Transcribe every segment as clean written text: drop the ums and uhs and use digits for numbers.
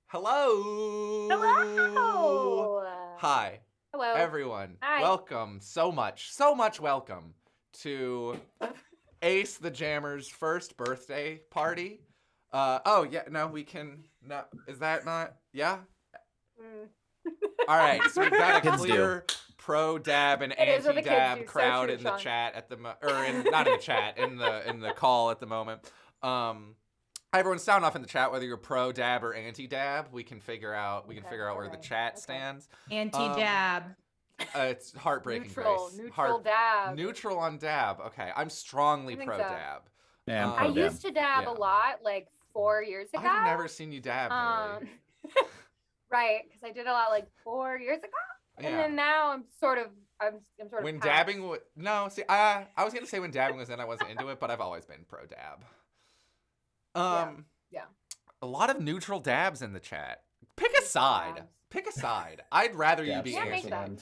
Hello. Hello. Hi, Hello. everyone. Hi. Welcome so much welcome to Ace the Jammer's first birthday party. We can. No, is that not? Yeah. All right, so we've got a Kids do. clear pro dab and It is what the kids anti-dab do, so crowd true, in the Sean. chat at the not in the chat, in the call at the moment. Everyone sound off in the chat whether you're pro dab or anti-dab. We can figure out where the chat stands. Anti-dab. It's heartbreaking, Neutral. Grace. Neutral dab. Neutral on dab. Okay, I'm strongly I think pro so. dab. Yeah, I'm I pro dab. used to dab Yeah. a lot, like 4 years ago. I've never seen you dab, Haley. Right, because I did a lot like 4 years ago, and then now I'm sort of when past. dabbing I was gonna say when dabbing was in, I wasn't into it, but I've always been pro dab. Yeah. A lot of neutral dabs in the chat. Pick a side. Dabs. Pick a side. I'd rather you be Yeah, make anti.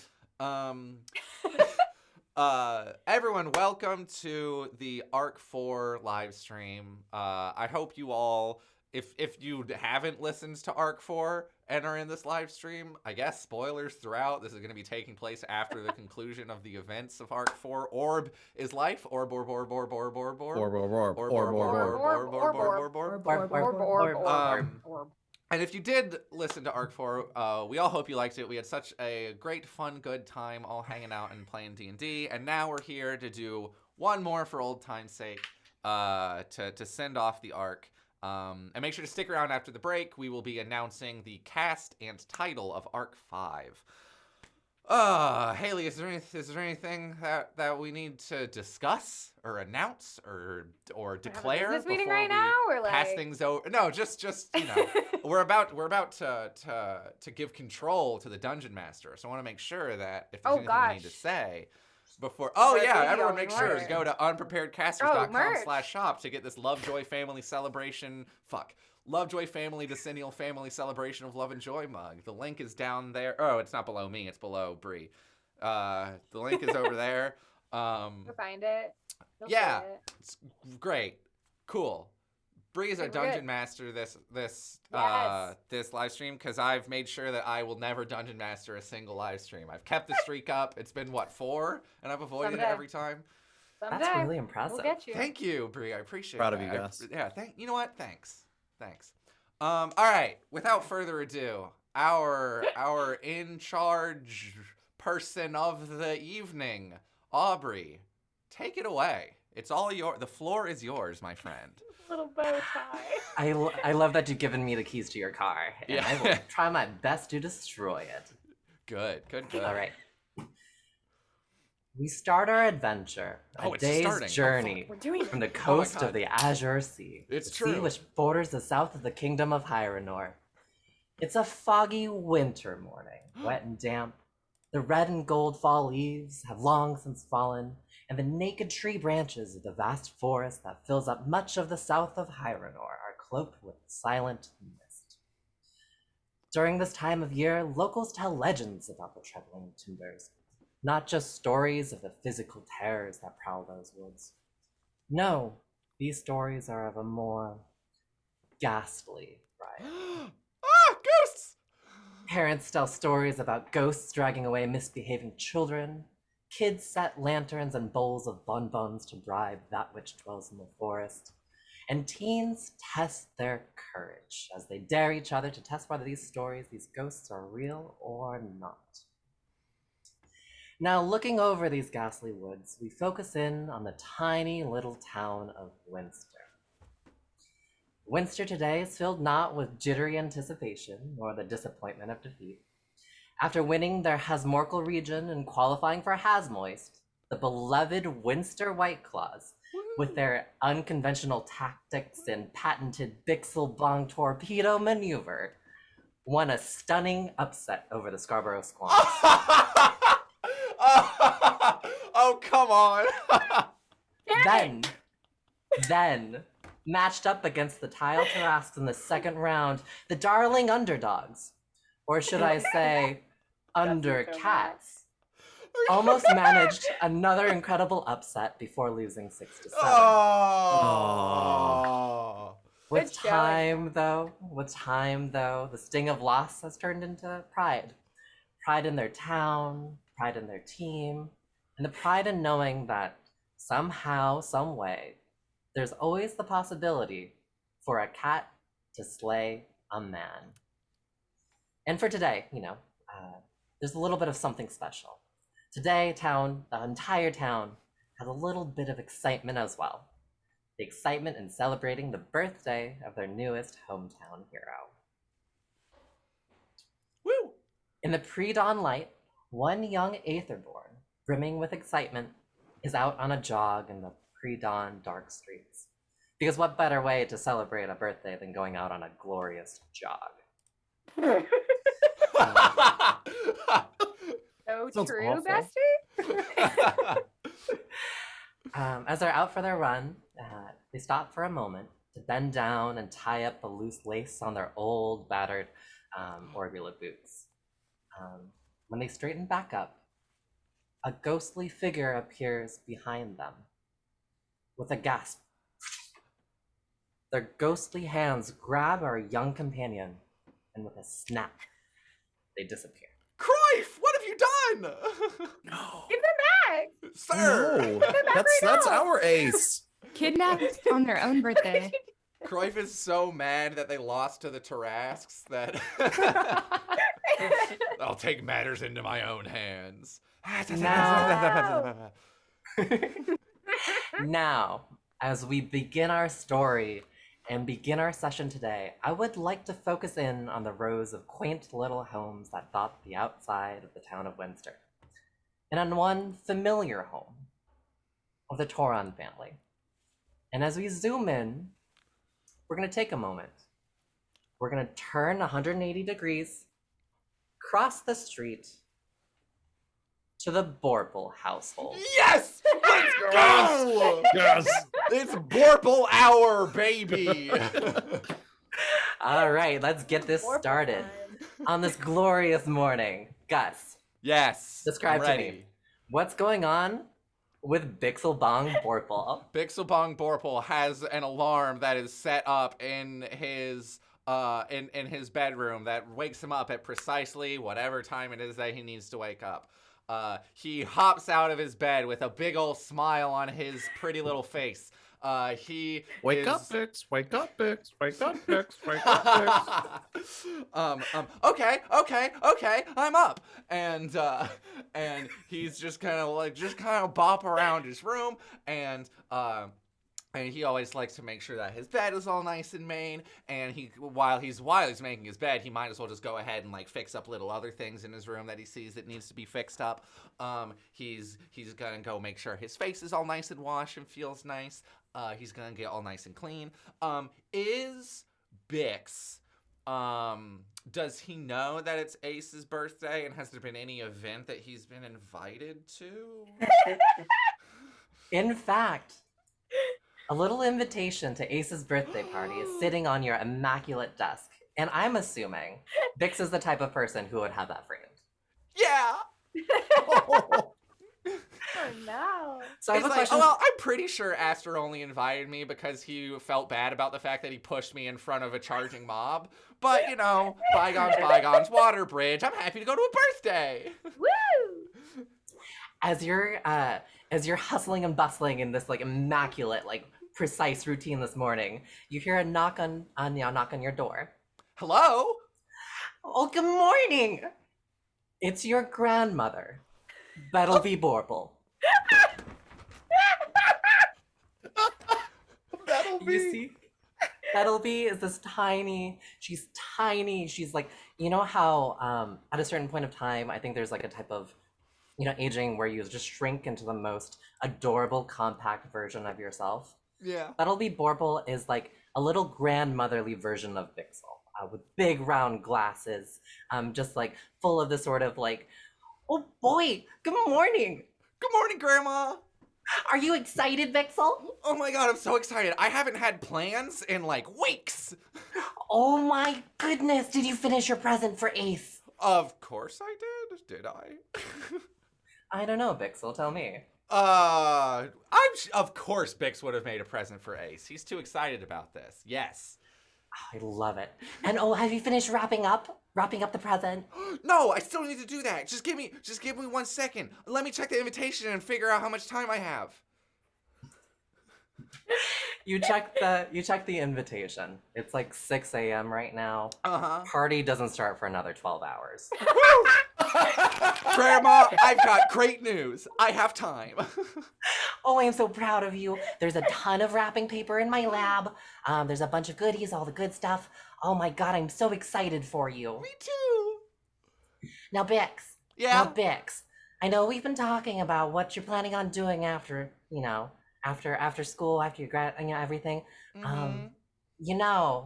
that. Everyone, welcome to the Arc 4 live stream. I hope you all, if you haven't listened to Arc 4 and are in this live stream, I guess spoilers throughout. This is going to be taking place after the conclusion of the events of Arc 4. Orb is life. Orb. And if you did listen to Arc 4, we all hope you liked it. We had such a great, fun, good time all hanging out and playing D&D. And now we're here to do one more for old time's sake, to send off the Arc. And make sure to stick around after the break. We will be announcing the cast and title of Arc 5. Haley, is there anything that we need to discuss or announce or declare This meeting before right we now, or like pass things over? No, just we're about to give control to the dungeon master. So I want to make sure that if there's anything we need to say before. Oh yeah, everyone make sure to go to unpreparedcasters.com/shop to get this Lovejoy Family Celebration. Lovejoy Family Decennial Family Celebration of Love and Joy mug. The link is down there. Oh, it's not below me. It's below Bree. The link is over there. You'll find it. You'll Yeah, see it. it's great, cool. Bree is our dungeon master this live stream because I've made sure that I will never dungeon master a single live stream. I've kept the streak up. It's been 4, and I've avoided it every time. Someday. That's really impressive. We'll get you. Thank you, Bree. I appreciate it. Proud of you guys. You know what? Thanks. All right. Without further ado, our in charge person of the evening, Aubri, take it away. It's all the floor is yours, my friend. Little bow tie. I love that you've given me the keys to your car, and Yeah. I will try my best to destroy it. Good. All right. We start our adventure, a day's journey We're doing it. from the coast of the Azure Sea. It's the true. sea which borders the south of the kingdom of Hyranor. It's a foggy winter morning, wet and damp. The red and gold fall leaves have long since fallen, and the naked tree branches of the vast forest that fills up much of the south of Hyranor are cloaked with silent mist. During this time of year, locals tell legends about the trembling timbers. Not just stories of the physical terrors that prowl those woods. No, these stories are of a more ghastly variety. Ghosts! Parents tell stories about ghosts dragging away misbehaving children. Kids set lanterns and bowls of bonbons to bribe that which dwells in the forest. And teens test their courage as they dare each other to test whether these ghosts are real or not. Now, looking over these ghastly woods, we focus in on the tiny little town of Winster. Winster today is filled not with jittery anticipation nor the disappointment of defeat. After winning their Hasmorkel region and qualifying for Hasmoist, the beloved Winster Whiteclaws, with their unconventional tactics and patented Bixlebong torpedo maneuver, won a stunning upset over the Scarborough Squawks. Oh, come on. Then, matched up against the Tile Tarrasques in the second round, the darling underdogs, or should I say, undercats, almost managed another incredible upset before losing 6-7. Oh. With time, though, the sting of loss has turned into pride. Pride in their town, pride in their team, and the pride in knowing that somehow, some way, there's always the possibility for a cat to slay a man. And for today, there's a little bit of something special. Today, the entire town has a little bit of excitement as well. The excitement in celebrating the birthday of their newest hometown hero. Woo! In the pre-dawn light, one young Aetherborn, brimming with excitement, is out on a jog in the pre-dawn dark streets. Because what better way to celebrate a birthday than going out on a glorious jog? So true, bestie. As they're out for their run, they stop for a moment to bend down and tie up the loose lace on their old, battered Aubri boots. When they straighten back up, a ghostly figure appears behind them. With a gasp, their ghostly hands grab our young companion, and with a snap, they disappear. Cruyff, what have you done? No. Give them back. Sir. No. That's our ace. Kidnapped on their own birthday. Cruyff is so mad that they lost to the Tarasques that I'll take matters into my own hands. Now, as we begin our story and begin our session today, I would like to focus in on the rows of quaint little homes that dot the outside of the town of Winster, and on one familiar home of the Toron family. And as we zoom in, we're going to take a moment. We're going to turn 180 degrees, cross the street to the Borple household. Yes! Let's go! Yes. It's Borple hour, baby! All right, let's get this Borple started. time. On this glorious morning, Gus, Yes. describe I'm to ready. me what's going on with Bixlebong Borple. Bixlebong Borple has an alarm that is set up in his his bedroom that wakes him up at precisely whatever time it is that he needs to wake up. He hops out of his bed with a big old smile on his pretty little face. Wake up, Bix. Wake up, Bix. Wake up, Bix. Wake up, Bix. Okay, I'm up. And he's just kind of bop around his room, and he always likes to make sure that his bed is all nice and made. And while he's making his bed, he might as well just go ahead and like fix up little other things in his room that he sees that needs to be fixed up. He's gonna go make sure his face is all nice and washed and feels nice. He's gonna get all nice and clean. Is Bix, does he know that it's Ace's birthday, and has there been any event that he's been invited to? In fact, a little invitation to Ace's birthday party is sitting on your immaculate desk, and I'm assuming Bix is the type of person who would have that framed. Yeah. Oh no. So I have He's a like, question. well, I'm pretty sure Aster only invited me because he felt bad about the fact that he pushed me in front of a charging mob. But, bygones, water bridge. I'm happy to go to a birthday. Woo! As you're hustling and bustling in this like immaculate, like precise routine this morning, you hear a knock on your door. Hello? Oh, good morning. It's your grandmother, Bixlebong Borple. That'll be. You see, Bixlebong is this tiny. She's tiny. She's like, you know how at a certain point of time, I think there's like a type of, aging where you just shrink into the most adorable, compact version of yourself. Yeah. Bixlebong Borple is like a little grandmotherly version of Bixel, with big round glasses, just like full of the sort of like, oh boy, good morning. Good morning, Grandma. Are you excited, Bixel? Oh my god, I'm so excited. I haven't had plans in like weeks. Oh my goodness, did you finish your present for Ace? Of course I did. Did I? I don't know, Bixel, tell me. Of course Bix would have made a present for Ace. He's too excited about this. Yes. Oh, I love it. And have you finished wrapping up the present? No, I still need to do that. Just give me 1 second. Let me check the invitation and figure out how much time I have. You check the invitation. It's like 6 a.m. right now. Party doesn't start for another 12 hours. Grandma, I've got great news. I have time. Oh, I am so proud of you. There's a ton of wrapping paper in my lab. There's a bunch of goodies, all the good stuff. Oh my God, I'm so excited for you. Me too. Now, Bix. Yeah? Now, Bix. I know we've been talking about what you're planning on doing after school, after you everything. Mm-hmm. I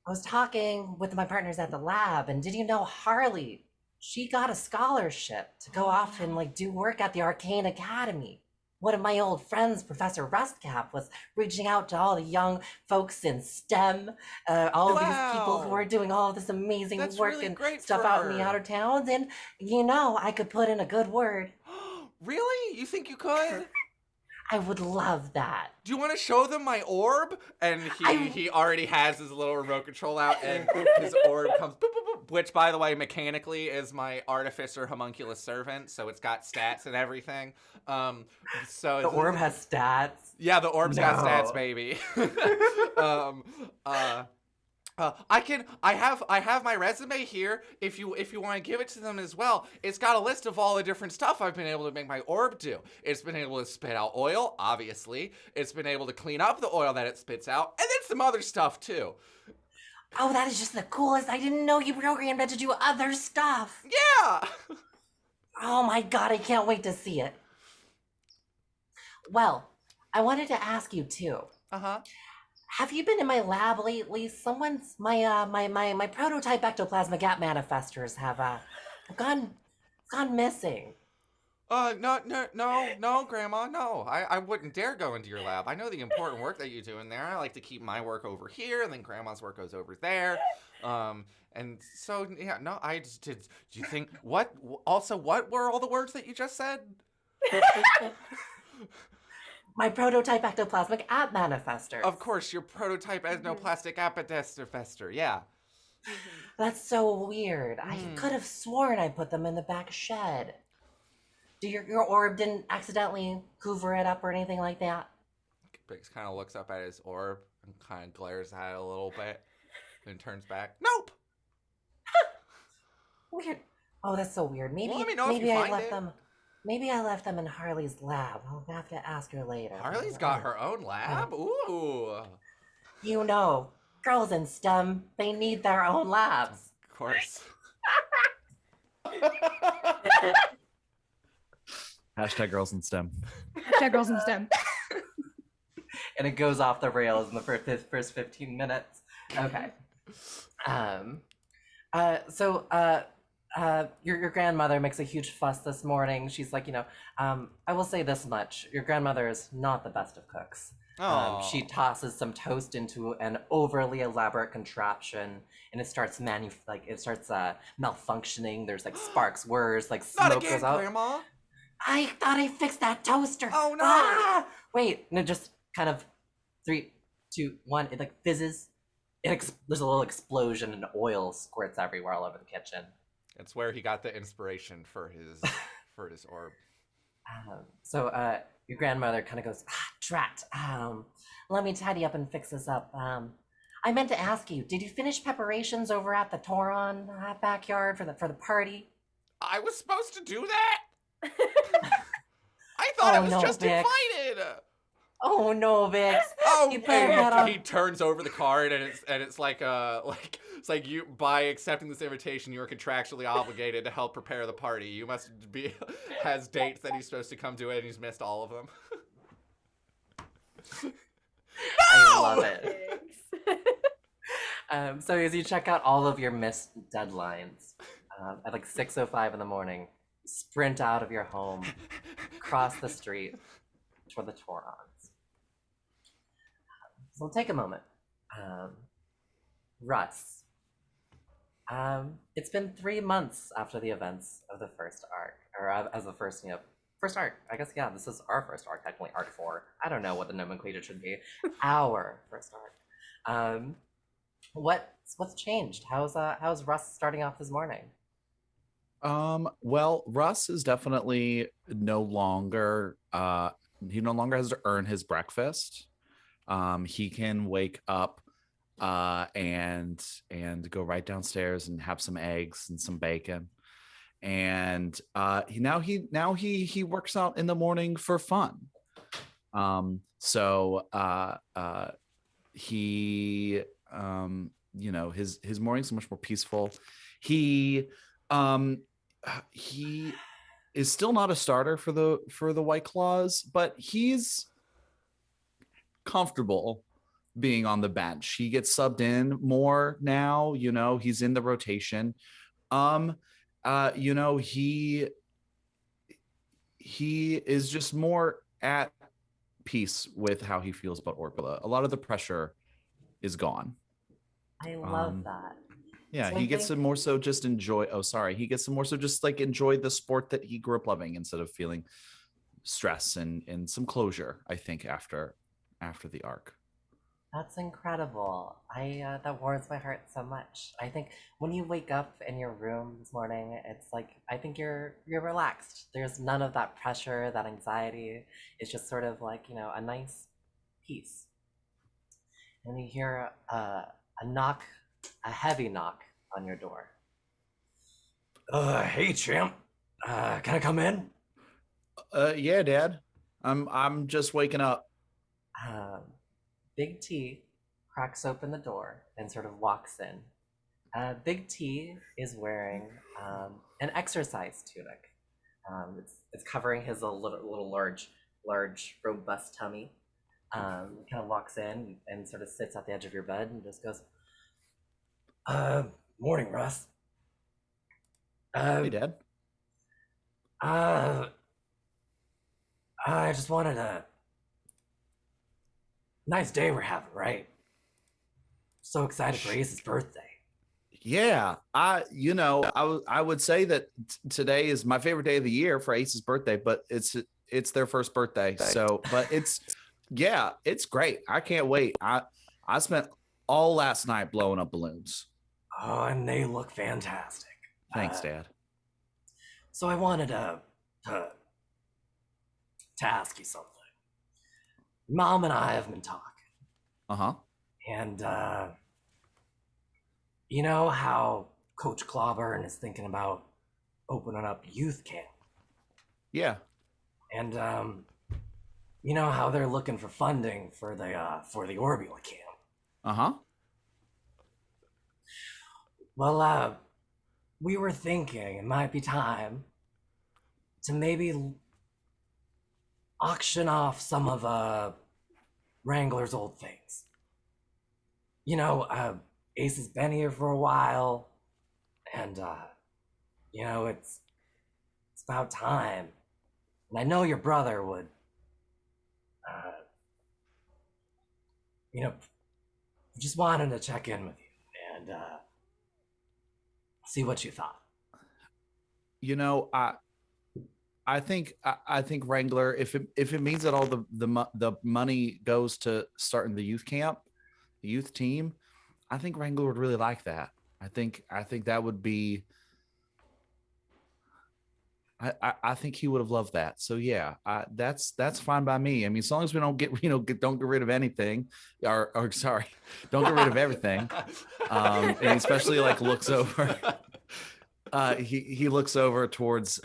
was talking with my partners at the lab, and did you know Harley? She got a scholarship to go off and do work at the Arcane Academy. One of my old friends, Professor Rustcap, was reaching out to all the young folks in STEM, all of these people who are doing all of this amazing work really and great stuff for out in her. the outer towns. And I could put in a good word. Really? You think you could? I would love that. Do you want to show them my orb? And he already has his little remote control out, and his orb comes boop, boop, boop, which, by the way, mechanically is my artificer homunculus servant, so it's got stats and everything. So the orb has stats. Yeah, the orb's got stats, baby. I have my resume here if you want to give it to them as well. It's got a list of all the different stuff I've been able to make my orb do. It's been able to spit out oil, obviously. It's been able to clean up the oil that it spits out, and then some other stuff too. Oh, that is just the coolest. I didn't know you programmed it to do other stuff. Yeah. Oh my God, I can't wait to see it. Well, I wanted to ask you too. Have you been in my lab lately? My prototype ectoplasma gap manifestors have gone missing. No, Grandma, no. I wouldn't dare go into your lab. I know the important work that you do in there. I like to keep my work over here, and then Grandma's work goes over there. And so, yeah, no, I just did. Do you think, what were all the words that you just said? My prototype ectoplasmic app manifester. Of course, your prototype ethnoplastic apodestifester, yeah. That's so weird. I could have sworn I put them in the back shed. Your orb didn't accidentally hoover it up or anything like that? Bix kind of looks up at his orb and kind of glares at it a little bit, then turns back. Nope. Weird. Oh, that's so weird. Maybe Well, let me know if you I find left it. them. Maybe I left them in Harley's lab. I'll have to ask her later. Harley's got her own lab? Ooh. You know, girls in STEM, they need their own labs. Of course. Hashtag girls in STEM. Hashtag girls in STEM. And it goes off the rails in the first 15 minutes. Okay. Your grandmother makes a huge fuss this morning. She's like, I will say this much. Your grandmother is not the best of cooks. She tosses some toast into an overly elaborate contraption, and it starts malfunctioning. There's sparks, whirs, smoke Not again, goes out. Grandma. I thought I fixed that toaster. Oh no! Ah! Wait, no, just kind of 3, 2, 1. It fizzes. There's a little explosion, and oil squirts everywhere all over the kitchen. It's where he got the inspiration for his orb. Your grandmother kind of goes, drat. Let me tidy up and fix this up. I meant to ask you, did you finish preparations over at the Toron backyard for the party? I was supposed to do that? I thought I was just Vix. invited. Oh no, Vix. Oh, You better head and on. he turns over the card, and it's like you, by accepting this invitation, you are contractually obligated to help prepare the party. You must has dates that he's supposed to come to it, and he's missed all of them. I love it. So as you check out all of your missed deadlines, at 6:05 in the morning, sprint out of your home, cross the street toward the Torons. So take a moment. Russ. It's been 3 months after the events of the first arc, or as the first, first arc. I guess, yeah, this is our first arc, technically arc 4. I don't know what the nomenclature should be. Our first arc. What's changed? How's Russ starting off this morning? Well, Russ is definitely no longer he no longer has to earn his breakfast. He can wake up and go right downstairs and have some eggs and some bacon. And he works out in the morning for fun. He his mornings are much more peaceful. He is still not a starter for the White Claws, but he's comfortable being on the bench. He gets subbed in more now, he's in the rotation. He is just more at peace with how he feels about Orpila. A lot of the pressure is gone. I love that. Yeah, he gets to more so just enjoy. Oh, sorry. He gets to more so just like enjoy the sport that he grew up loving instead of feeling stress and some closure, I think, after the arc. That's incredible. That warms my heart so much. I think when you wake up in your room this morning, it's like I think you're relaxed. There's none of that pressure, that anxiety. It's just sort of like, a nice peace. And you hear a knock, a heavy knock on your door. Hey champ. Can I come in? Yeah, Dad. I'm just waking up. Big T cracks open the door and sort of walks in. Big T is wearing an exercise tunic. It's covering his little large robust tummy. Kind of walks in and sort of sits at the edge of your bed and just goes, morning, Russ. Hey, Dad. I just wanted a nice day we're having, right? So excited for Ace's birthday. Yeah, I would say that today is my favorite day of the year for Ace's birthday, but it's their first birthday. So, but it's great. I can't wait. I spent all last night blowing up balloons. Oh, and they look fantastic. Thanks, Dad. So I wanted to ask you something. Mom and I have been talking. Uh-huh. And you know how Coach Clawburn is thinking about opening up youth camp? Yeah. And you know how they're looking for funding for the Aubri camp? Uh-huh. Well, we were thinking it might be time to maybe auction off some of Wrangler's old things. Ace has been here for a while, and it's about time. And I know your brother would just wanted to check in with you and see what you thought. I think Wrangler, if it means that all the money goes to starting the youth camp, the youth team, I think Wrangler would really like that. I think that would be. I think he would have loved that. So yeah, that's fine by me. I mean, as long as we don't get don't get rid of anything, or sorry, don't get rid of everything. And he especially like looks over. He looks over towards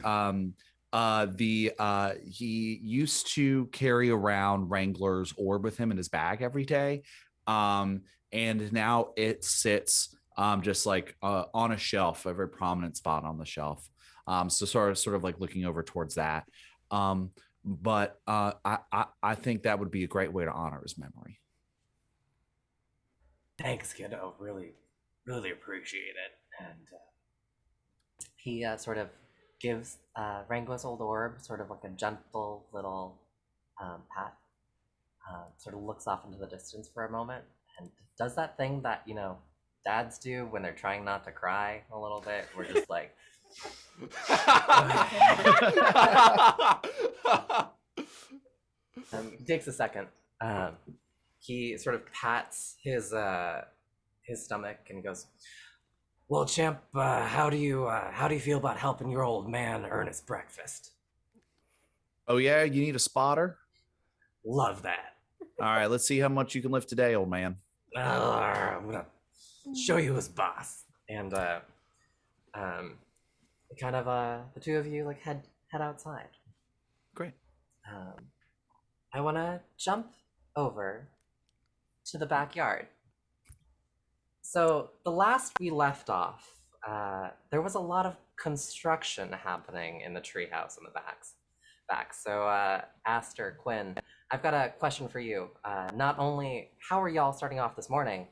he used to carry around Wrangler's orb with him in his bag every day. And now it sits just like on a shelf, a very prominent spot on the shelf. So sort of like looking over towards that. But I think that would be a great way to honor his memory. Thanks, kiddo. Really, really appreciate it. And he sort of gives Wrangler's old orb sort of like a gentle little pat. Sort of looks off into the distance for a moment and does that thing that dads do when they're trying not to cry a little bit. We're just like Takes a second. He sort of pats his stomach and goes, "Well, champ, how do you feel about helping your old man earn his breakfast?" Oh yeah, you need a spotter? Love that. All right, let's see how much you can lift today, old man. I'm gonna show you his boss. And kind of the two of you like head outside. Great. I want to jump over to the backyard. So the last we left off, there was a lot of construction happening in the treehouse in the back. So Aster, Quinn, I've got a question for you. Not only how are y'all starting off this morning,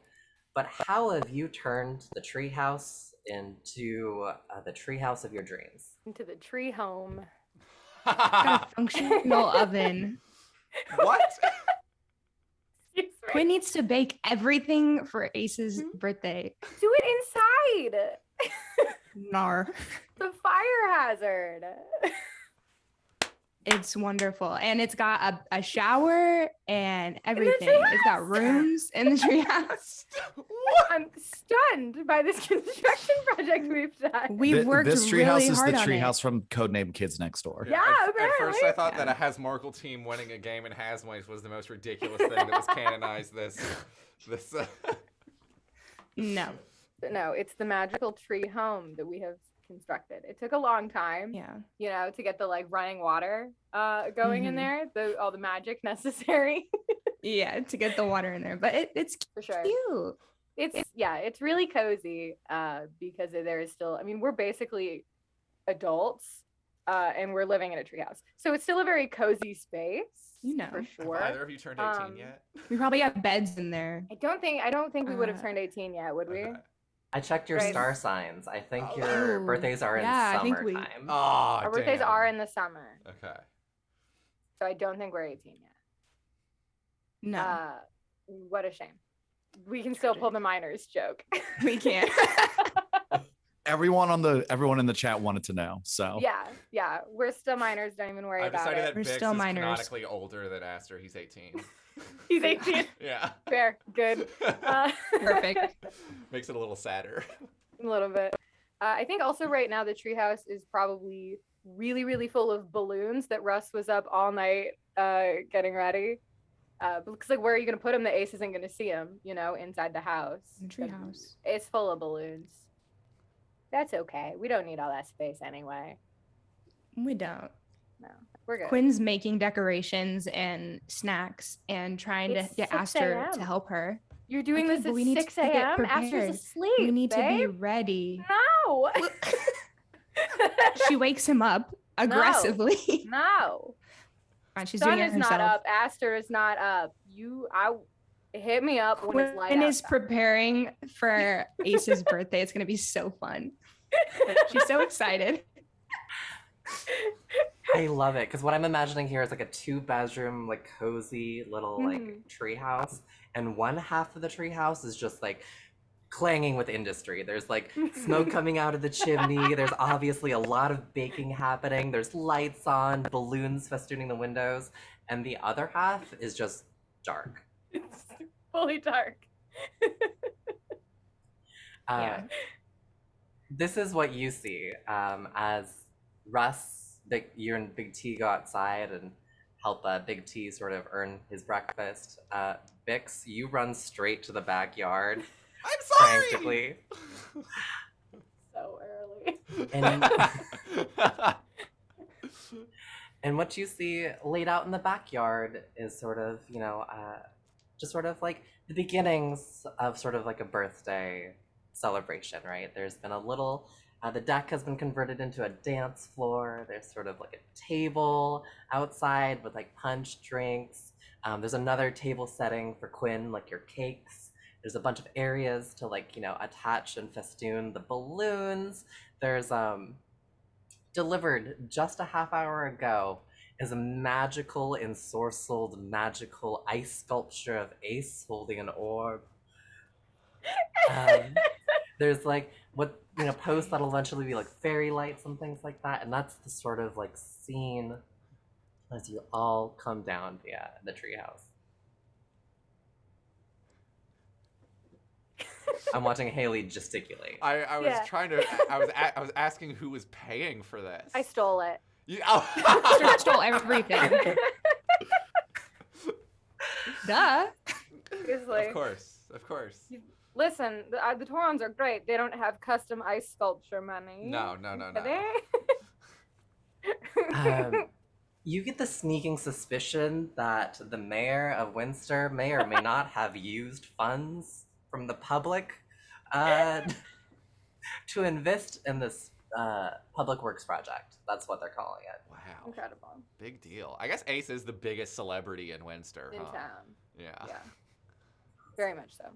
but how have you turned the treehouse into the treehouse of your dreams? Into the tree home. A functional oven. What? Quinn needs to bake everything for Ace's birthday. Do it inside. Nar. The fire hazard. It's wonderful. And it's got a shower and everything. It's got rooms in the treehouse. I'm stunned by this construction project we've done. We've worked this really treehouse is hard the on treehouse it. from Codename Kids Next Door. Yeah, At first I thought Yeah. that a Hasmorgel team winning a game in Hasmoise was the most ridiculous thing that was canonized this. No. No, it's the magical tree home that we have constructed. It took a long time, Yeah. to get the like running water going in there, all the magic necessary. Yeah, to get the water in there. But it's For sure. cute. It's really cozy because there is still, we're basically adults and we're living in a treehouse. So it's still a very cozy space, for sure. Have either of you turned 18 yet? We probably have beds in there. I don't think we would have turned 18 yet, would we? Okay. I checked your Right. star signs. I think your Ooh. birthdays are in Yeah, I think summertime. Oh, Our birthdays damn. are in the summer. Okay. So I don't think we're 18 yet. No, What a shame. We can still pull the minors joke. we can't. Everyone in the chat wanted to know. So Yeah. We're still minors. Don't even worry I've about decided it. that We're Bix still is minors. canonically older than Aster. He's 18. He's 18. Yeah. Fair. Good. Perfect. Makes it a little sadder. A little bit. I think also right now the treehouse is probably really, really full of balloons that Russ was up all night getting ready. Because like, where are you gonna put him? The Ace isn't gonna see him, inside the house. The treehouse. It's full of balloons. That's okay. We don't need all that space anyway. We don't. No, we're good. Quinn's making decorations and snacks and trying It's to get 6 Aster a.m. to help her. You're doing Okay, this but at we need to 6 get a.m. prepared. Aster's asleep. We need to be babe. ready. No. She wakes him up aggressively. No. Fine, she's Sun doing it is herself. not up. Aster is not up. Hit me up when it's light Quinn out. is preparing for Ace's birthday. It's gonna be so fun. She's so excited. I love it because what I'm imagining here is like a 2-bedroom, like cozy little like treehouse, and one half of the treehouse is just like clanging with industry. There's like smoke coming out of the chimney. There's obviously a lot of baking happening. There's lights on, balloons festooning the windows, and the other half is just dark. It's fully dark. Yeah. This is what you see as Russ, you and Big T go outside and help Big T sort of earn his breakfast. Bix, you run straight to the backyard. I'm sorry. Frantically. So early. And what you see laid out in the backyard is sort of, just sort of like the beginnings of sort of like a birthday celebration, right? There's been a little, the deck has been converted into a dance floor. There's sort of like a table outside with like punch drinks. There's another table setting for Quinn, like your cakes. There's a bunch of areas to like, attach and festoon the balloons. There's delivered just a half hour ago is a magical ensorcelled magical ice sculpture of Ace holding an orb. There's like what posts that'll eventually be like fairy lights and things like that, and that's the sort of like scene as you all come down the treehouse. I'm watching Haley gesticulate. I was trying to. I was asking who was paying for this. I stole it. I stole everything. Duh. Seriously. Of course. Listen, the Torons are great. They don't have custom ice sculpture money. No. You get the sneaking suspicion that the mayor of Winster may or may not have used funds from the public to invest in this public works project. That's what they're calling it. Wow. Incredible. Big deal. I guess Ace is the biggest celebrity in Winster. In town. Yeah. Very much so.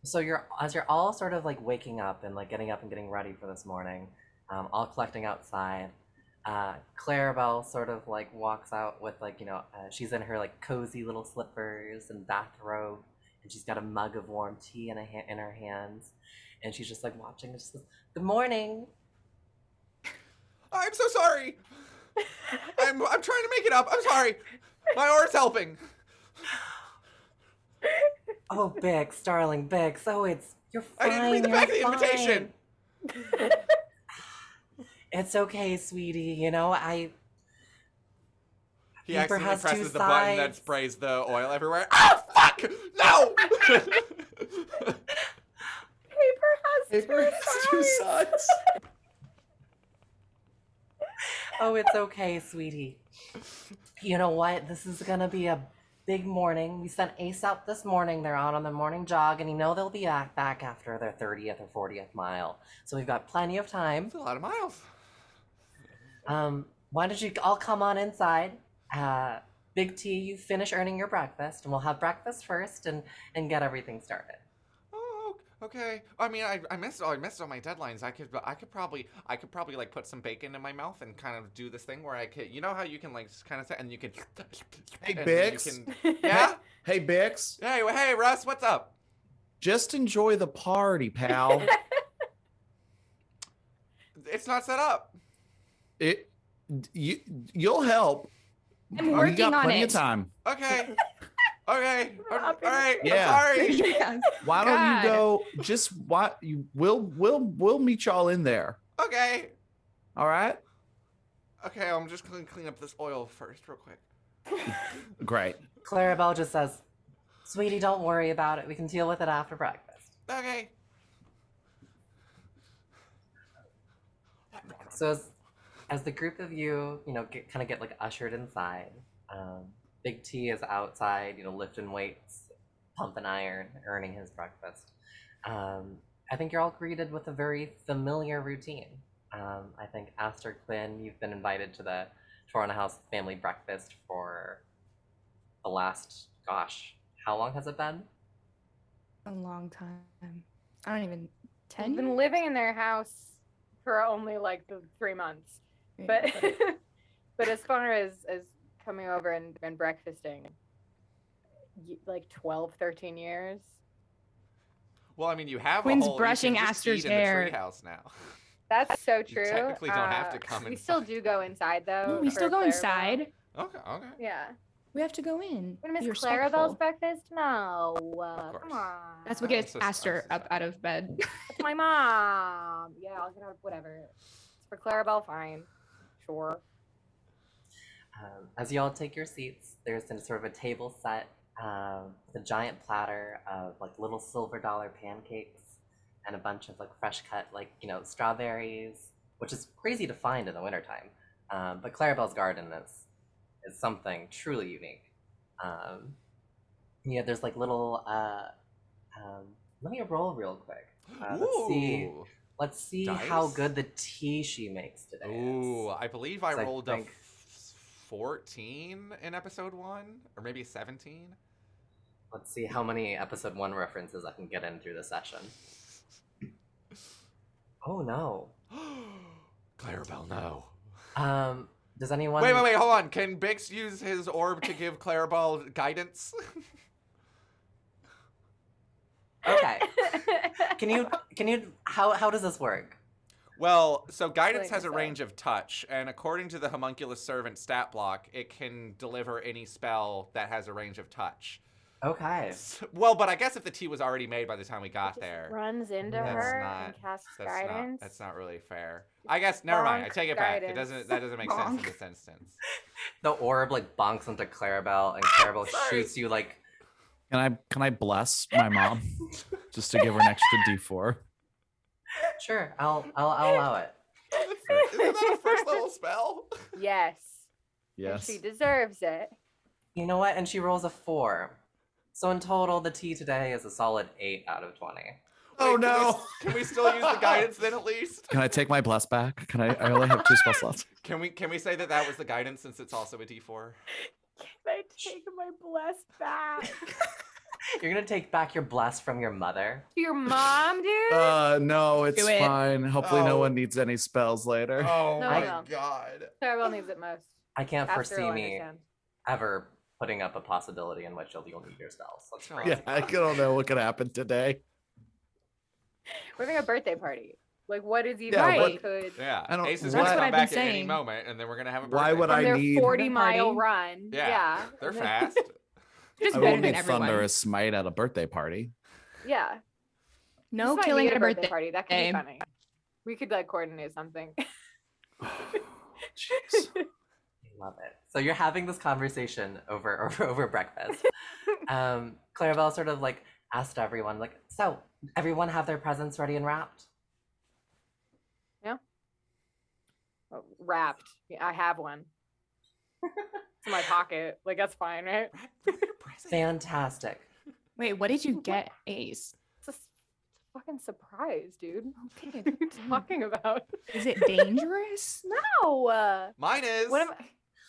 So as you're all sort of like waking up and like getting up and getting ready for this morning, all collecting outside. Clarabelle sort of like walks out with like, she's in her like cozy little slippers and bathrobe, and she's got a mug of warm tea in her hands, and she's just like watching and just goes, "Good morning." I'm so sorry. I'm trying to make it up. I'm sorry. My aura's helping. Oh, Bix, darling Bix. Oh, you're fine. I didn't read the back of the invitation. It's okay, sweetie. He accidentally presses the button that sprays the oil everywhere. Ah, fuck! No! Paper has two sides. Oh, it's okay, sweetie. You know what? This is gonna be a big morning. We sent Ace out this morning. They're out on the morning jog, and they'll be back after their 30th or 40th mile. So we've got plenty of time. That's a lot of miles. Why don't you all come on inside? Big T, you finish earning your breakfast, and we'll have breakfast first and get everything started. Oh, okay. I mean, I missed all my deadlines. I could probably like put some bacon in my mouth and kind of do this thing where I could, how you can like kind of say, and you can. Hey, Bix. Yeah. Hey, Bix. Hey, Russ. What's up? Just enjoy the party, pal. It's not set up. You'll help. I'm working got on plenty it. Of time. Okay. All right. Yeah. I'm sorry. Yes. Why don't you go? We'll meet y'all in there. Okay. All right. Okay. I'm just gonna clean up this oil first, real quick. Great. Clarabelle just says, "Sweetie, don't worry about it. We can deal with it after breakfast." Okay. So as the group of you, get like ushered inside, Big T is outside, lifting weights, pumping iron, earning his breakfast. I think you're all greeted with a very familiar routine. I think Aster Quinn, you've been invited to the Toronto House family breakfast for the last, how long has it been? A long time. I don't even 10 I've been years? living in their house for only like the 3 months. But but as far as coming over and breakfasting, like 12, 13 years. Well, I mean, you have Quinn's a whole, brushing you can just Aster's eat hair. in the treehouse now. That's so true. You technically don't have to come We inside. still do go inside though. No, we still for go Clarabelle. inside. Okay. Yeah. We have to go in. Wanna Be miss respectful. Clarabelle's breakfast? No. course. Come on. That's what I'm gets so Aster sorry. up out of bed. That's my mom. Yeah, I'll get out. Whatever. It's for Clarabelle. Fine. Sure. As you all take your seats, there's sort of a table set with a giant platter of like little silver dollar pancakes and a bunch of like fresh cut strawberries, which is crazy to find in the wintertime. But Clarabelle's garden is something truly unique. There's like little let me roll real quick. Let's see Dice? how good the tea she makes today Ooh, is. I believe I So I rolled think- a 14 in episode 1, or maybe 17. Let's see how many episode 1 references I can get in through the session. Oh no. Clarabelle, no. Does anyone Wait, hold on. Can Bix use his orb to give Clarabelle guidance? Okay. Can you how does this work? Well, so guidance has a range of touch, and according to the homunculus servant stat block, it can deliver any spell that has a range of touch. Okay. Well, but I guess if the tea was already made by the time we got there, runs into her and casts guidance. That's not really fair. I guess never mind. I take it back. That doesn't make sense in this instance. The orb like bonks into Clarabelle, and Clarabelle shoots you like. Can I bless my mom just to give her an extra D4? Sure, I'll allow it. Isn't that a first level spell? Yes. Yes. And she deserves it. You know what? And she rolls a 4. So in total, the tea today is a solid 8 out of 20. Oh no! Can we still use the guidance then at least? Can I take my bless back? I only have 2 spell slots. Can we say that was the guidance since it's also a D4? Can I take my bless back? You're gonna take back your bless from your mother? To your mom, dude? No, it's fine. Hopefully no one needs any spells later. Oh no, my god. Clarabelle needs it most. I can't foresee me ever putting up a possibility in which you'll need your spells. That's crazy. Yeah, I don't know what could happen today. We're having a birthday party. Like, what is even could? Yeah, I don't. Ace is That's gonna what come I've back been at any saying. moment, and then we're gonna have a birthday. Why would party. I Their need? 40-mile run. Yeah, they're fast. Just I better will than need everyone. thunderous smite at a birthday party. Yeah. No This might killing need at a birthday party. That could be funny. We could like coordinate something. Jeez. I love it. So you're having this conversation over breakfast. Clarabelle sort of like asked everyone, like, so everyone have their presents ready and wrapped? Yeah. Oh, wrapped. Yeah, I have one. It's in my pocket. Like, that's fine, right? Wrap your present. Fantastic. Wait, what did you get, Ace? It's a fucking surprise, dude. Okay. What are you talking about? Is it dangerous? No. Mine is. What am I?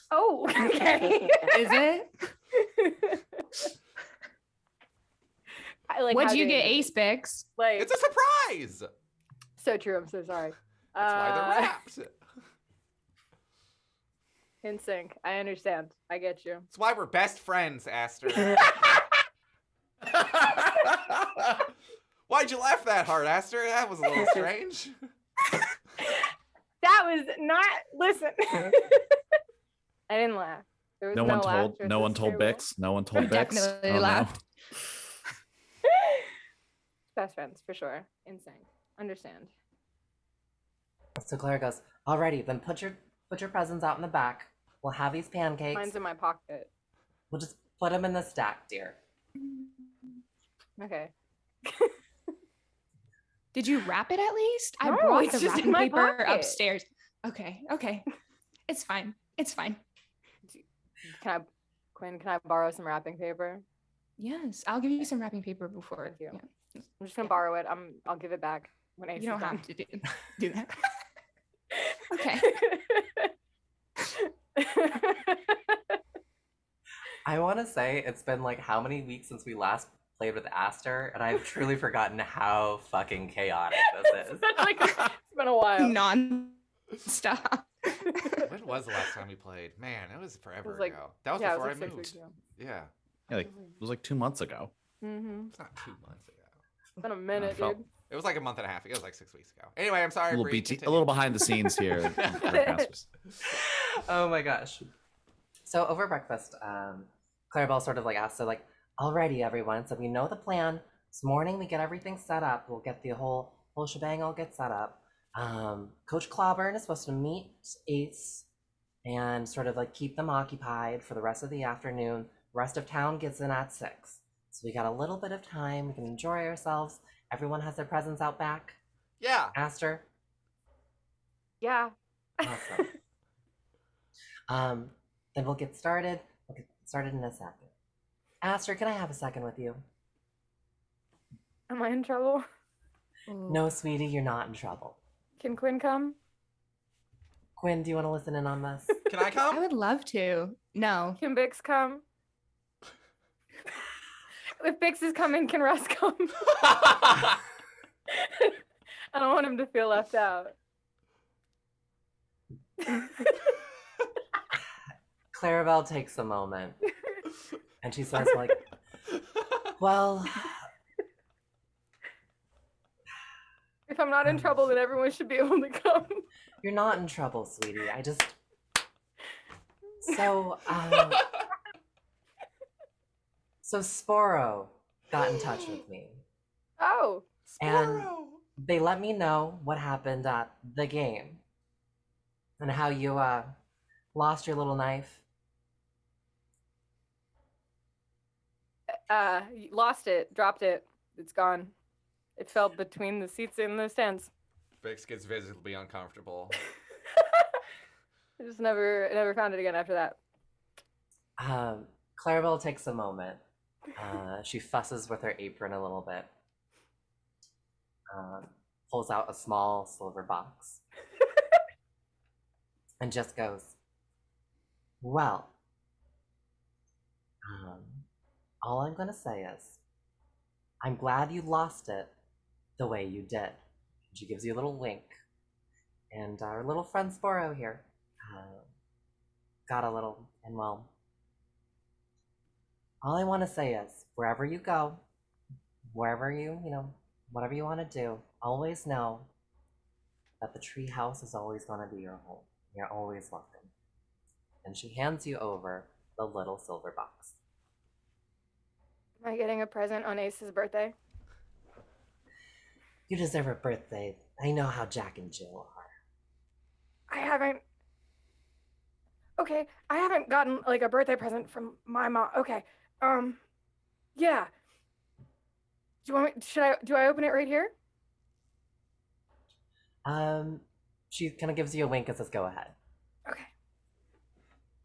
Oh, okay. Is it? Like, What'd you get, Ace Bix? Like, It's a surprise. so true. I'm so sorry. That's why they're wrapped. In sync. I understand. I get you. That's why we're best friends, Aster. Why'd you laugh that hard, Aster? That was a little strange. That was not. Listen. I didn't laugh. There was No one told. laughter at No one this told table. Bix. No one told I Bix. definitely Oh, no. laughed. Best friends for sure. In sync. Understand. So Clara goes, alrighty, then put your presents out in the back. We'll have these pancakes. Mine's in my pocket. We'll just put them in the stack, dear. Okay. Did you wrap it at least? I No, brought it's the just wrapping in my paper pocket. upstairs. Okay. It's fine. Quinn, can I borrow some wrapping paper? Yes, I'll give you some wrapping paper before. Thank you. Yeah. I'm just gonna borrow it. I'll give it back when Ace You don't is have to do that. Okay. done. I want to say it's been like how many weeks since we last played with Aster, and I've truly forgotten how fucking chaotic this is. It's been a while. Non-stop. When was the last time we played? Man, it was forever It was like- ago. That was Yeah, it before was like I 6 moved. weeks ago. Yeah. Yeah, like, it was like 2 months ago. Mm-hmm. It's not 2 months ago. It's been a minute, felt- dude. It was like a month and a half. It was like 6 weeks ago. Anyway, I'm sorry. A little, Bree, a little behind the scenes here. Oh my gosh. So over breakfast, Clarabelle sort of like asked, so like, alrighty everyone, so we know the plan. This morning we get everything set up. We'll get the whole shebang all get set up. Coach Clawburn is supposed to meet Ace and sort of like keep them occupied for the rest of the afternoon. The rest of town gets in at 6. So we got a little bit of time. We can enjoy ourselves. Everyone has their presents out back. Yeah. Aster? Yeah. Awesome. Then we'll get started. We'll get started in a second. Aster, can I have a second with you? Am I in trouble? No, sweetie, you're not in trouble. Can Quinn come? Quinn, do you want to listen in on this? Can I I come? would love to. No. Can Bix come? If Bix is coming, can Russ come? I don't want him to feel left out. Clarabelle takes a moment and she says like, well, If I'm not in trouble, then everyone should be able to come. You're not in trouble, sweetie. So Sporo got in touch with me. Oh. And they let me know what happened at the game. And how you lost your little knife. Lost it, dropped it. It's gone. It fell between the seats in the stands. Bix gets visibly uncomfortable. I just never found it again after that. Clarabelle takes a moment. She fusses with her apron a little bit. Pulls out a small silver box. And just goes, well, all I'm gonna say is, I'm glad you lost it the way you did. She gives you a little wink. And our little friend Sporo here got a little, and well, all I want to say is, wherever you go, wherever whatever you want to do, always know that the tree house is always going to be your home. You're always welcome. And she hands you over the little silver box. Am I getting a present on Ace's birthday? You deserve a birthday. I know how Jack and Jill are. I haven't gotten like a birthday present from my mom. Okay. Yeah. Do I open it right here? She kind of gives you a wink and says, go ahead.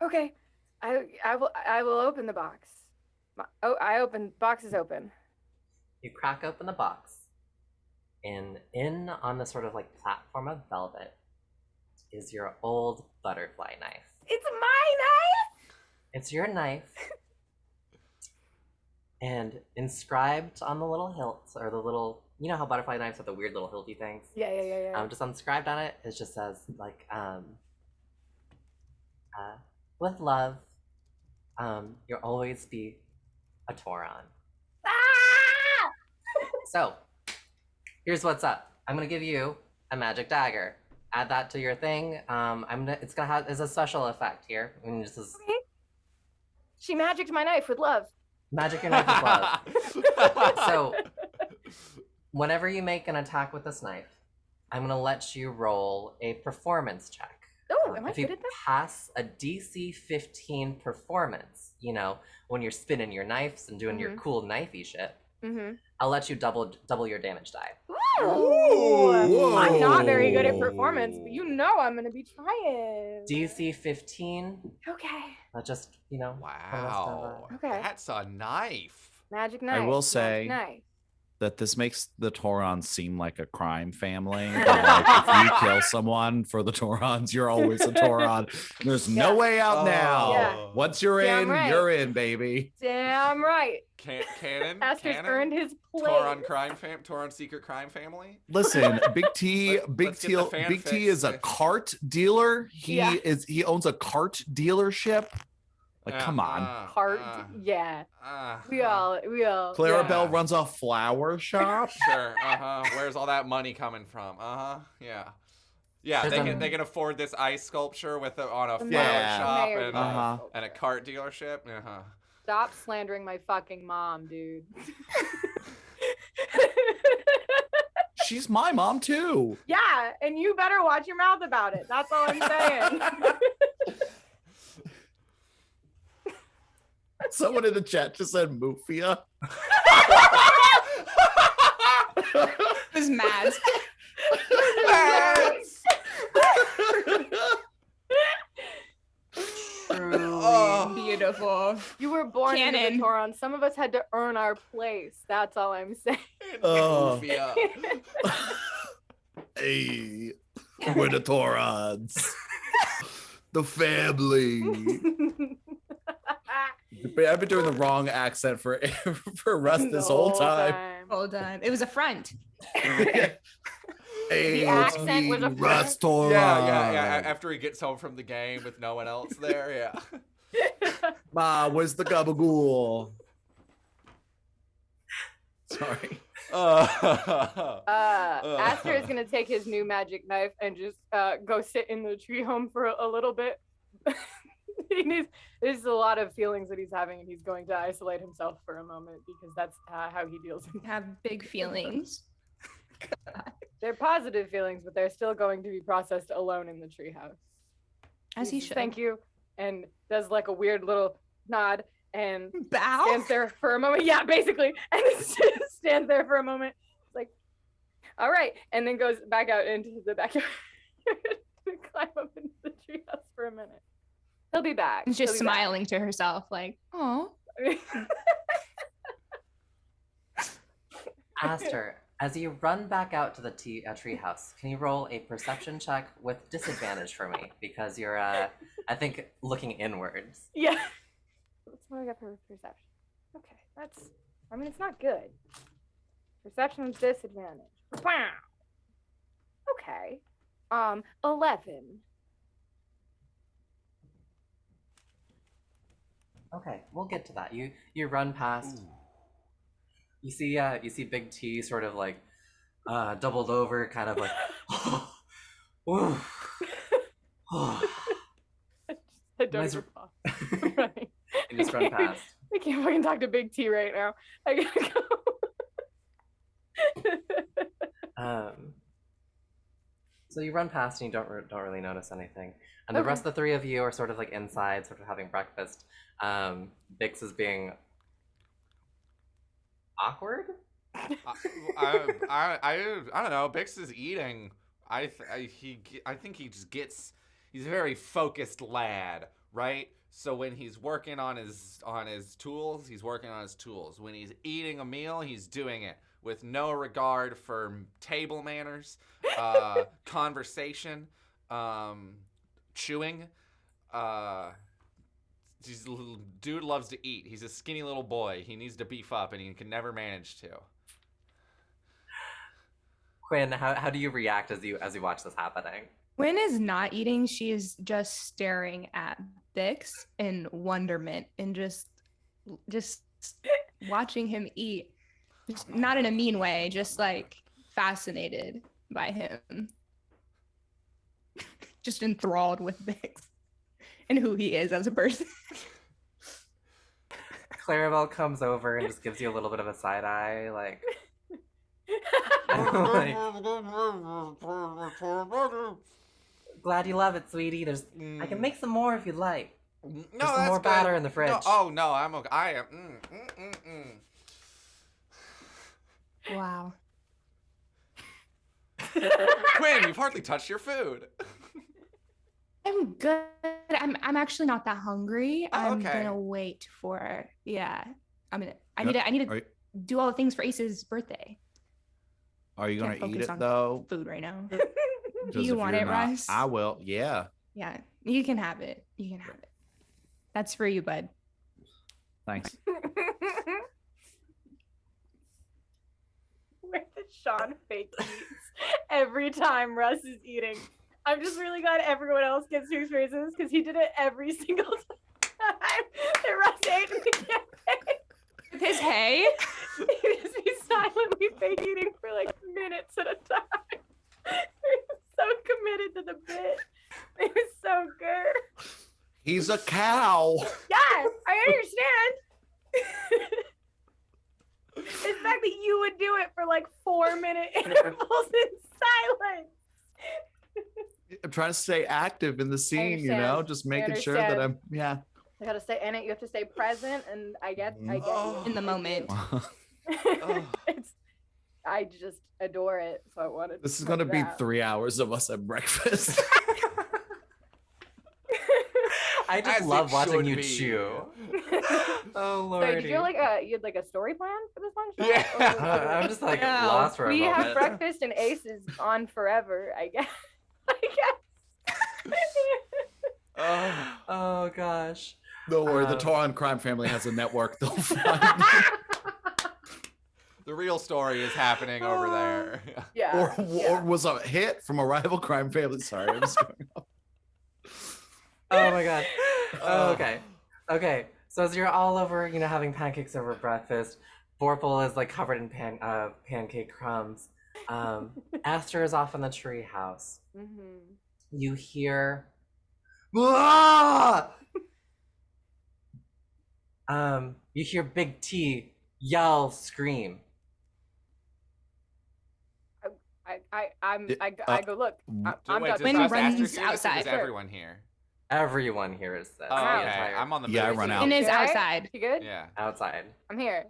Okay. I will open the box. Box is open. You crack open the box, and in on the sort of like platform of velvet is your old butterfly knife. It's my knife! It's your knife. And inscribed on the little hilts, or the little, you know how butterfly knives have the weird little hilty things? Yeah. Just inscribed on it, it just says, like, with love, you'll always be a Tauron. Ah! So, here's what's up. I'm gonna give you a magic dagger. Add that to your thing. It's a special effect here. Okay. She magicked my knife with love. Magic your knife with love. So, whenever you make an attack with this knife, I'm gonna let you roll a performance check. Oh, am I if you good at that? pass a DC 15 performance, when you're spinning your knives and doing your cool knifey shit, I'll let you double your damage die. Ooh. I'm not very good at performance, but I'm gonna be trying. DC 15. Okay. Just, Wow. Okay. That's a knife. Magic knife. I will say that this makes the Taurons seem like a crime family. Like, if you kill someone for the Taurons, you're always a Tauron. There's no way out now. Yeah. Once you're Damn you're in, baby. Damn right. Canon? Aster's earned his place. Tauron secret crime family? Listen, Big T is a fixed. cart dealer. He owns a cart dealership. Like, come on. Cart, yeah. We all. Clarabelle runs a flower shop. Sure. Where's all that money coming from? Yeah. Yeah, they can afford this ice sculpture on a flower shop and a cart dealership. Stop slandering my fucking mom, dude. She's my mom too. Yeah, and you better watch your mouth about it. That's all I'm saying. Someone in the chat just said Mufia. was mad. Beautiful. You were born into the Tauron. Some of us had to earn our place. That's all I'm saying. Hey, we're the Taurons. The family. I've been doing the wrong accent for Russ this whole time. Hold on. It was a front. Hey, the accent was a Russ Tauron. Yeah. After he gets home from the game with no one else there, Ma, where's the gabagool? Sorry. Aster is gonna take his new magic knife and just go sit in the tree home for a little bit. There's a lot of feelings that he's having, and he's going to isolate himself for a moment because that's how he deals with Have big feelings. They're positive feelings, but they're still going to be processed alone in the treehouse. As he should. Thank you, and does like a weird little nod and bow. Stands there for a moment. Yeah, basically, and stands there for a moment. It's like, all right, and then goes back out into the backyard to climb up into the treehouse for a minute. He'll be back. She's just smiling to herself, like, oh. Aster, as you run back out to the treehouse, can you roll a perception check with disadvantage for me? Because you're, I think, looking inwards. Yeah. That's what I got for perception. Okay, I mean, it's not good. Perception with disadvantage. Wow. Okay. 11. Okay, we'll get to that. You run past. Ooh. You see Big T sort of like doubled over, kind of like ooh. I don't even pause. You just run past. I can't fucking talk to Big T right now. I gotta go. So you run past and you don't really notice anything, and the rest of the three of you are sort of like inside, sort of having breakfast. Bix is being awkward. I don't know. Bix is eating. I think he just gets. He's a very focused lad, right? So when he's working on his tools, he's working on his tools. When he's eating a meal, he's doing it with no regard for table manners, conversation, chewing. Dude loves to eat. He's a skinny little boy. He needs to beef up, and he can never manage to. Quinn, how do you react as you watch this happening? Quinn is not eating. She is just staring at Bix in wonderment and just watching him eat. Just not in a mean way, just like fascinated by him. Just enthralled with Bix and who he is as a person. Clarabelle comes over and just gives you a little bit of a side eye, like. Glad you love it, sweetie. I can make some more if you'd like. No, there's some more batter in the fridge. No, I'm okay. I am. Wow. Quinn, you've hardly touched your food. I'm good. I'm actually not that hungry. I'm okay. gonna wait for I need to do all the things for Ace's birthday. Are you gonna eat it though? Food right now. Do you want it, Russ? I will. Yeah. Yeah, you can have it. That's for you, bud. Thanks. Where the Sean fake eats every time Russ is eating. I'm just really glad everyone else gets to experience this because he did it every single time that Russ ate in the campaign. With his hay? He'd just be silently fake eating for like minutes at a time. He was so committed to the bit. It was so good. He's a cow. Yeah, I understand. The fact that you would do it for like 4-minute intervals in silence. I'm trying to stay active in the scene, just making sure that I'm, I gotta stay in it. You have to stay present, and I get in the moment. I just adore it, so I wanted. This is gonna be 3 hours of us at breakfast. I just love watching you chew. Oh lord! So did you had like a story plan for this one? Yeah. I'm just like lost for a moment. We have breakfast and Aces on forever, I guess. Oh gosh. Don't worry, the Toron crime family has a network. They'll find me. The real story is happening over there. Yeah. Or was a hit from a rival crime family. Sorry, I'm just going off. Oh my god. Okay. So as you're all over, having pancakes over breakfast, Borple is like covered in pancake crumbs. Aster is off in the treehouse. You hear, "Ah!" You hear Big T yell, scream. I go look. I'm Wait, When does runs Aster hear this, or outside. does everyone here? Everyone hears this. Oh, the okay. entire- I'm on the Yeah, I move, run too. out. And is Okay? outside. You good? Yeah. outside. I'm here.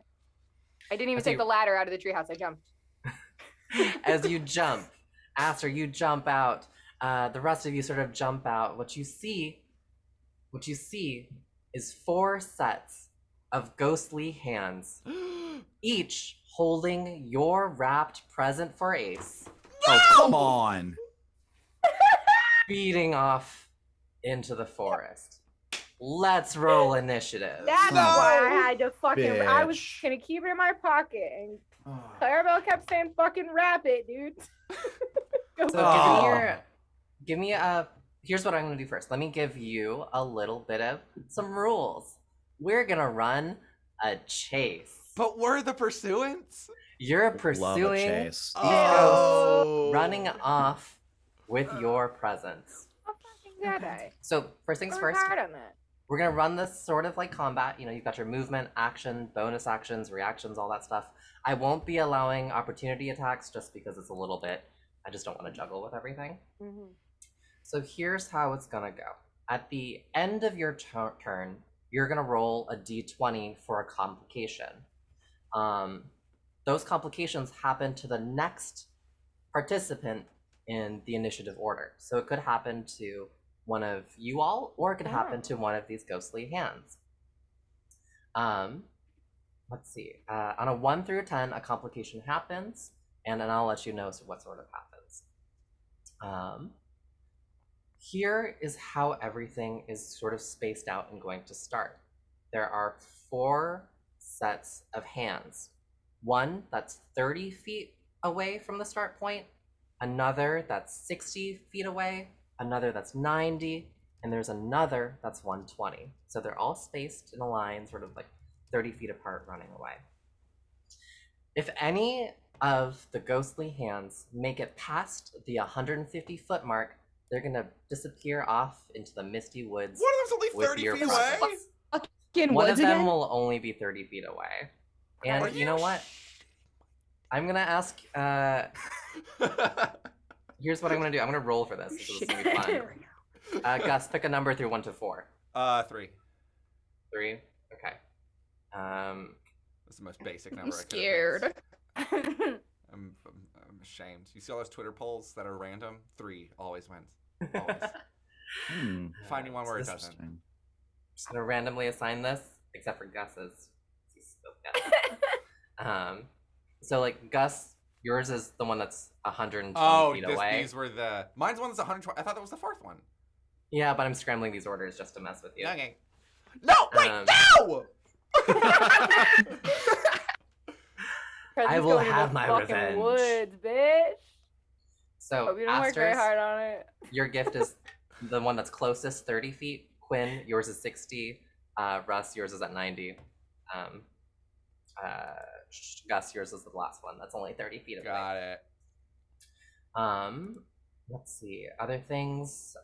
I didn't even As take you- the ladder out of the treehouse. I jumped. As you jump, Aster, you jump out. The rest of you sort of jump out. What you see is 4 sets of ghostly hands, each holding your wrapped present for Ace, Oh, come on. speeding off into the forest. Let's roll initiative. That's why I had to fucking. I was Bitch. gonna keep it in my pocket, and Clarabelle kept saying, "Fucking wrap it, dude." Go So Oh. give me a. Here's what I'm gonna do first. Let me give you a little bit of some rules. We're gonna run a chase. But we're the pursuants? You're Love a pursuing chase. Oh. running off with your presents. How fucking did I? So first things Worked first, hard on that. we're gonna run this sort of like combat. You know, you've got your movement, action, bonus actions, reactions, all that stuff. I won't be allowing opportunity attacks just because it's a little bit. I just don't want to juggle with everything. So here's how it's gonna go. At the end of your turn, you're gonna roll a d20 for a complication. Those complications happen to the next participant in the initiative order. So it could happen to one of you all, or it could happen to one of these ghostly hands. Let's see. On a 1 through 10, a complication happens, and then I'll let you know what sort of happens. Here is how everything is sort of spaced out and going to start. There are 4 sets of hands. One that's 30 feet away from the start point, another that's 60 feet away, another that's 90, and there's another that's 120. So they're all spaced in a line, sort of like 30 feet apart, running away. If any of the ghostly hands make it past the 150-foot mark, they're gonna disappear off into the misty woods. One of them's only with 30 your feet away? presents. Fucking One woods of them again? will only be 30 feet away. And Are you know what? I'm gonna ask, here's what I'm gonna do. I'm gonna roll for this. This is gonna be fun. Gus, pick a number through 1 to 4. 3. 3? Okay. That's the most basic number I'm I could scared. I'm ashamed. You see all those Twitter polls that are random? 3 always wins. Always. Find me one where it doesn't. Interesting. Just gonna randomly assign this, except for Gus's. So like Gus, yours is the one that's 120 feet away. These were the. Mine's one that's 120. I thought that was the 4th one. Yeah, but I'm scrambling these orders just to mess with you. Okay. No, wait, no! I will have my fucking revenge. Woods, bitch. So Hope you don't work very Aster's, hard on it. your gift is the one that's closest, 30 feet. Quinn, yours is 60. Russ, yours is at 90. Gus, yours is the last one. That's only 30 feet away. Got it. Let's see. Other things.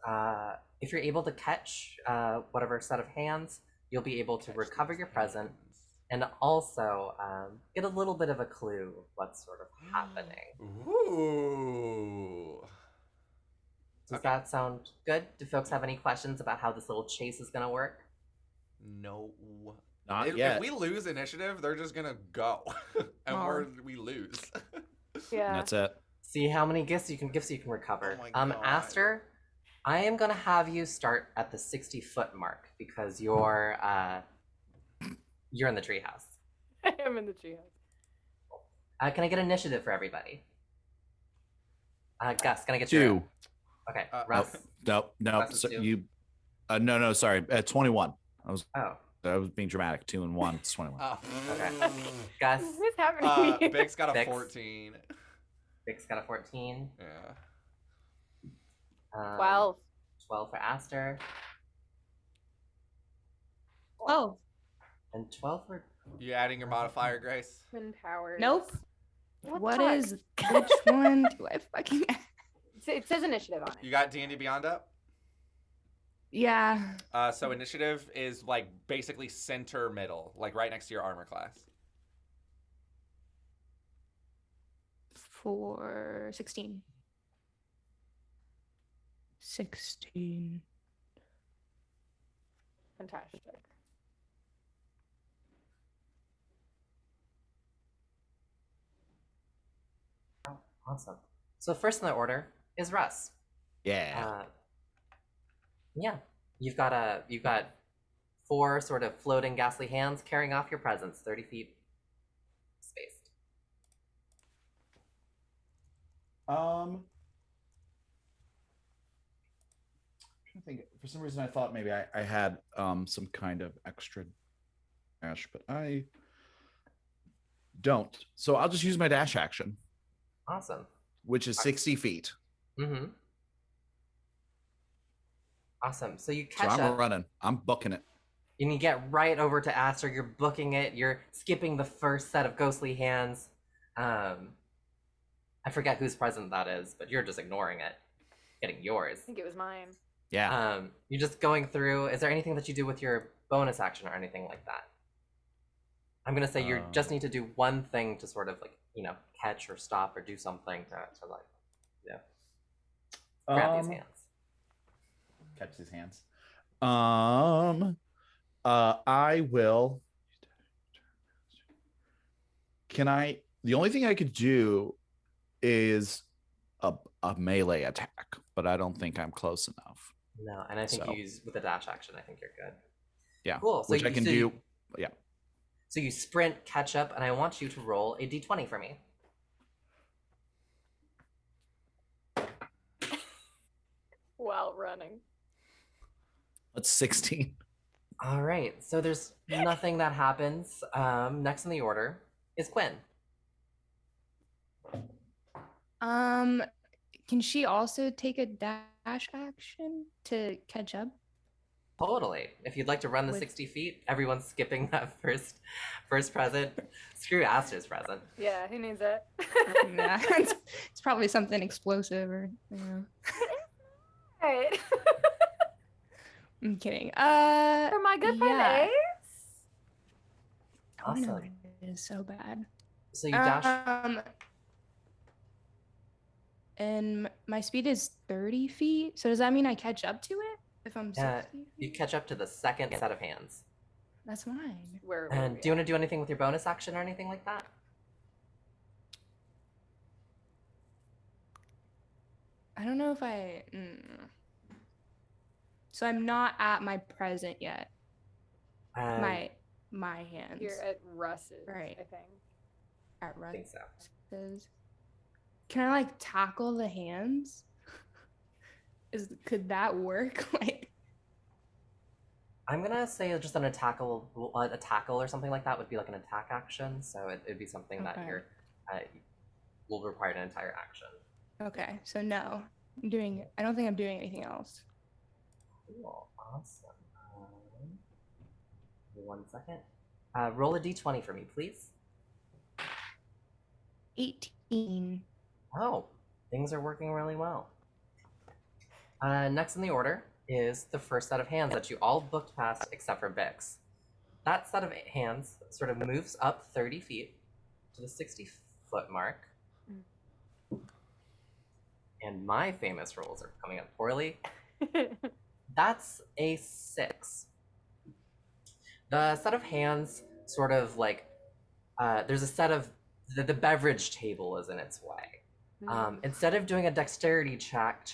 If you're able to catch whatever set of hands, you'll be able to recover your present and also get a little bit of a clue of what's sort of happening. Ooh. Does that sound good? Do folks have any questions about how this little chase is gonna work? No. Not If yet. we lose initiative, they're just gonna go, and we lose. Yeah. That's it. See how many gifts you can recover. Oh my God. Aster, I am gonna have you start at the 60-foot mark because you're in the treehouse. I am in the treehouse. Can I get initiative for everybody? Gus, can I get 2. your... Okay, Russ. No. Russ is So 2. you. No. Sorry. 21. I Oh, was being dramatic. 2 and 1. It's 21. Oh. Okay. Gus, What's happening? Big's got a Bix. 14. Vic's got a 14. Yeah. 12. 12 for Aster. 12. And 12 for You adding your modifier, Grace? Twin powers. Nope. What is which one do I fucking? It says initiative on it. You got D&D Beyond up? Yeah. So initiative is like basically center middle, like right next to your armor class. For 16. 16. Fantastic. Awesome. So first in the order is Russ. Yeah. Yeah. You've got 4 sort of floating ghastly hands carrying off your presence, 30 feet spaced. I'm trying to think. For some reason, I thought maybe I had some kind of extra dash, but I don't. So I'll just use my dash action, Awesome. which is 60 feet. Mm-hmm. Awesome. So you So catch I'm up running. I'm booking it. and you get right over to Aster. You're booking it. You're skipping the first set of ghostly hands. I forget whose present that is, but you're just ignoring it, getting yours. I think it was mine. Yeah. You're just going through. Is there anything that you do with your bonus action or anything like that? I'm gonna say you just need to do one thing to sort of like, catch or stop or do something to like, grab these hands. Catch his hands. I will. The only thing I could do is a melee attack, but I don't think I'm close enough. No, and I think So. you use with a dash action. I think you're good. Yeah. Cool. So Which I can do. Yeah. So you sprint, catch up, and I want you to roll a d20 for me. While running. That's 16. All right. So there's nothing that happens. Next in the order is Quinn. Can she also take a dash action to catch up? Totally. If you'd like to run the 60 feet, everyone's skipping that first present. Screw Aster's present. Yeah, who needs it? Nah, it's probably something explosive or Right. I'm kidding. For my good friend yeah. Ace. Oh no, Awesome. it is so bad. So you dash. And my speed is 30 feet. So does that mean I catch up to it if I'm 60 feet? You catch up to the second set of hands. That's mine. Where And do you want to do anything with your bonus action or anything like that? I don't know if I. So I'm not at my present yet. My hands. You're at Russ's, Right. I think. At I think so. Russ's. Can I like tackle the hands? Could that work? Like. I'm gonna say just a tackle or something like that would be like an attack action. So it'd be something that you're will require an entire action. Okay, so no, I don't think I'm doing anything else. Cool, awesome. Give me 1 second. Roll a d20 for me, please. 18. Oh, things are working really well. Next in the order is the first set of hands that you all booked past except for Bix. That set of hands sort of moves up 30 feet to the 60-foot mark. And my famous rolls are coming up poorly. That's a 6. The set of hands sort of like, there's a set of, the beverage table is in its way. Instead of doing a dexterity check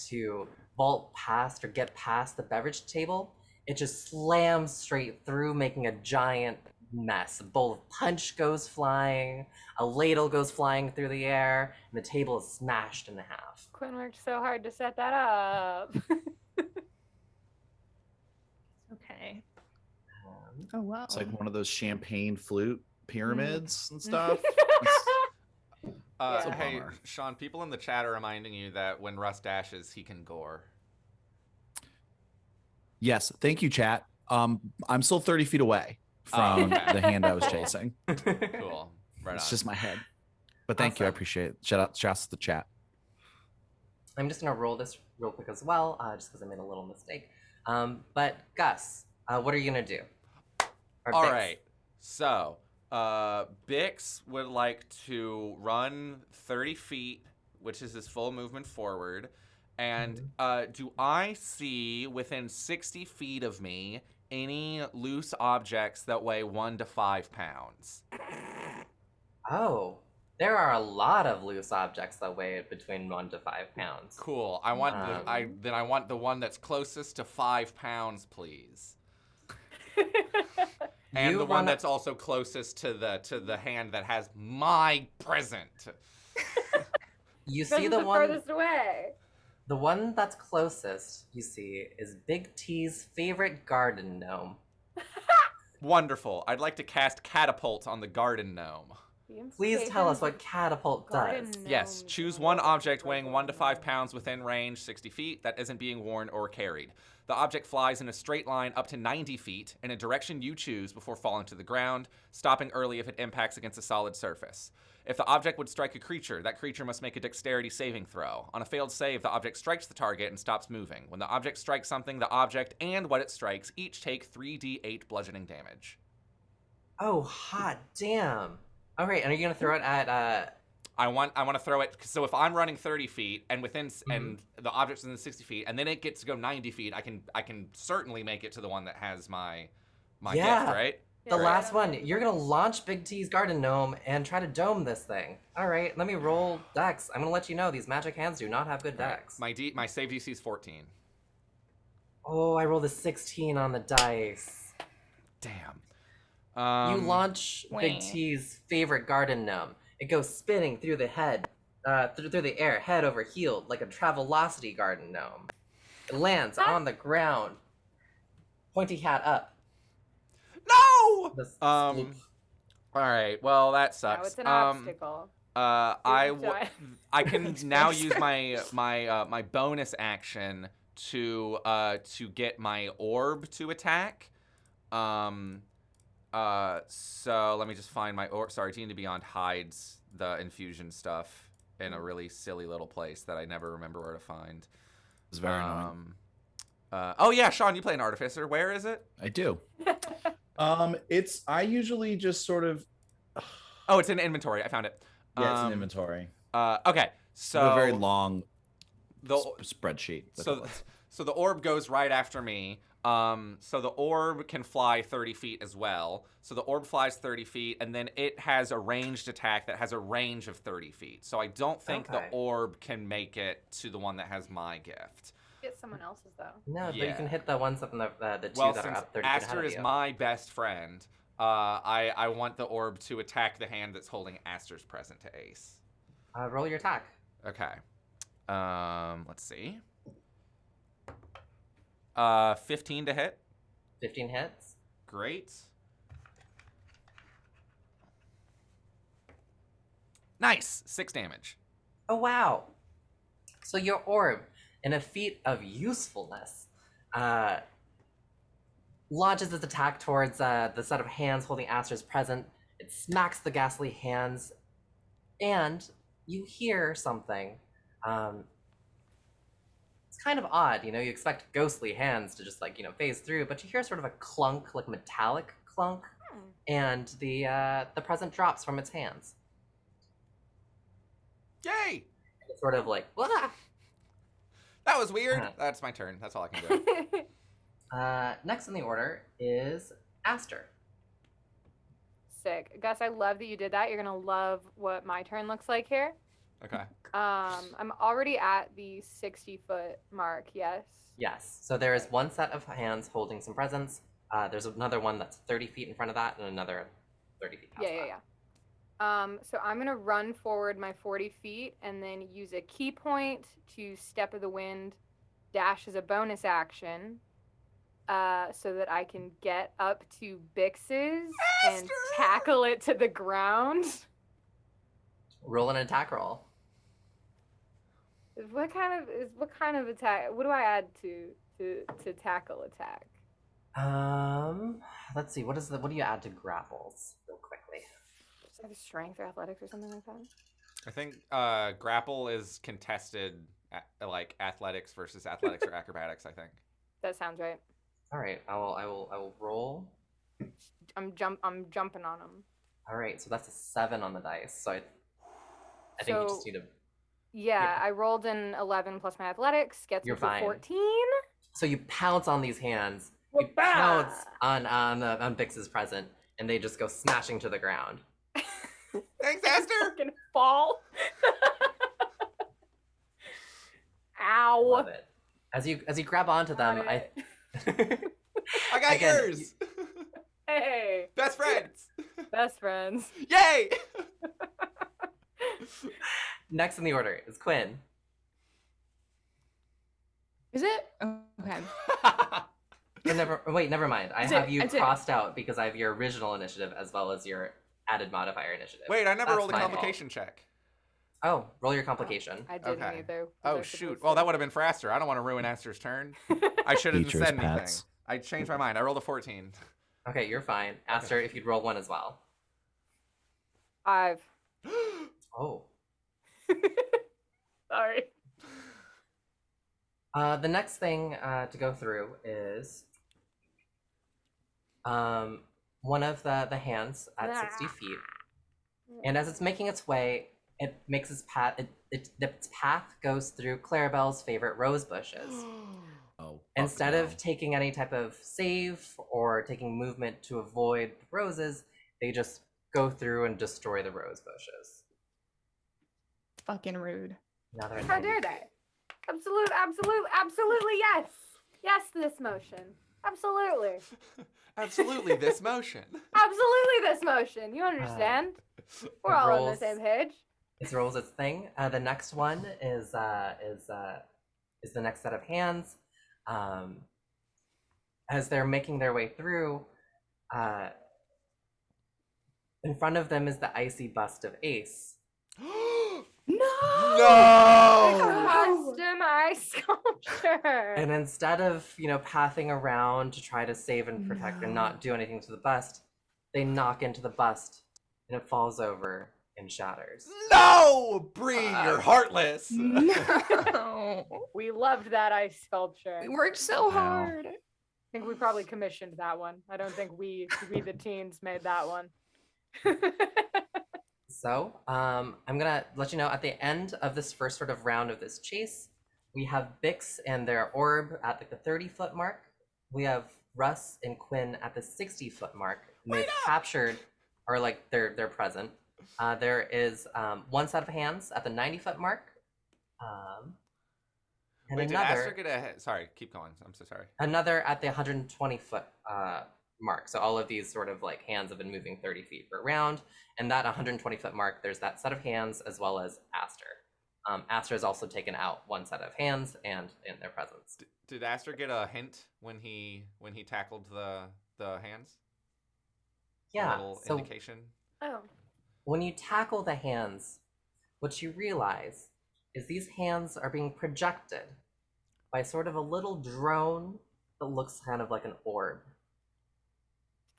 to vault past or get past the beverage table, it just slams straight through, making a giant mess. A bowl of punch goes flying, a ladle goes flying through the air, and the table is smashed in half. Quinn worked so hard to set that up. Okay. Oh wow. It's like one of those champagne flute pyramids and stuff. Yeah. Hey, Bummer. Sean, people in the chat are reminding you that when Russ dashes, he can gore. Yes, thank you, chat. I'm still 30 feet away. from the hand I was chasing. Cool. Right It's on. just my head. But thank you. I appreciate it. Shouts to the chat. I'm just going to roll this real quick as well, just because I made a little mistake. But Gus, what are you going to do? All right. So, Bix would like to run 30 feet, which is his full movement forward. And do I see within 60 feet of me any loose objects that weigh 1 to 5 pounds? Oh, there are a lot of loose objects that weigh between 1 to 5 pounds. Cool. I want I want the one that's closest to 5 pounds, please. And the one that's also closest to the hand that has my present. You see the one furthest away. The one that's closest, you see, is Big T's favorite garden gnome. Wonderful. I'd like to cast Catapult on the garden gnome. Please tell us what Catapult does. Yes, choose one object weighing 1 to 5 pounds within range, 60 feet, that isn't being worn or carried. The object flies in a straight line up to 90 feet in a direction you choose before falling to the ground, stopping early if it impacts against a solid surface. If the object would strike a creature, that creature must make a dexterity saving throw. On a failed save, the object strikes the target and stops moving. When the object strikes something, the object and what it strikes each take 3d8 bludgeoning damage. Oh, hot damn. All right, and are you going to throw it at... I want to throw it, so if I'm running 30 feet and and the object's within 60 feet and then it gets to go 90 feet, I can certainly make it to the one that has my gift, right? The last one. You're going to launch Big T's garden gnome and try to dome this thing. All right, let me roll dex. I'm going to let you know these magic hands do not have good dex. My save DC is 14. Oh, I rolled a 16 on the dice. Damn. You launch Big T's favorite garden gnome. It goes spinning through the head, through the air, head over heel, like a Travelocity garden gnome. It lands on the ground, pointy hat up. No! All right. Well, that sucks. No, it's an obstacle. I can now use my bonus action to get my orb to attack. So let me just find my orb. Sorry, D&D Beyond hides the infusion stuff in a really silly little place that I never remember where to find. It's very annoying. Oh yeah, Sean, you play an artificer. Where is it? I do. I usually just sort of. Oh, it's in inventory. I found it. Yeah, it's in inventory. Okay, so a very long spreadsheet. So the orb goes right after me. So the orb can fly 30 feet as well. So the orb flies 30 feet, and then it has a ranged attack that has a range of 30 feet. So I don't think the orb can make it to the one that has my gift. Get someone else's though. No, but you can hit the ones up in the two that are up 30 feet Aster ahead of is you. my best friend, I want the orb to attack the hand that's holding Aster's present to Ace. Roll your attack. Okay. Let's see. 15 to hit. 15 hits. Great. Nice. 6 damage. Oh, wow. So your orb, in a feat of usefulness, launches its attack towards the set of hands holding Aster's present. It smacks the ghastly hands, and you hear something. It's kind of odd, you expect ghostly hands to just phase through, but you hear sort of a clunk, like metallic clunk, and the present drops from its hands. Yay! It's sort of like, Wah! That was weird. That's my turn. That's all I can do. Next in the order is Aster. Sick. Gus, I love that you did that. You're gonna love what my turn looks like here. Okay. I'm already at the 60-foot mark, yes? Yes. So there is one set of hands holding some presents. There's another one that's 30 feet in front of that, and another 30 feet past that. Yeah. So I'm going to run forward my 40 feet and then use a key point to Step of the Wind dash as a bonus action so that I can get up to Bix's and tackle it to the ground. Roll an attack roll. What kind of attack? What do I add to tackle attack? Let's see. What do you add to grapples, real quickly? Is that strength or athletics or something like that? I think grapple is contested, like athletics versus athletics or acrobatics. I think that sounds right. All right, I will roll. I'm jumping on him. All right, so that's a 7 on the dice. So I think you just need to. Yeah, I rolled an 11 plus my athletics, gets me to 14. So you pounce on these hands. You pounce on Bix's present, and they just go smashing to the ground. Thanks, Aster. Fucking fall. Ow. Love it. As you grab onto them, I got yours. Hey. Best friends. Best friends. Yay. Next in the order is Quinn. Is it? Okay. Never mind. I have you crossed out because I have your original initiative as well as your added modifier initiative. Wait, I never rolled a complication check. Oh, roll your complication. I didn't either. Oh, shoot. Well, that would have been for Aster. I don't want to ruin Aster's turn. I shouldn't have said anything. I changed my mind. I rolled a 14. Okay, you're fine. Aster, if you'd roll 1 as well. 5. Oh. Sorry. The next thing to go through is one of the hands at 60 feet. And as it's making its way, it makes its path. Its path goes through Clarabelle's favorite rose bushes. Instead of taking any type of save or taking movement to avoid the roses, they just go through and destroy the rose bushes. Fucking rude. How dare they? Absolutely yes. Yes to this motion. Absolutely. Absolutely this motion. Absolutely this motion. You understand? We're all on the same page. It rolls its thing. The next one is the next set of hands. As they're making their way through, in front of them is the icy bust of Ace. No! Custom ice sculpture. And instead of, pathing around to try to save and protect and not do anything to the bust, they knock into the bust and it falls over and shatters. No! Bree, you're heartless. No. We loved that ice sculpture. We worked so hard. I think we probably commissioned that one. I don't think we the teens made that one. So, I'm gonna let you know at the end of this first sort of round of this chase, we have Bix and their orb at like the 30-foot mark. We have Russ and Quinn at the 60-foot mark. And they've captured, or like they're present. There is one set of hands at the 90-foot mark. And Wait, another. Did Aster get a? Sorry, keep going. I'm so sorry. Another at the 120-foot mark. So all of these sort of like hands have been moving 30 feet per round. And that 120-foot mark, there's that set of hands as well as Aster. Aster has also taken out one set of hands and in their presence. Did Aster get a hint when he tackled the hands? Yeah. A little so indication. Oh. When you tackle the hands, what you realize is these hands are being projected by sort of a little drone that looks kind of like an orb.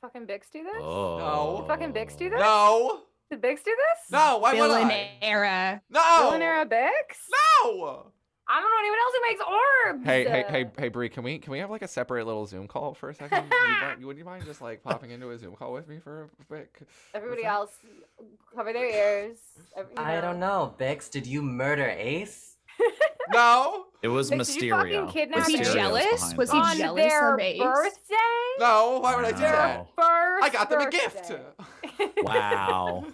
Fucking Bix do this? No. Did fucking Bix do this? No. Did Bix do this? No. Why would Villain I? era. No. Villain era Bix? No. I don't know anyone else who makes orbs. Hey, Bree, can we have like a separate little Zoom call for a second? Would you mind just like popping into a Zoom call with me for a quick? Everybody else, cover their ears. I don't know, Bix. Did you murder Ace? No. It was Did Mysterio. you fucking kidnap Was he Mysterio's jealous? Was he on jealous their of Ace? birthday? No. Why would I do that? First I got them a birthday. gift. Wow.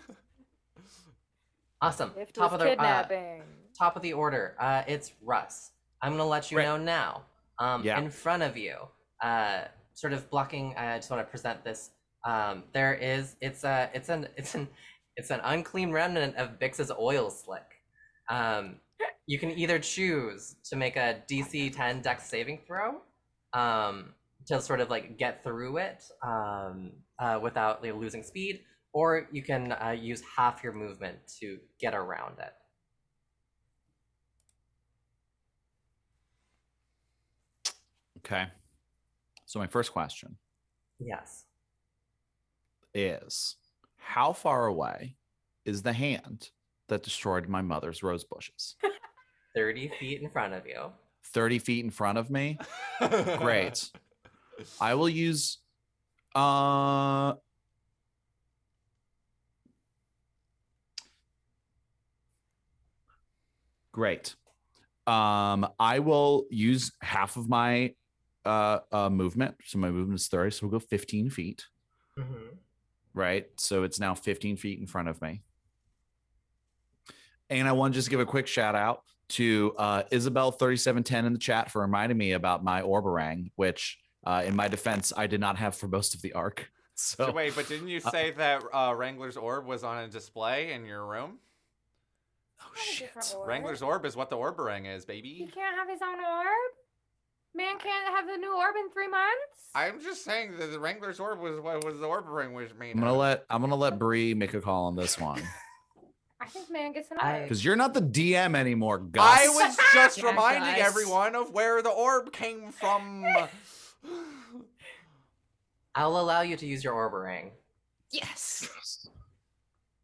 Awesome. Gift Top was of the kidnapping. top of the order. It's Russ. I'm gonna let you know now. In front of you, sort of blocking. I just want to present this. There is. It's an unclean remnant of Bix's oil slick. You can either choose to make a DC 10 Dex saving throw, to sort of like get through it without losing speed, or you can use half your movement to get around it. Okay. So my first question Yes. is, how far away is the hand that destroyed my mother's rose bushes? 30 feet in front of you. 30 feet in front of me? Great. I will use great. I will use half of my movement. So my movement is 30, so we'll go 15 feet. Mm-hmm. Right. So it's now 15 feet in front of me. And I want to just give a quick shout out to Isabel 3710 in the chat for reminding me about my Orborang, which in my defense, I did not have for most of the arc. So wait, but didn't you say that Wrangler's Orb was on a display in your room? Oh shit. Wrangler's Orb is what the Orborang is, baby. He can't have his own orb? Man can't have the new orb in 3 months? I'm just saying that the Wrangler's Orb was what was the Orborang was made I'm gonna let Bree make a call on this one. I think man gets an orb. Because you're not the DM anymore, Gus. I was just Yeah, reminding Gus. everyone of where the orb came from. I'll allow you to use your Orborang. Yes.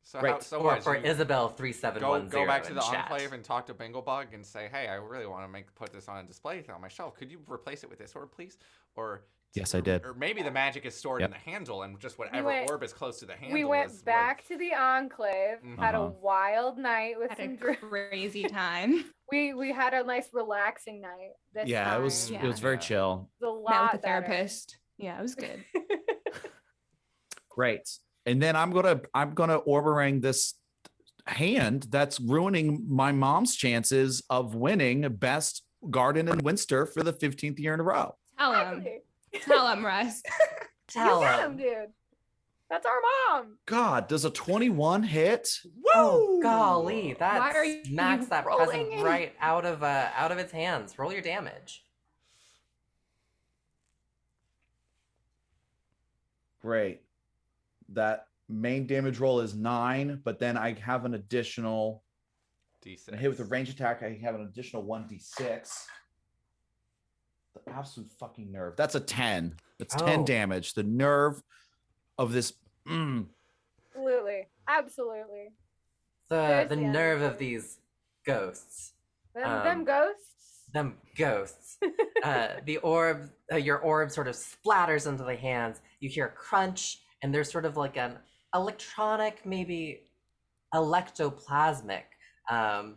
So, Great. Or for Isabel 3710 go back to in the chat. Enclave and talk to Binglebug and say, hey, I really want to put this on a display on my shelf. Could you replace it with this orb, please? Or Yes, I did. Or maybe the magic is stored in the handle, and just whatever orb is close to the handle. We went back to the Enclave, had a wild night with Had some a crazy time. We had a nice relaxing night. This Yeah, time. it was very chill. It was a Met lot with the better. therapist. Yeah, it was good. Great. And then I'm gonna Orborang this hand that's ruining my mom's chances of winning best garden in Winster for the 15th year in a row. Tell him. Tell him, Russ. Tell You get him. him, dude. That's our mom. God, does a 21 hit? Oh golly, Why that are you smacks that rolling present in? right out of its hands. Roll your damage. Great. That main damage roll is 9, but then I have an additional D6. I hit with a range attack. I have an additional 1d6. The absolute fucking nerve. That's a 10. That's 10 damage. The nerve of this. Absolutely. Absolutely. The nerve of these ghosts. Them ghosts. Them ghosts. The orb, your orb sort of splatters into the hands. You hear a crunch, and there's sort of like an electronic, maybe electoplasmic,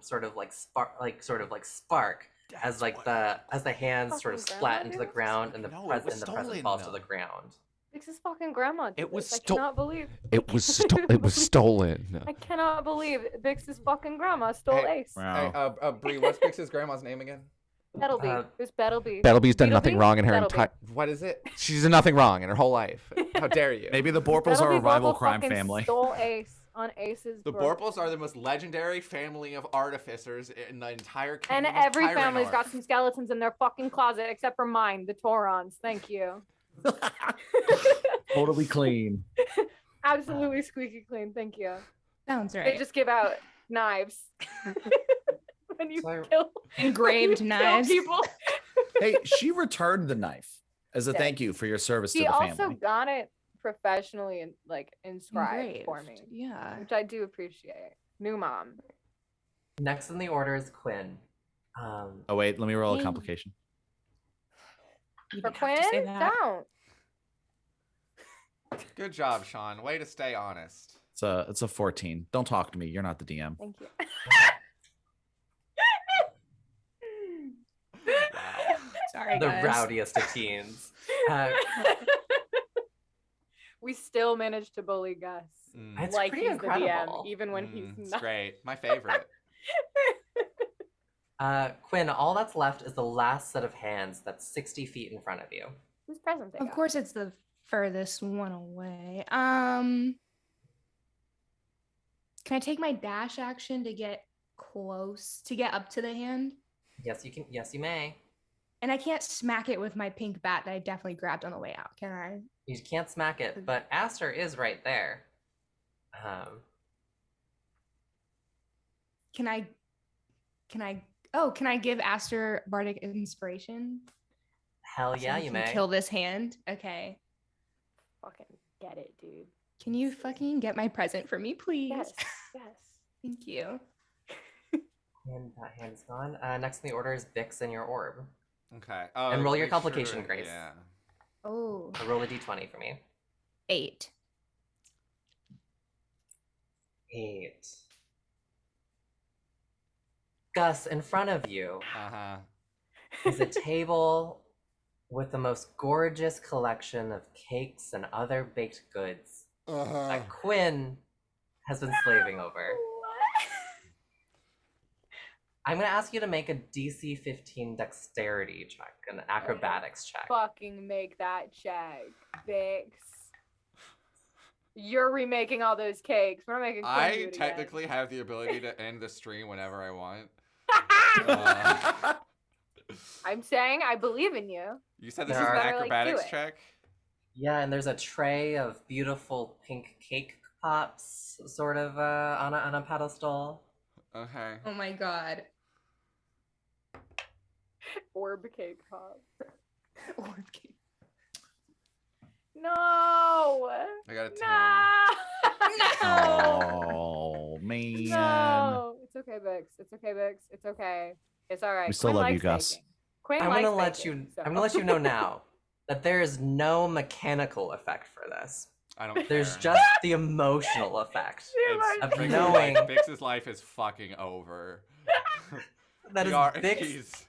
sort of like spark. As the hands sort of splat into the ground and the present falls to the ground. Bix's fucking grandma. It was I cannot believe. It was stolen. I cannot believe Bix's fucking grandma stole Ace. Wow. Hey, Bree, what's Bix's grandma's name again? Bettleby. Who's Bettleby? Bettleby's done nothing Beetleby? wrong in her Bettleby. entire. What is it? She's done nothing wrong in her whole life. How dare you? Maybe the Borples are a Bettleby rival Borple crime fucking family. Stole Ace on Ace's. The birthday. Borples are the most legendary family of artificers in the entire And kingdom. every of family's Tyranor. got some skeletons in their fucking closet, except for mine, the Taurons. Thank you. Totally clean. Absolutely squeaky clean. Thank you. Sounds right. They just give out knives when you So- kill Engraved when you knives. Kill people. Hey, she returned the knife as a Yes. thank you for your service She to the also family. got it professionally and inscribed Engraved. for me, Yeah. which I do appreciate. New mom. Next in the order is Quinn. Oh wait, let me roll a Hey. complication. You For didn't have to say Quinn, that. don't. Good job, Sean. Way to stay honest. It's a 14. Don't talk to me. You're not the DM. Thank you. Wow. Sorry, The guys. rowdiest of teens. We still managed to bully Gus. It's Like pretty he's the incredible. DM, even when he's It's not. great. My favorite. Quinn, all that's left is the last set of hands that's 60 feet in front of you. Whose presents they Of got? course, it's the furthest one away. Can I take my dash action to get close, to get up to the hand? Yes, you can. Yes, you may. And I can't smack it with my pink bat that I definitely grabbed on the way out, can I? You can't smack it, but Aster is right there. Can I give Aster bardic inspiration? Hell So yeah, we you can may. kill this hand. Okay. Fucking get it, dude. Can you fucking get my present for me, please? Yes. Yes. Thank you. And that hand's gone. Next in the order is Bix and your orb. Okay. And roll your make complication, sure- Grace. Yeah. Oh. So roll a d20 for me. 8. 8. Gus, in front of you is a table with the most gorgeous collection of cakes and other baked goods that Quinn has been slaving over. I'm gonna ask you to make a DC 15 dexterity check, an acrobatics check. Fucking make that check, Bix. You're remaking all those cakes. We're not making. I technically have the ability to end the stream whenever I want. I'm saying I believe in you. You said this is an acrobatics check? Yeah, and there's a tray of beautiful pink cake pops, sort of on a pedestal. Okay. Oh my god. Orb cake pop. Orb cake. No. I got a 10. Oh man. No. It's okay, Bix. It's okay, Bix. It's okay. It's all right. We still Quinn love you, likes Gus. baking. Quinn I'm likes gonna let baking, you. so. I'm gonna let you know now that there is no mechanical effect for this. I don't There's care. just the emotional effect It's of Bix's knowing life- Bix's life is fucking over. that is Bix.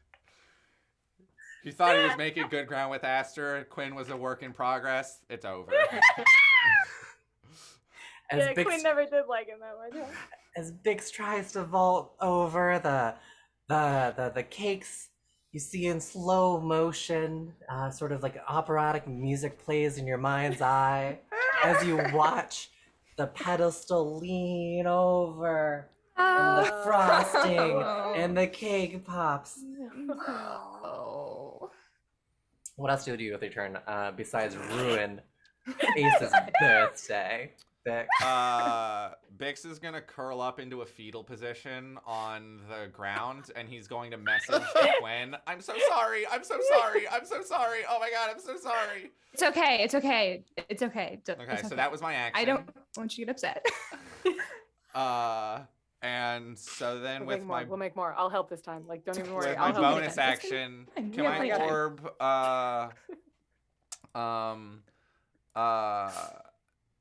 He thought he was making good ground with Aster. Quinn was a work in progress. It's over. As Yeah, Bix, Quinn never did like him that much. as Bix tries to vault over the cakes, you see in slow motion, sort of like operatic music plays in your mind's eye as you watch the pedestal lean over and the frosting and the cake pops. Oh. What else do you do with your turn besides ruin Ace's birthday? Bix. Bix is gonna curl up into a fetal position on the ground, and he's going to message Quinn. I'm so sorry. I'm so sorry. I'm so sorry. Oh my god, I'm so sorry. It's okay. It's okay. It's okay. Okay, so that was my action. I don't want you to get upset. And so then We'll make more. I'll help this time. Like, don't even worry. with I'll my help bonus this time. action, fine. can Yeah, my fine. orb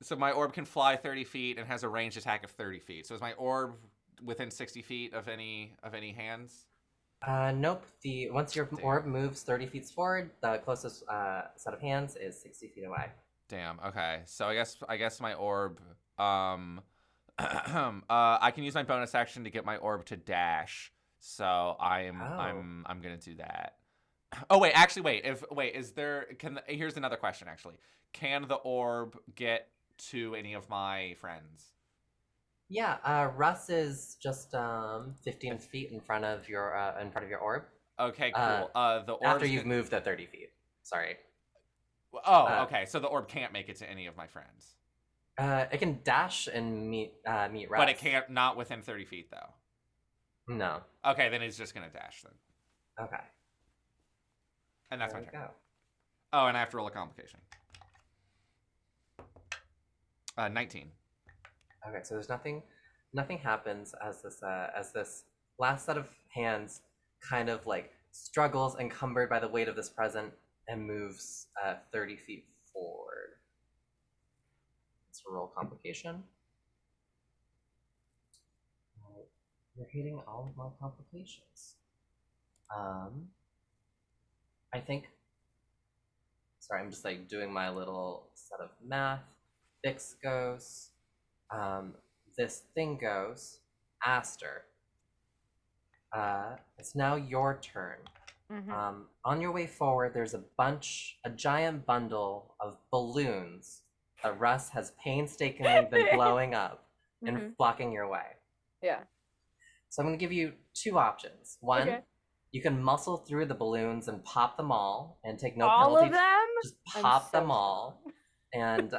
so my orb can fly 30 feet and has a ranged attack of 30 feet. So is my orb within 60 feet of any hands? Nope. Once your orb moves 30 feet forward, the closest set of hands is 60 feet away. Damn. Okay. So I guess my orb. I can use my bonus action to get my orb to dash. So I'm gonna do that. Oh wait, actually here's another question. Actually, can the orb get to any of my friends? Yeah. Russ is just 15 feet in front of your orb. Okay, cool. The orb After you've moved the 30 feet. Sorry. Oh, okay. So the orb can't make it to any of my friends. It can dash and meet Russ. But it can't, not within 30 feet though. No. Okay, then it's just gonna dash then. Okay. And that's There my we turn. go. Oh, and I have to roll a complication. 19. Okay, so there's nothing happens as this last set of hands kind of like struggles, encumbered by the weight of this present, and moves 30 feet forward. Let's roll complication. You're hitting all of my complications. I think. Sorry, I'm just like doing my little set of math. Bix goes. This thing goes. Aster. It's now your turn. Mm-hmm. On your way forward, there's a giant bundle of balloons that Russ has painstakingly been blowing up and blocking your way. Yeah. So I'm going to give you two options. One, Okay. you can muscle through the balloons and pop them all and take no All penalty. of them? Just I'm pop so them all and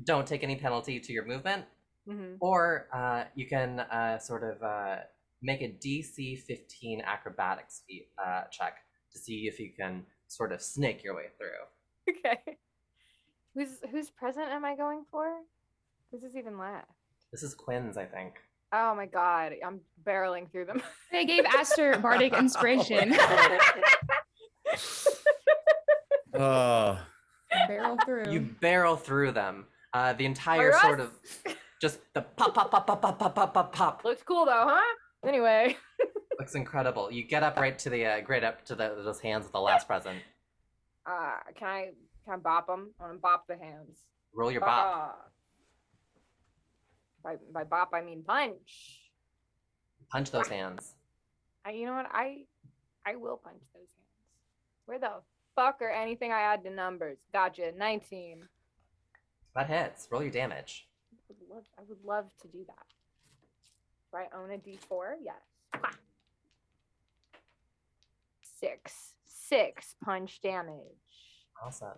don't take any penalty to your movement. Mm-hmm. Or you can sort of make a DC 15 acrobatics check to see if you can sort of snake your way through. Okay. Whose present am I going for? Who's this even left? This is Quinn's, I think. Oh my god, I'm barreling through them. They gave Aster bardic inspiration. Barrel through. You barrel through them. The entire sort of just the pop, pop, pop, pop, pop, pop, pop, pop, pop. Looks cool though, huh? Anyway. Looks incredible. You get up right to the those hands with the last present. Can I bop them? I want to bop the hands. Roll your bop. By bop I mean punch. Punch those hands. You know what? I will punch those hands. Where the fuck are anything I add to numbers? Gotcha. 19. That hits. Roll your damage. I would love to do that. Do I own a D4? Yes. Ha. 6 punch damage. Awesome.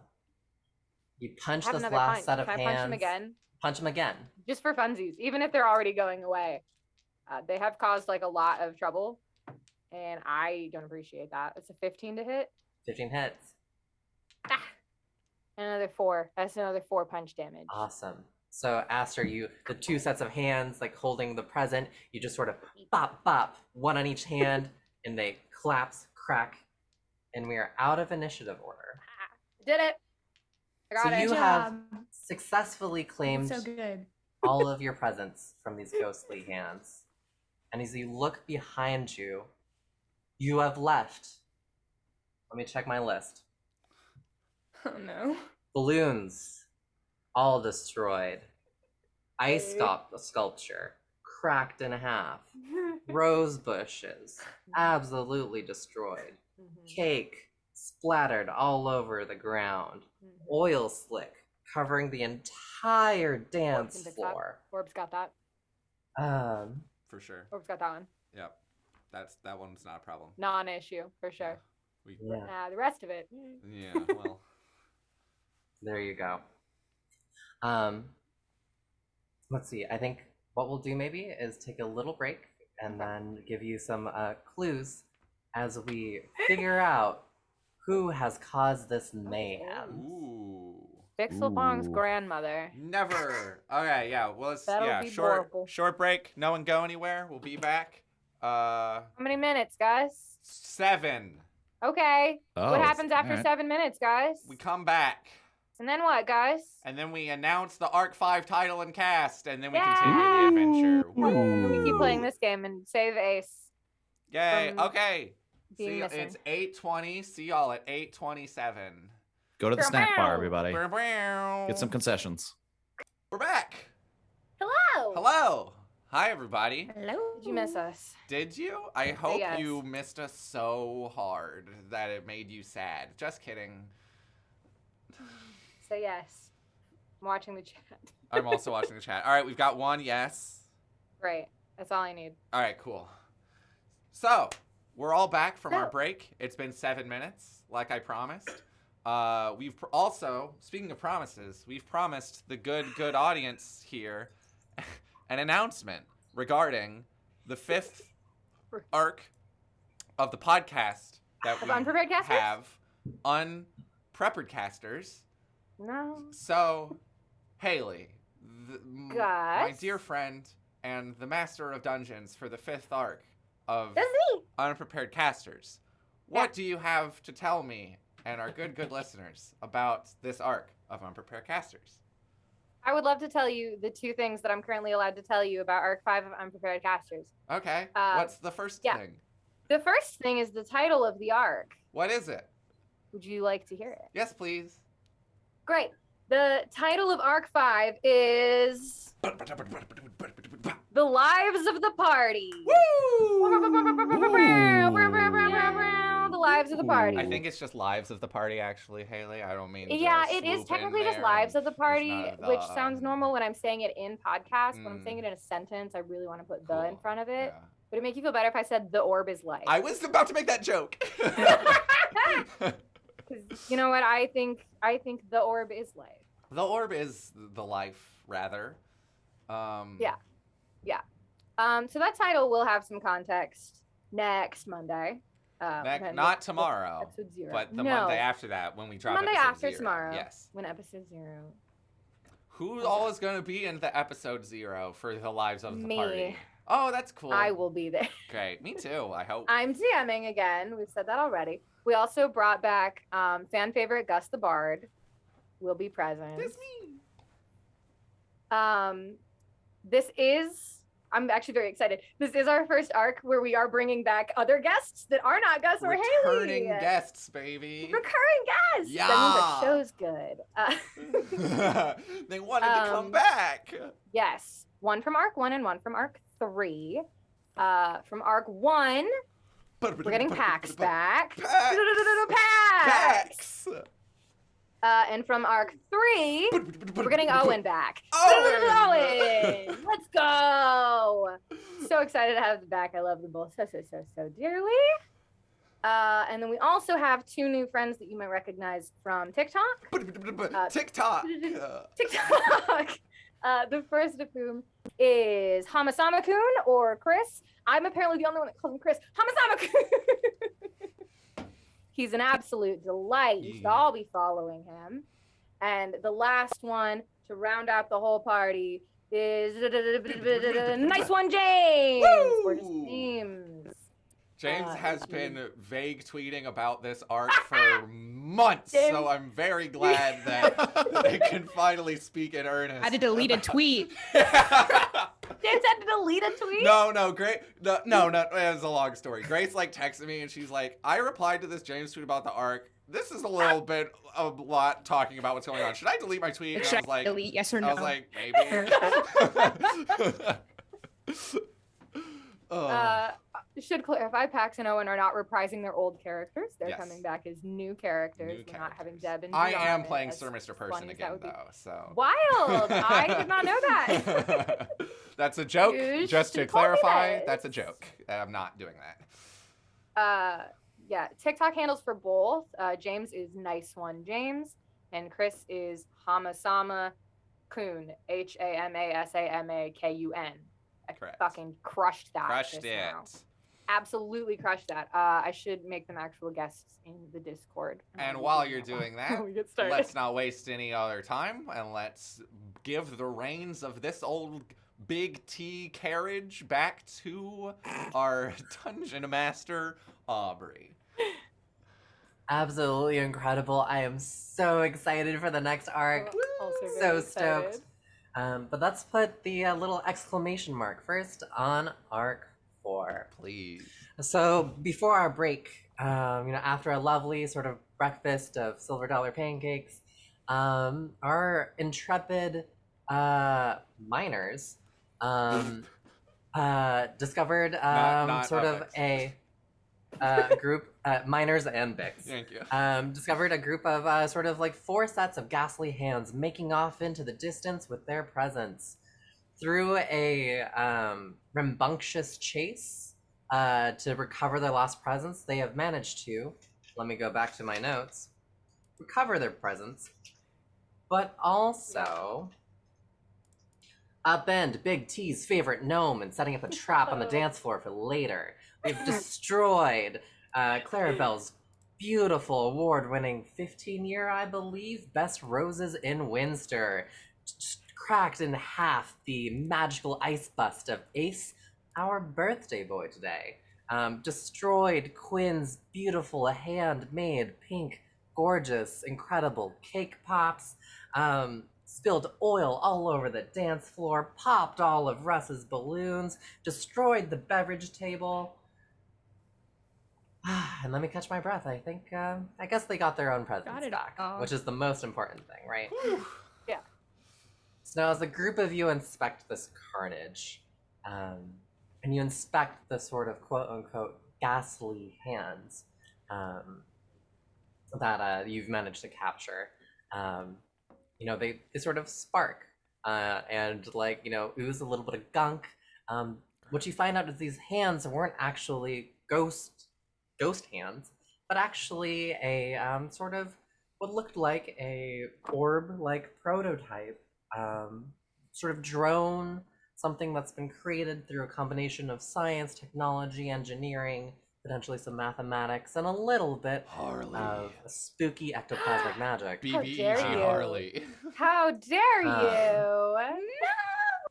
You punch Have this another last punch. set of Can I hands. punch them again? Punch them again. Just for funsies, even if they're already going away. They have caused like a lot of trouble, and I don't appreciate that. It's a 15 to hit. 15 hits. Another 4. That's another 4 punch damage. Awesome. So Aster, the 2 sets of hands, like holding the present, you just sort of bop, bop, one on each hand, and they collapse, crack, and we are out of initiative order. Did it. I got So it. you have successfully claimed So good. all of your presents from these ghostly hands. And as you look behind you, you have left. Let me check my list. Oh no. Balloons, all destroyed. Ice sculpture, cracked in half. Rose bushes, absolutely destroyed. Cake, splattered all over the ground. Oil slick, covering the entire dance floor. Orb's got that. For sure. Orb's got that one. Yep. That one's not a problem. Non-issue, for sure. Yeah. The rest of it. Yeah, well. There you go. Let's see. I think what we'll do maybe is take a little break and then give you some clues as we figure out who has caused this mayhem. Ooh. Bixlebong's grandmother. Never. Okay, yeah. Well, it's That'll be short break. No one go anywhere. We'll be back. How many minutes, guys? 7. Okay. Oh, What happens after alright. 7 minutes, guys? We come back. And then what, guys? And then we announce the Arc 5 title and cast, and then we continue the adventure. And we keep playing this game and save Ace. Yay. from Okay. being See, missing. it's 8:20. See y'all at 8:27. Go to the snack bar, everybody. We're Get some concessions. back. Hello. Hello. Hi, everybody. Hello. Did you miss us? Did you? I hope yes. you missed us so hard that it made you sad. Just kidding. Say yes. I'm watching the chat. I'm also watching the chat. All right, we've got one yes. Great. That's all I need. All right, cool. So, we're all back from our break. It's been 7 minutes, like I promised. We've also, speaking of promises, we've promised the good audience here an announcement regarding the 5th arc of the podcast that we Unprepared Casters? have, Unprepared Casters. No. So, Haley, my Gus? dear friend and the master of dungeons for the 5th arc of That's me. Unprepared Casters, what do you have to tell me and our good listeners about this arc of Unprepared Casters? I would love to tell you the 2 things that I'm currently allowed to tell you about Arc 5 of Unprepared Casters. Okay, what's the first thing? The first thing is the title of the arc. What is it? Would you like to hear it? Yes, please. Great. The title of Arc 5 is The Lives of the Party. The Lives of the Party. I think it's just Lives of the Party, actually, Haley. I don't mean to Yeah, it is swoop technically in just there Lives and of the Party, there's not which the, sounds normal when I'm saying it in podcast. When I'm saying Mm. it in a sentence, I really want to put the in Cool. front of it. Yeah. Would it make you feel better if I said the orb is life? I was about to make that joke. 'Cause you know what? I think the orb is life. The orb is the life, rather. Yeah. So that title will have some context next Monday. Not tomorrow, episode 0. but the Monday after that when we drop Monday episode after 0. tomorrow. Yes. When episode 0. Who all is going to be in the episode 0 for the lives of the Me. party? Oh, that's cool. I will be there. Great. Me too, I hope. I'm DMing again. We've said that already. We also brought back fan favorite Gus the Bard. Will be present. That's me. I'm actually very excited. This is our first arc where we are bringing back other guests that are not Gus or Haley. Returning guests, baby. Recurring guests. Yeah. That means the show's good. They wanted to come back. Yes. 1 from arc 1 and 1 from arc 3. From arc 1, we're getting Pax back. Pax. And from arc 3, we're getting Owen back. Owen! Let's go! So excited to have them back. I love them both so dearly. And then we also have 2 new friends that you might recognize from TikTok. TikTok. TikTok. The first of whom is Hamasama-kun or Chris. I'm apparently the only one that calls him Chris. Hamasama-kun! He's an absolute delight. You should all be following him. And the last one to round out the whole party is nice one, James. Gorgeous James. James has been vague tweeting about this arc for months, so I'm very glad that they can finally speak in earnest. I had to delete a tweet. James had to delete a tweet? No, Grace. No, it was a long story. Grace texted me and she's like, I replied to this James tweet about the arc. This is a little bit a lot talking about what's going on. Should I delete my tweet? And Should I was like, delete? Yes or no? I was like, maybe. Should clarify, Pax and Owen are not reprising their old characters. They're coming back as new characters. We're not having Deb and I Dion am playing Sir Mr. Person again, though. So wild! I did not know that. That's a joke. Just to clarify, that's a joke. I'm not doing that. Yeah. TikTok handles for both. James is nice one James, and Chris is Hamasama Kun. HAMASAMAKUN. Correct. Fucking crushed that. Crushed it. Now. Absolutely crushed that. I should make them actual guests in the Discord. And while you're doing that, we get started. Let's not waste any other time, and let's give the reins of this old big T carriage back to our dungeon master, Aubri. Absolutely incredible. I am so excited for the next arc. So stoked. But let's put the little exclamation mark first on arc 4. Please. So before our break, after a lovely sort of breakfast of silver dollar pancakes, our intrepid miners discovered a group, miners and Bix. Thank you. Discovered a group of 4 sets of ghastly hands making off into the distance with their presence. Through a rambunctious chase to recover their lost presents, they have managed to, let me go back to my notes, recover their presents, but also upend Big T's favorite gnome and setting up a trap on the dance floor for later. They've destroyed Clarabelle's beautiful award-winning 15-year, I believe, Best Roses in Winster. Cracked in half the magical ice bust of Ace, our birthday boy today. Destroyed Quinn's beautiful handmade pink, gorgeous, incredible cake pops. Spilled oil all over the dance floor, popped all of Russ's balloons, destroyed the beverage table. And let me catch my breath. I think, I guess they got their own presents back, which is the most important thing, right? Yeah. So now as a group of you inspect this carnage, and you inspect the sort of quote-unquote ghastly hands that you've managed to capture, they sort of spark and ooze a little bit of gunk. What you find out is these hands weren't actually ghost hands, but actually a sort of what looked like a orb-like prototype, sort of drone, something that's been created through a combination of science, technology, engineering, potentially some mathematics, and a little bit Harley. of spooky ectoplasmic magic. How dare BBEG you. Harley. How dare you? No.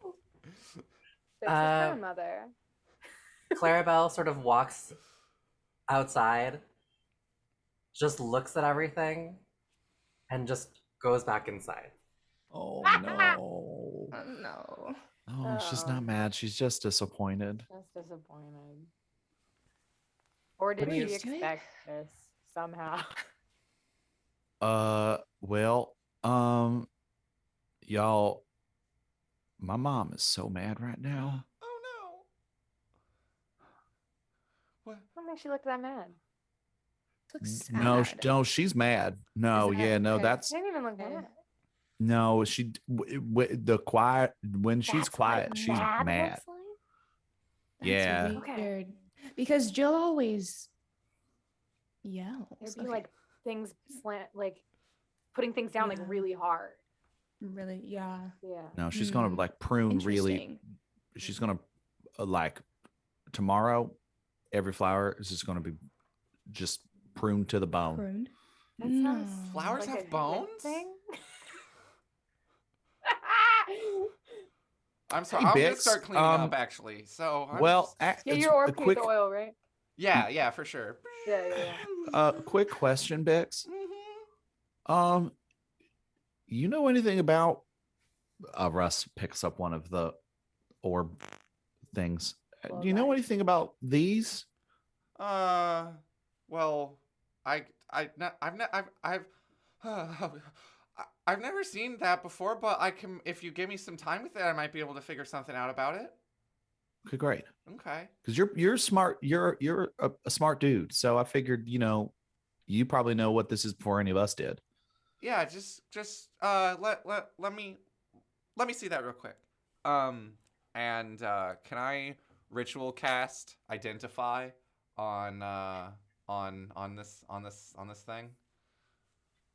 Fix his grandmother. Clarabelle sort of walks outside, just looks at everything, and just goes back inside. Oh no. Oh, no. Oh, she's not mad. She's just disappointed. Just disappointed. Or did What are she you expect this somehow? Well, y'all, my mom is so mad right now. Oh no. What? I don't think she looked that mad. Looks No, sad. no, she's mad. No, Is that yeah, no, okay? that's She didn't even look Okay. mad. no. She the quiet when she's That's what quiet, she's mad mad. looks like? That's Yeah. weird. Okay. Because Jill always yells. It'd be Okay. like things like putting things down like Yeah. really hard. Really, yeah. Yeah. No, she's gonna like prune really. Interesting. She's gonna like tomorrow. Every flower is just gonna be just pruned to the bone. Pruned. That No. sounds Flowers like have a good bones? thing. I'm sorry. Hey, I'm gonna Bix, start cleaning up actually. So I'm Well, just- Yeah, it's your a orb quick, the oil, right? yeah, for sure. Yeah. quick question, Bix. Mhm. You know anything about? Russ picks up one of the orb things. Well, Do you know that- anything about these? Well, I've I've never seen that before, but I can. If you give me some time with it, I might be able to figure something out about it. Okay, great. Okay. Because you're smart. You're a smart dude. So I figured, you probably know what this is before any of us did. Yeah, just let me see that real quick. And can I ritual cast identify on this thing?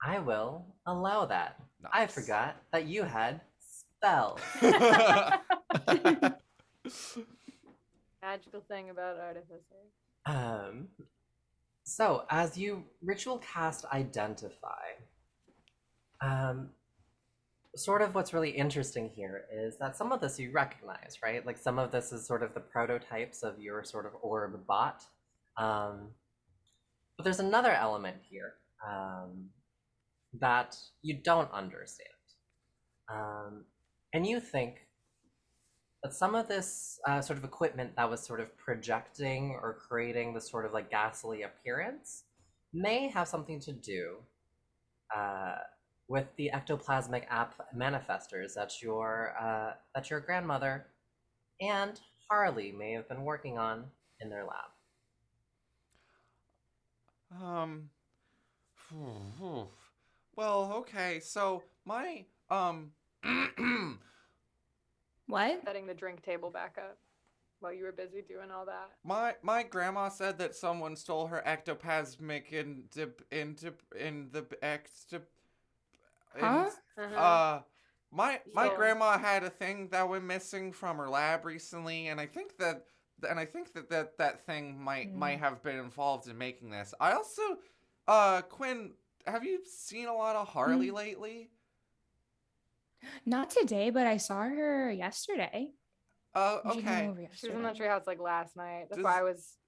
I will allow that. I Nice. forgot that you had spells. Magical thing about artificer. So as you ritual cast identify, sort of what's really interesting here is that some of this you recognize, right? Like some of this is sort of the prototypes of your sort of orb bot. But there's another element here that you don't understand. And you think that some of this sort of equipment that was sort of projecting or creating this sort of like ghastly appearance may have something to do with the ectoplasmic app manifestors that your grandmother and Harley may have been working on in their lab. Well, okay. So my What? Setting the drink table back up while you were busy doing all that. my grandma said that someone stole her ectoplasmic in the Huh? My So- grandma had a thing that went missing from her lab recently, and I think that thing might have been involved in making this. I also, Quinn, have you seen a lot of Harley lately? Not today, but I saw her yesterday. She came Okay. over She was in the yesterday. treehouse like last night. That's Does- why I was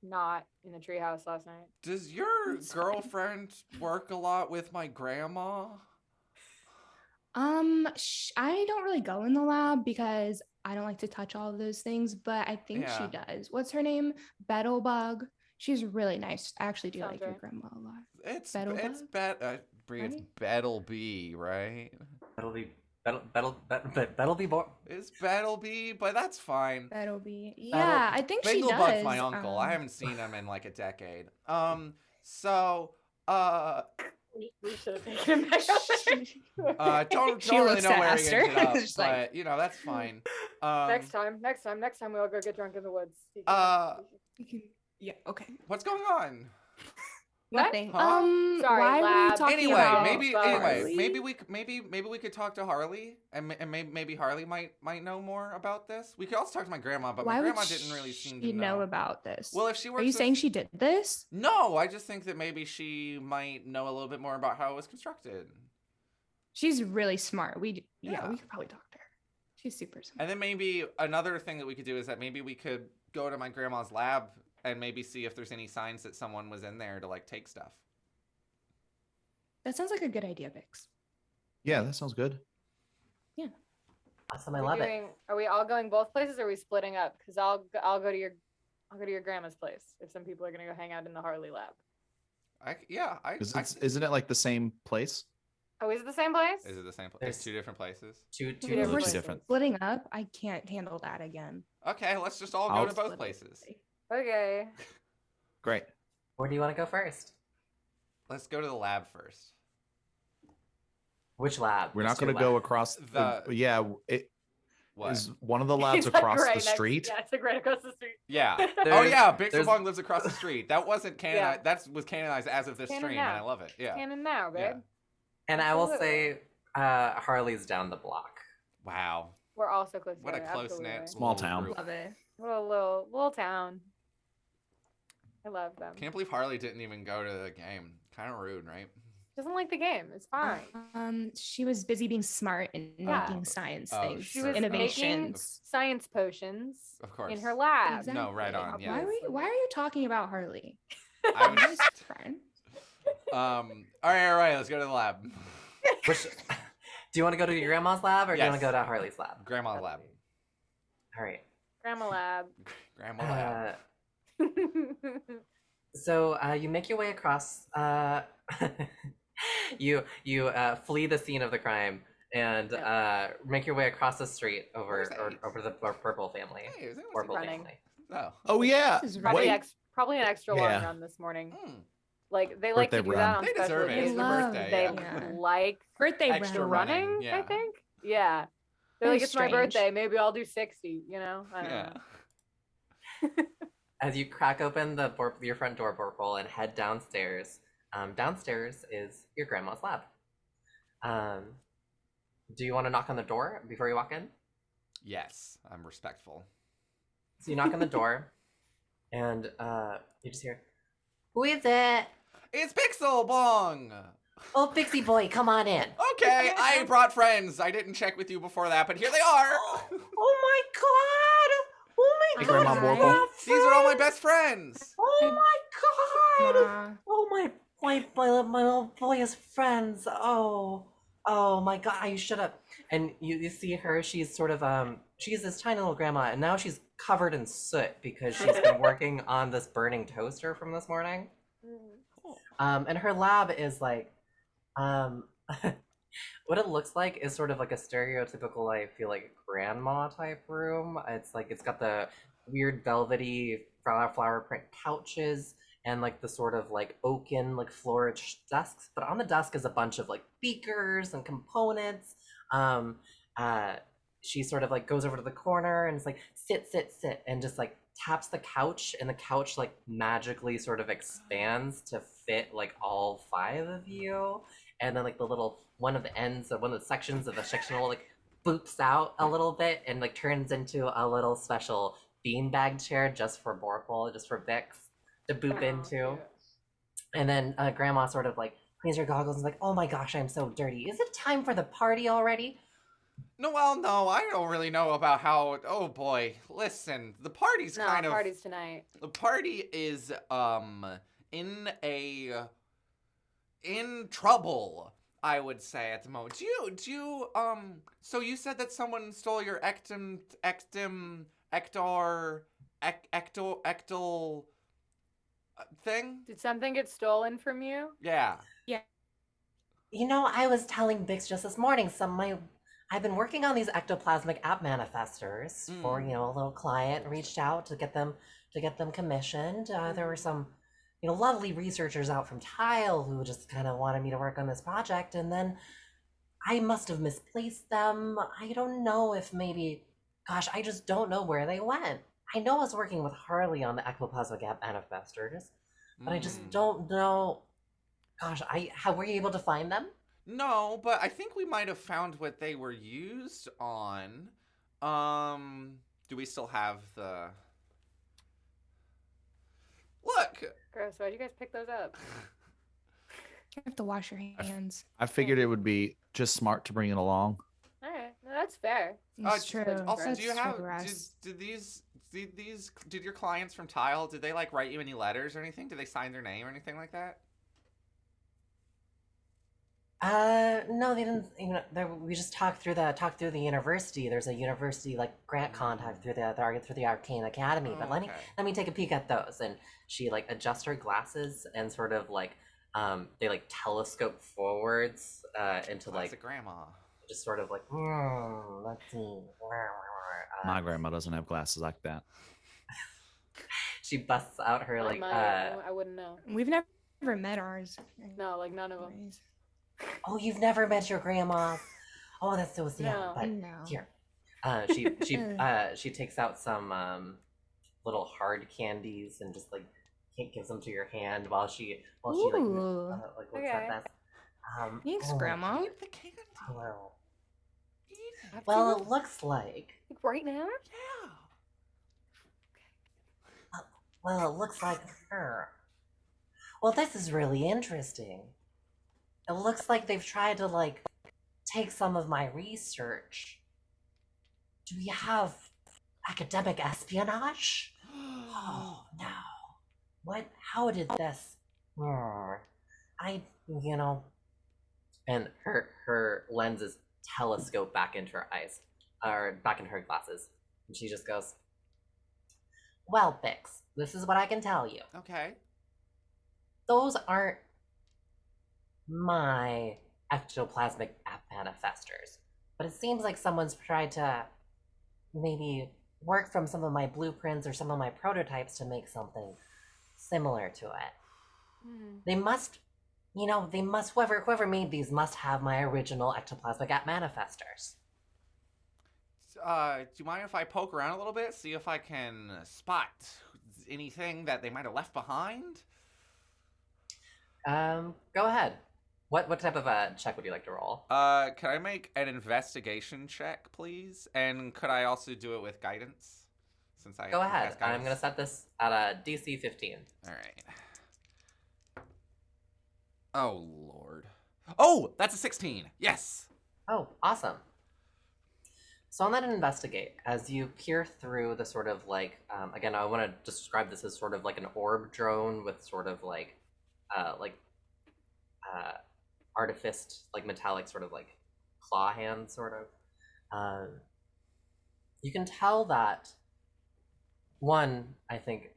not in the treehouse last night. Does your That's fine. girlfriend work a lot with my grandma? I don't really go in the lab because I don't like to touch all of those things, but I think she Yeah. does. What's her name? Bixlebong. She's really nice. I actually do Sounds like your right. grandma a lot. It's Bixlebong? Brie, it's Right? Battleby, right? That'll be more. It's Battleby, but that's fine. That'll be I think she does. Bixlebong's my uncle. I haven't seen him in like a decade. So We should have taken him back up. don't She really looks know to where he Esther. ended up, Just like- but that's fine. Next time we all go get drunk in the woods. You can- yeah, okay. What's going on? What? Nothing. Huh? Sorry, why were you lab. talking Anyway, about maybe Harley? maybe we could talk to Harley, and maybe Harley might know more about this. We could also talk to my grandma, but Why my would grandma didn't really seem to she know know. about this? Well, if she works Are you with... saying she did this? No, I just think that maybe she might know a little bit more about how it was constructed. She's really smart. We Yeah. we could probably talk to her. She's super smart. And then maybe another thing that we could do is that maybe we could go to my grandma's lab and maybe see if there's any signs that someone was in there to like take stuff. That sounds like a good idea, Bix. Yeah, that sounds good. Awesome, I love it. Are we all going both places, or are we splitting up? Because I'll go to your grandma's place if some people are gonna go hang out in the Harley lab. Isn't it like the same place? Oh, is it the same place? Is it the same place? There's It's two different places. Two Two If we're places. different. splitting up, I can't handle that again. Okay, let's just all go I'll to both Split places. it. Okay. Great. Where do you want to go first? Let's go to the lab first. Which lab? We're There's not going two to go labs. across. The- Yeah, it What? is one of the labs It's like across right the next- street. Yeah, it's like right across the street. Yeah. Oh There's- yeah, there's- Bixlebong lives across the street. That wasn't canonized. Yeah. That was canonized as of this Canon stream, now. and I love it. Yeah. Canon now, babe. Yeah. And I will Absolutely. say, Harley's down the block. Wow. We're all so close What a together. close absolutely. knit Small town. Love it. What a little town. I love them. Can't believe Harley didn't even go to the game. Kind of rude, right? Doesn't like the game. It's fine. She was busy being smart and Yeah. making science Oh, things, She was innovations. making science potions Of course. in her lab. No, right on, yeah. Why are you talking about Harley? I I'm was, his friend. all right. Let's go to the lab. Which, do you want to go to your grandma's lab or do you want Yes. to go to Harley's lab? Grandma's lab. All right. Grandma lab. Grandma lab. So you make your way across. You flee the scene of the crime and make your way across the street over the Borple family. Hey, is anyone Borple running? family. No. Oh yeah. This is probably, Wait. probably an extra long Yeah. run this morning. Hmm. Like they like to Birthday do that run. on They special deserve it. It's their occasions. birthday. They yeah. like Birthday Extra round. running. running. yeah. I think. Yeah. They're Very like, it's my strange. birthday. Maybe I'll do 60. You know. I don't Yeah. know. As you crack open your front door, Borple, and head downstairs, downstairs is your grandma's lab. Do you want to knock on the door before you walk in? Yes, I'm respectful. So you knock on the door, and you just hear, "Who is it? It's Bixlebong! Oh, Pixie boy, come on in." Okay, I brought friends. I didn't check with you before that, but here they are. Oh my god! Oh my Hey, god! Grandma I Borple. have These are all my friends! best friends. Oh my god! Aw. Oh my little boy's friends. Oh my god, you should have. And you see her, she's sort of she's this tiny little grandma, and now she's covered in soot because she's been working on this burning toaster from this morning. And her lab is like what it looks like is sort of like a stereotypical, I feel like, grandma type room. It's like it's got the weird velvety flower print couches and like the sort of like oaken like flourish desks, but on the desk is a bunch of like beakers and components. She sort of like goes over to the corner and it's like sit and just like taps the couch, and the couch like magically sort of expands to fit like all five of you, and then like the little one of the sections of the sectional like boops out a little bit and like turns into a little special beanbag chair just for Borple, just for Bix to boop into. And then grandma sort of like cleans her goggles and is like, "Oh my gosh, I'm so dirty. Is it time for the party already?" No, well, no, I don't really know about how. Oh boy, listen, the party's No, kind of. party's tonight. The party is in trouble, I would say, at the moment. Do you so you said that someone stole your ectal thing? Did something get stolen from you? Yeah. You know, I was telling Bix just this morning, I've been working on these ectoplasmic app manifestors for, you know, a little client reached out to get them commissioned. There were some, you know, lovely researchers out from Tile who just kind of wanted me to work on this project, and then I must have misplaced them. I don't know if maybe, gosh, I just don't know where they went. I know I was working with Harley on the ectoplasmic app manifestors, but I just don't know. Gosh, how were you able to find them? No, but I think we might have found what they were used on. Do we still have the... Look! Gross, why'd you guys pick those up? You have to wash your hands. I figured it would be just smart to bring it along. Alright, no, that's fair. It's true. Also, That's do you have... true, Russ. Did your clients from Tile, did they, like, write you any letters or anything? Did they sign their name or anything like that? No, they didn't. You know, we just talked through the university. There's a university like grant contact through the Arcane Academy. But let me take a peek at those. And she like adjusts her glasses and sort of like they like telescope forwards into like grandma. Just sort of like let's see. My grandma doesn't have glasses like that. She busts out her like I wouldn't know. We've never met ours. No, like none of them. Oh, you've never met your grandma? Oh, that's so sad. No. But No. here, she takes out some little hard candies and just like gives them to your hand while she looks Okay. at that. Thanks, Grandma. Eat the candy. Well, Eat it. well, it looks like. Like right now? Yeah. Well, it looks like her. Well, this is really interesting. It looks like they've tried to like take some of my research. Do we have academic espionage? Oh no. What? How did this? And her lenses telescope back into her eyes, or back into her glasses, and she just goes, "Well, Bix, this is what I can tell you. Okay. Those aren't my ectoplasmic manifestors, but it seems like someone's tried to maybe work from some of my blueprints or some of my prototypes to make something similar to it. They must, whoever made these must have my original ectoplasmic manifestors. Do you mind if I poke around a little bit, see if I can spot anything that they might have left behind? Go ahead. What type of a check would you like to roll? Can I make an investigation check, please? And could I also do it with guidance? Since I Go ahead. Guidance. I'm gonna set this at a DC 15. All right. Oh Lord. Oh, that's a 16. Yes. Oh, awesome. So on that investigate, as you peer through the sort of like, again, I want to describe this as sort of like an orb drone with sort of like artificed, like metallic sort of like claw hands, sort of. You can tell that, one, I think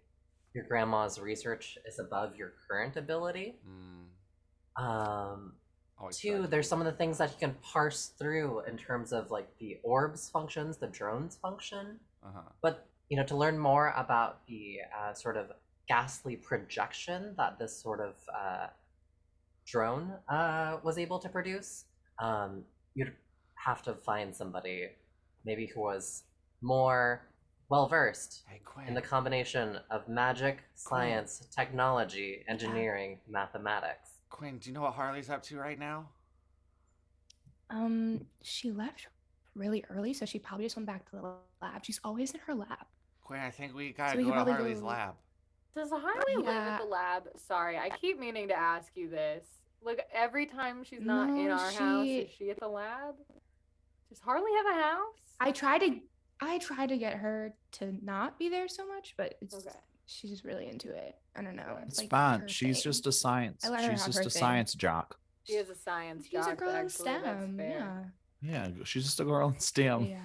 your grandma's research is above your current ability. Two, there's some of the things that you can parse through in terms of like the orbs functions, the drones function. But, to learn more about the sort of ghastly projection that this sort of drone was able to produce, you'd have to find somebody maybe who was more well-versed in the combination of magic, science, technology, engineering, mathematics. Quinn, do you know what Harley's up to right now? She left really early, so she probably just went back to the lab. She's always in her lab. Quinn, I think we gotta go to Harley's lab. Does Harley live at the lab? Sorry, I keep meaning to ask you this. Look, every time she's not in our house, is she at the lab? Does Harley have a house? I try to get her to not be there so much, but she's just really into it. I don't know. It's like fine. She's just a science. She's just a science jock. She is a science jock. She's a girl in actually. That's STEM. fair. Yeah, she's just a girl in STEM. Yeah.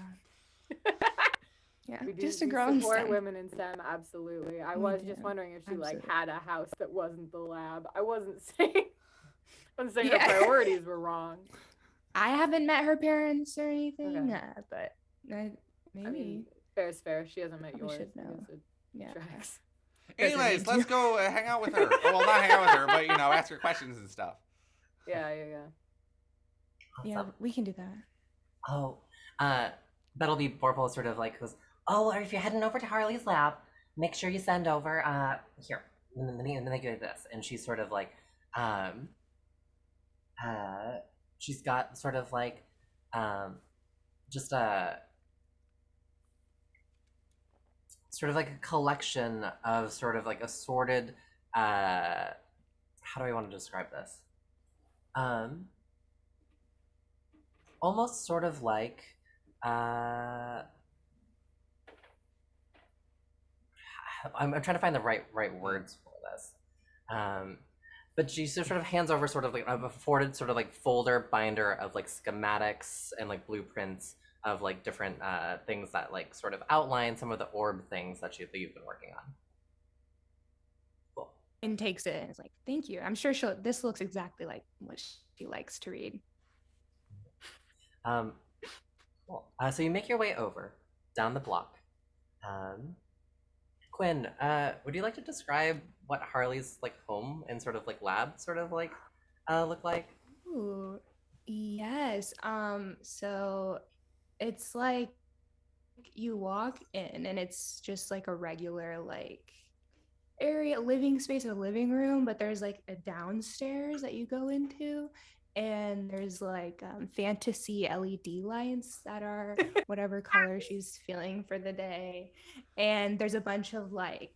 Yeah, We do, just a girl in support STEM. women in STEM, absolutely. I was just wondering if she like had a house that wasn't the lab. I wasn't saying her priorities were wrong. I haven't met her parents or anything, but maybe. I mean, fair is fair. She hasn't met Probably yours. should know. Yeah. Tracks. Anyways, let's go hang out with her. Well, not hang out with her, but ask her questions and stuff. Yeah. Awesome. Yeah, we can do that. Oh, that'll be Borple sort of like goes, oh, or if you're heading over to Harley's lab, make sure you send over, here, manipulate this, and she's sort of like, she's got sort of like, just a sort of like a collection of sort of like assorted, how do I want to describe this? Almost sort of like, I'm trying to find the right words for this. But she sort of hands over sort of like a afforded sort of like folder binder of like schematics and like blueprints of like different things that like sort of outline some of the orb things that you've been working on. Cool. And takes it and is like, thank you. I'm sure this looks exactly like what she likes to read. Cool. So you make your way over down the block. Quinn, would you like to describe what Harley's like home and sort of like lab sort of like look like? Ooh, yes. So it's like you walk in and it's just like a regular like area, living space, a living room, but there's like a downstairs that you go into, and there's like fantasy LED lights that are whatever color she's feeling for the day. And there's a bunch of like,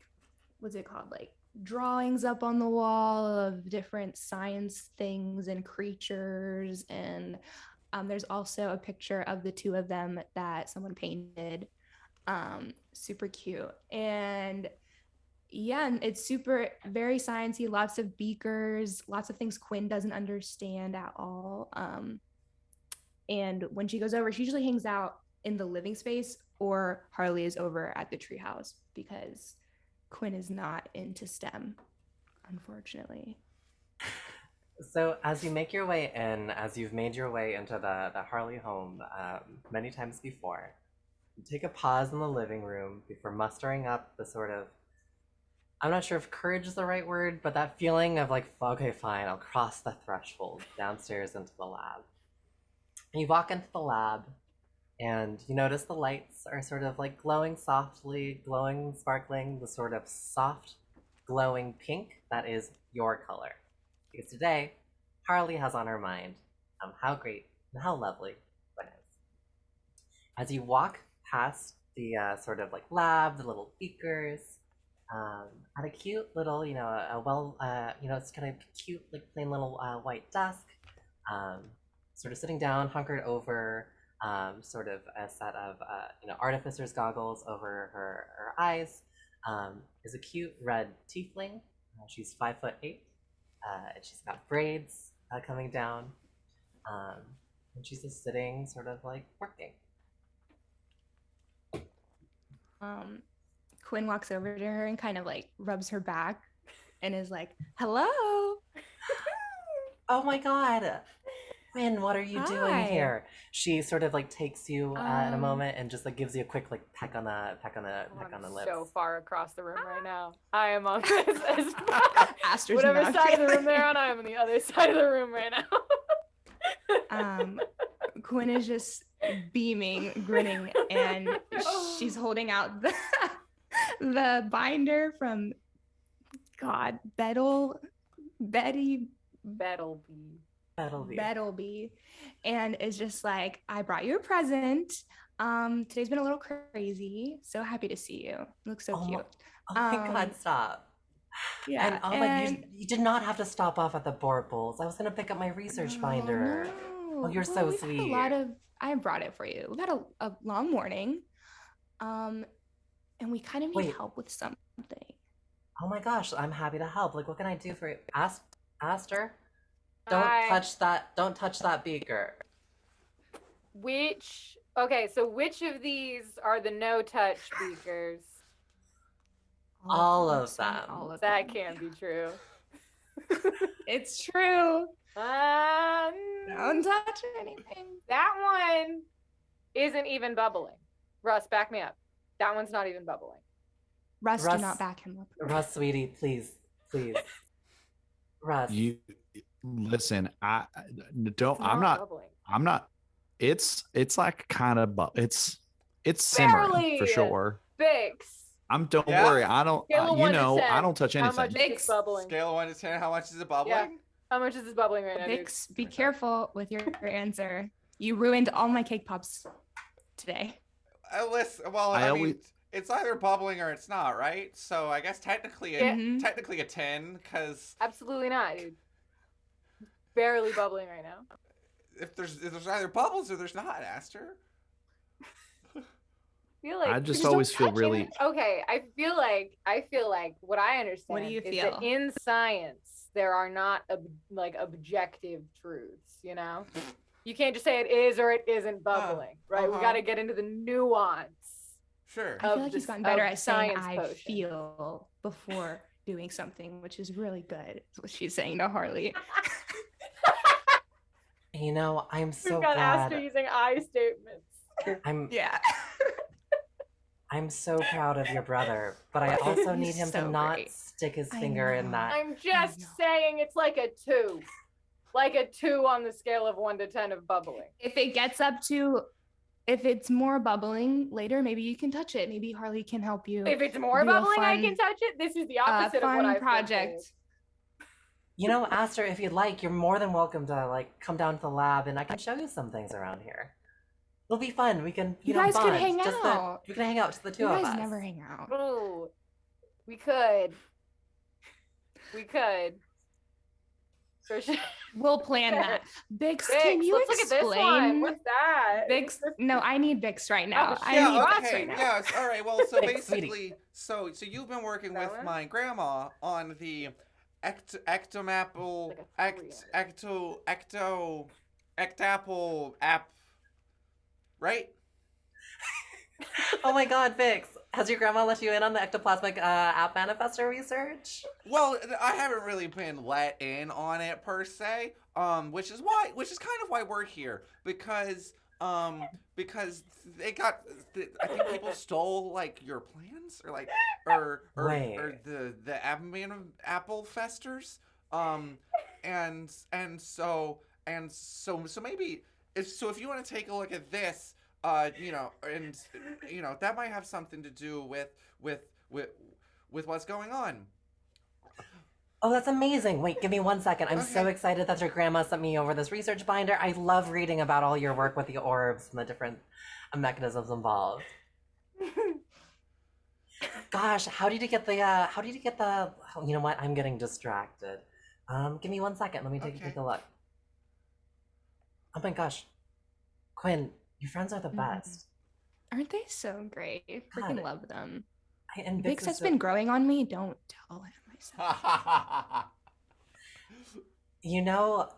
what's it called? Like drawings up on the wall of different science things and creatures. And there's also a picture of the two of them that someone painted. Super cute. And yeah, and it's very sciencey, lots of beakers, lots of things Quinn doesn't understand at all. And when she goes over, she usually hangs out in the living space, or Harley is over at the treehouse because Quinn is not into STEM, unfortunately. So as you make your way in, as you've made your way into the Harley home many times before, you take a pause in the living room before mustering up the sort of, I'm not sure if courage is the right word, but that feeling of like, okay, fine, I'll cross the threshold downstairs into the lab. And you walk into the lab and you notice the lights are sort of like glowing softly, glowing, sparkling, the sort of soft, glowing pink that is your color. Because today, Harley has on her mind how great and how lovely Quinn is. As you walk past the sort of like lab, the little beakers, at a cute little, it's kind of cute, like plain little white desk, sort of sitting down, hunkered over, sort of a set of, artificer's goggles over her eyes, is a cute red tiefling. She's 5'8", and she's got braids coming down, and she's just sitting, sort of like working. Quinn walks over to her and kind of like rubs her back and is like, hello. Oh my god, Quinn, what are you doing here? She sort of like takes you in a moment and just like gives you a quick like peck on the lips. So far across the room right now. I am on this Aster's whatever not side of the room they're on. I am on the other side of the room right now. Quinn is just beaming, grinning, and she's holding out the binder from Bettleby, and is just like, I brought you a present. Today's been a little crazy. So happy to see you. You look so cute. Oh my god, stop. Yeah. And you did not have to stop off at the Borples. I was gonna pick up my research binder. No. Oh, you're so sweet. I brought it for you. We've had a long morning. And we kind of need help with something. Oh my gosh, I'm happy to help. Like, what can I do for you? Aster? Don't touch that beaker. Which of these are the no-touch beakers? All of them. That can't be true. It's true. Don't touch anything. That one isn't even bubbling. Russ, back me up. That one's not even bubbling. Russ, do not back him up. Russ, sweetie, please. Russ. You listen, I'm not. It's like kind of, it's simmering for sure. Bix. Don't Yeah? worry. I don't. Scale of 1 to 10. I don't touch How much anything. is this bubbling? Scale of 1 to 10. How much is it bubbling? Yeah. How much is this bubbling right now, dude? Vix, be careful with your answer. You ruined all my cake pops today. Listen, well, I mean, it's either bubbling or it's not, right? So I guess technically, technically a 10, because absolutely not, dude. Barely bubbling right now. If there's either bubbles or there's not, Aster. I just always feel really okay. I feel like what I understand what do you is feel? that in science there are not objective truths. You know, you can't just say it is or it isn't bubbling, right? We got to get into the nuance. Sure. I feel like he's gotten better at saying I feel before doing something, which is really good. Is what she's saying to Harley. You know, I'm so We've got glad. Aster using I statements. I'm so proud of your brother, but I also need him to not stick his finger in that. I'm just saying it's like a 2. Like a 2 on the scale of 1 to 10 of bubbling. If it gets up to, if it's more bubbling later, maybe you can touch it. Maybe Harley can help you. If it's more bubbling, I can touch it. This is the opposite of what I project. You know, Aster, if you'd like, you're more than welcome to like come down to the lab and I can show you some things around here. It'll be fun. We can, you guys bond. could hang out. We can hang out, just the two of us. You guys never hang out. Oh, we could. We could. For sure. We'll plan that. Bix, can you let's explain? Look at this one. What's that? Bix, no, I need Bix right now. Oh, I need Bix okay. right now. Yes. All right. Well, so basically, so you've been working with my grandma on the ectomapple ectapple app, right? Oh my God, Vix! Has your grandma let you in on the ectoplasmic app manifesto research? Well, I haven't really been let in on it per se, which is kind of why we're here, because they got, I think people stole like your plans or the apple festers, and so maybe if you want to take a look at this. That might have something to do with what's going on. Oh, that's amazing. Wait, give me 1 second. I'm so excited that your grandma sent me over this research binder. I love reading about all your work with the orbs and the different mechanisms involved. Gosh, how did you get the, you know what? I'm getting distracted. Give me 1 second. Let me take a look. Oh my gosh. Quinn, your friends are the best. Aren't they so great? I freaking love them. And Bix has been growing on me. Don't tell him I said. You know,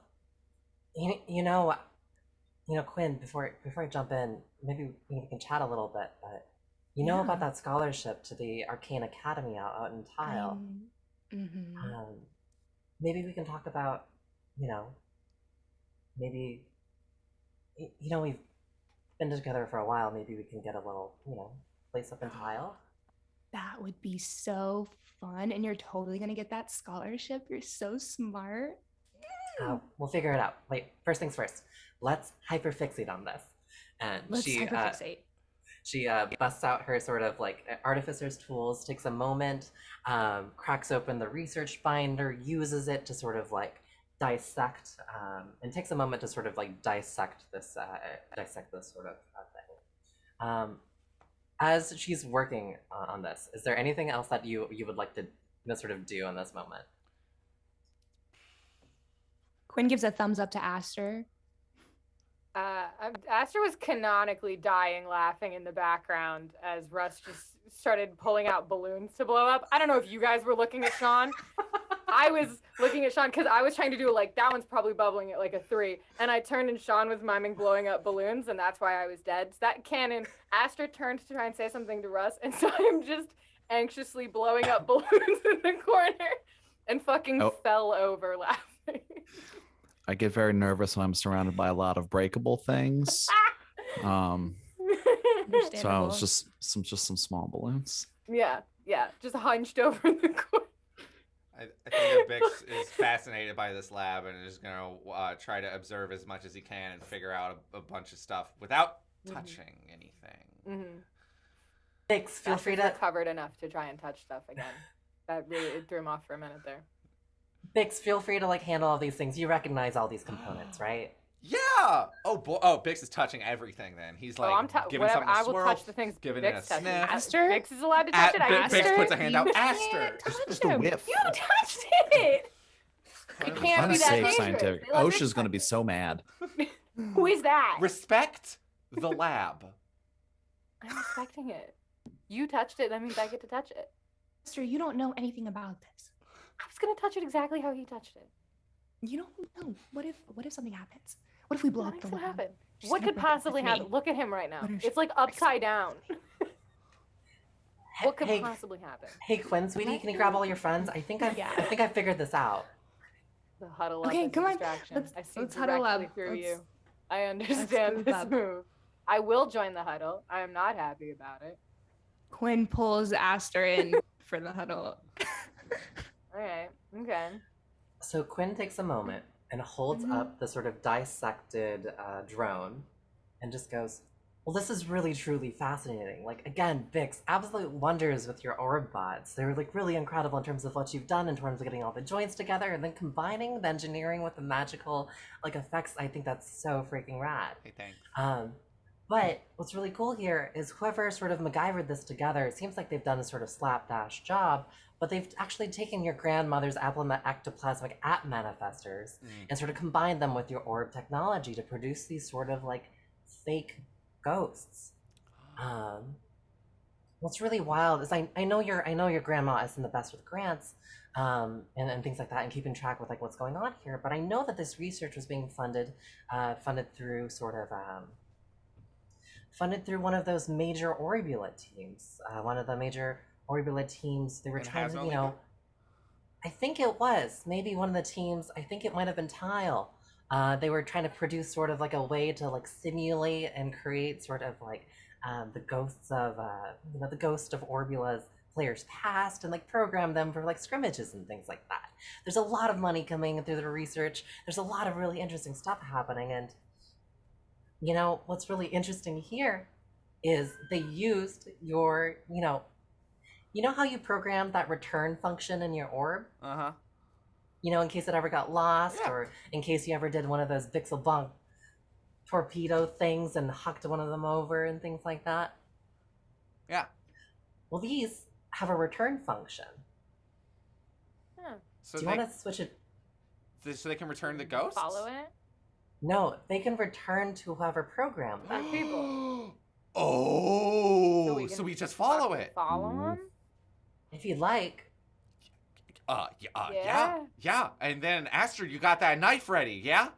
Quinn, before I jump in, maybe we can chat a little bit, but you know about that scholarship to the Arcane Academy out in Tile. Maybe we can talk about, maybe, we've been together for a while. Maybe we can get a little, place up in Tile. That would be so fun, and you're totally gonna get that scholarship. You're so smart. We'll figure it out. Wait, first things first. Let's hyperfixate on this. And let's hyperfixate. She busts out her sort of like artificer's tools, takes a moment, cracks open the research binder, uses it to sort of like dissect, and takes a moment to sort of like dissect this sort of thing. As she's working on this, is there anything else that you would like to sort of do in this moment? Quinn gives a thumbs up to Aster. Aster was canonically dying laughing in the background as Russ just started pulling out balloons to blow up. I don't know if you guys were looking at Sean. I was looking at Sean because I was trying to do like, that one's probably bubbling at like a 3. And I turned and Sean was miming blowing up balloons, and that's why I was dead. So that canon, Aster turned to try and say something to Russ, and so I'm just anxiously blowing up balloons in the corner and fucking fell over laughing. I get very nervous when I'm surrounded by a lot of breakable things. So I was just some small balloons. Yeah, just hunched over in the corner. I think that Bix is fascinated by this lab and is going to try to observe as much as he can and figure out a bunch of stuff without touching anything. Bix, feel free to recovered enough to try and touch stuff again. That really it threw him off for a minute there. Bix, feel free to like handle all these things. You recognize all these components, right? Yeah. Oh boy. Oh, Bix is touching everything. Then he's like giving whatever. something a I will swirl, touch the things giving Bix it a touches. sniff. Aster? Bix is allowed to touch it. Bix puts a hand out. Aster. Just a whiff. You touched it. It can't be that dangerous. Scientific. They let OSHA's Bix going to be so mad. Who is that? Respect the lab. I'm respecting it. You touched it. That means I get to touch it. Aster, you don't know anything about this. I was gonna touch it exactly how he touched it. You don't know. What if something happens? What if we blow up the Nothing's gonna lab? happen. She's What gonna could break up possibly with me. happen? Look at him right now. What if It's like upside down. What could possibly happen? Hey Quinn, sweetie, can you grab all your friends? I think I figured this out. The huddle up. Okay, is a come on. distraction. I see Let's huddle directly up. through Let's- you. I understand group this up. move. I will join the huddle. I am not happy about it. Quinn pulls Aster in for the huddle. All right. Okay. So Quinn takes a moment and holds up the sort of dissected drone and just goes, well, this is really, truly fascinating. Like, again, Bix, absolute wonders with your orb bots. They're like really incredible in terms of what you've done in terms of getting all the joints together and then combining the engineering with the magical like effects. I think that's so freaking rad. Hey, thanks. But what's really cool here is whoever sort of MacGyvered this together, it seems like they've done a sort of slapdash job, but they've actually taken your grandmother's ectoplasmic app manifestors and sort of combined them with your orb technology to produce these sort of like fake ghosts. What's really wild is I know your grandma isn't the best with grants and things like that and keeping track with like what's going on here, but I know that this research was being funded through sort of funded through one of those major Orbula teams. One of the major Orbula teams, they were trying to, I think it was maybe one of the teams, I think it might have been Tile. They were trying to produce sort of like a way to like simulate and create sort of like the ghosts of, the ghost of Orbula's players past and like program them for like scrimmages and things like that. There's a lot of money coming through the research. There's a lot of really interesting stuff happening, and you know, what's really interesting here is they used your, you know how you programmed that return function in your orb? Uh-huh. You know, in case it ever got lost or in case you ever did one of those Bixlebong torpedo things and hucked one of them over and things like that. Yeah. Well, these have a return function. So do you want to switch it? So they can return the ghosts? Follow it? No, they can return to whoever programmed them. People. Oh, so we just follow it. Follow them? If you'd like. Yeah. And then Aster, you got that knife ready, yeah?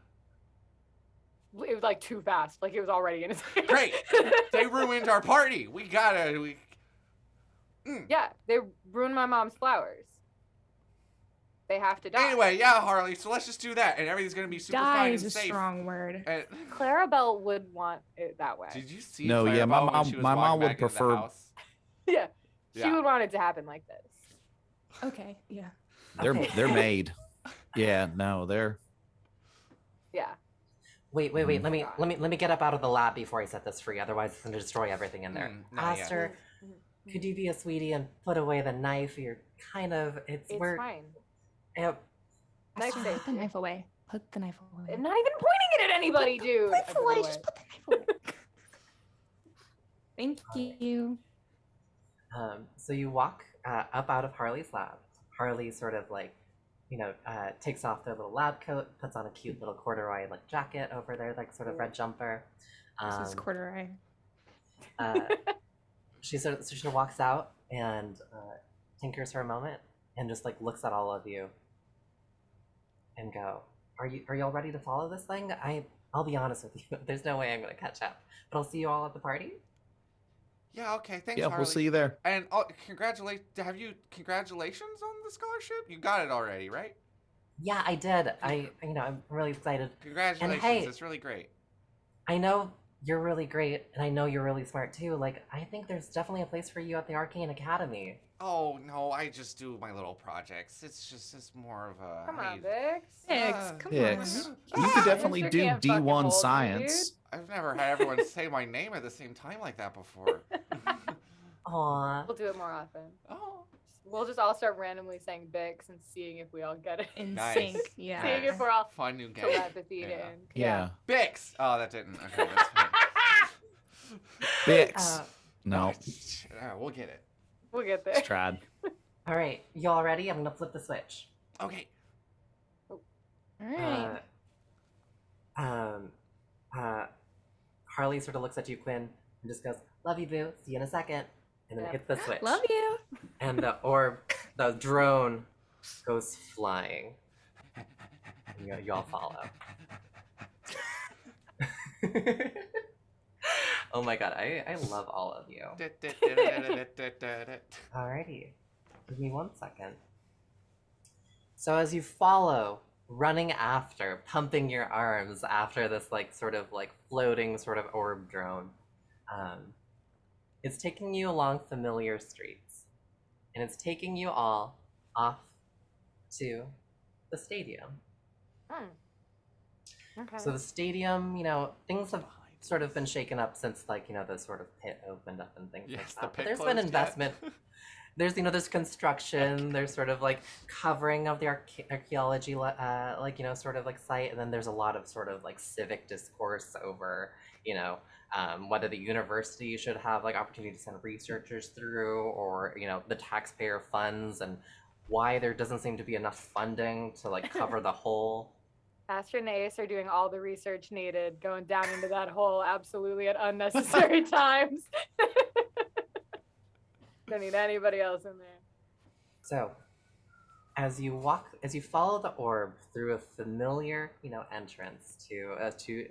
It was like too fast. Like it was already in his hand. Great. They ruined our party. Yeah, they ruined my mom's flowers. They have to die. Anyway, yeah, Harley. So let's just do that, and everything's gonna be super Die fine is and a safe. strong word. And Clarabelle would want it that way. did you see? No, Clarabelle yeah, my when mom- she was my walking mom would back into the prefer- house? Yeah, she Yeah. would want it to happen like this. Okay, yeah. They're made. Yeah, no, they're. Yeah. Wait. Let me get up out of the lab before I set this free. Otherwise, it's gonna destroy everything in there. Not yet. Aster, could you be a sweetie and put away the knife? You're kind of It's we're fine. Yep. Knife Aster, safe. put the knife away. Put the knife away. I'm not even pointing it at anybody, dude. Put the I knife put it away. away. Just put the knife away. Thank you. So you walk up out of Harley's lab. Harley sort of like, takes off their little lab coat, puts on a cute little corduroy like jacket over their like sort of red jumper. This is corduroy. She sort of walks out and tinkers for a moment and just like looks at all of you and go, are you all ready to follow this thing? I'll be honest with you, there's no way I'm gonna catch up, but I'll see you all at the party. Yeah. Okay. Thanks, Yeah, Harley. we'll see you there. And congratulations on the scholarship? You got it already, right? Yeah, I did. I'm really excited. Congratulations. And hey, it's really great. I know you're really great, and I know you're really smart too. Like, I think there's definitely a place for you at the Arcane Academy. Oh no, I just do my little projects. It's more of a. Come on, hey, Bix. Come Hicks. on. You could definitely Sure do can't fucking D1 hold you, science. I've never had everyone say my name at the same time like that before. Aw. We'll do it more often. Oh. We'll just all start randomly saying Bix and seeing if we all get it. In Nice. sync. Yeah. Seeing if we're all Fun new game. telepathy Yeah. in. Yeah. Bix! Oh, that didn't. Okay, that's fine. Bix. No. We'll get it. We'll get there. It's trad. All right, y'all ready? I'm gonna flip the switch. Okay. All right. Harley sort of looks at you, Quinn, and just goes, "Love you, boo. See you in a second." And then hits the switch. Love you. And the orb, the drone, goes flying. And y'all follow. Oh my god, I love all of you. Alrighty. Give me 1 second. So as you follow, running after, pumping your arms after this sort of floating sort of orb drone, it's taking you along familiar streets. And it's taking you all off to the stadium. Okay. So the stadium, things have sort of been shaken up since the sort of pit opened up and things Yes, like the that. pit But there's closed been yet. investment. There's construction, there's sort of covering of the archaeology sort of site, and then there's a lot of sort of civic discourse over whether the university should have opportunity to send researchers through, or the taxpayer funds, and why there doesn't seem to be enough funding to cover the whole. Aster and Ace are doing all the research needed, going down into that hole absolutely at unnecessary times. Don't need anybody else in there. So, as you follow the orb through a familiar, entrance to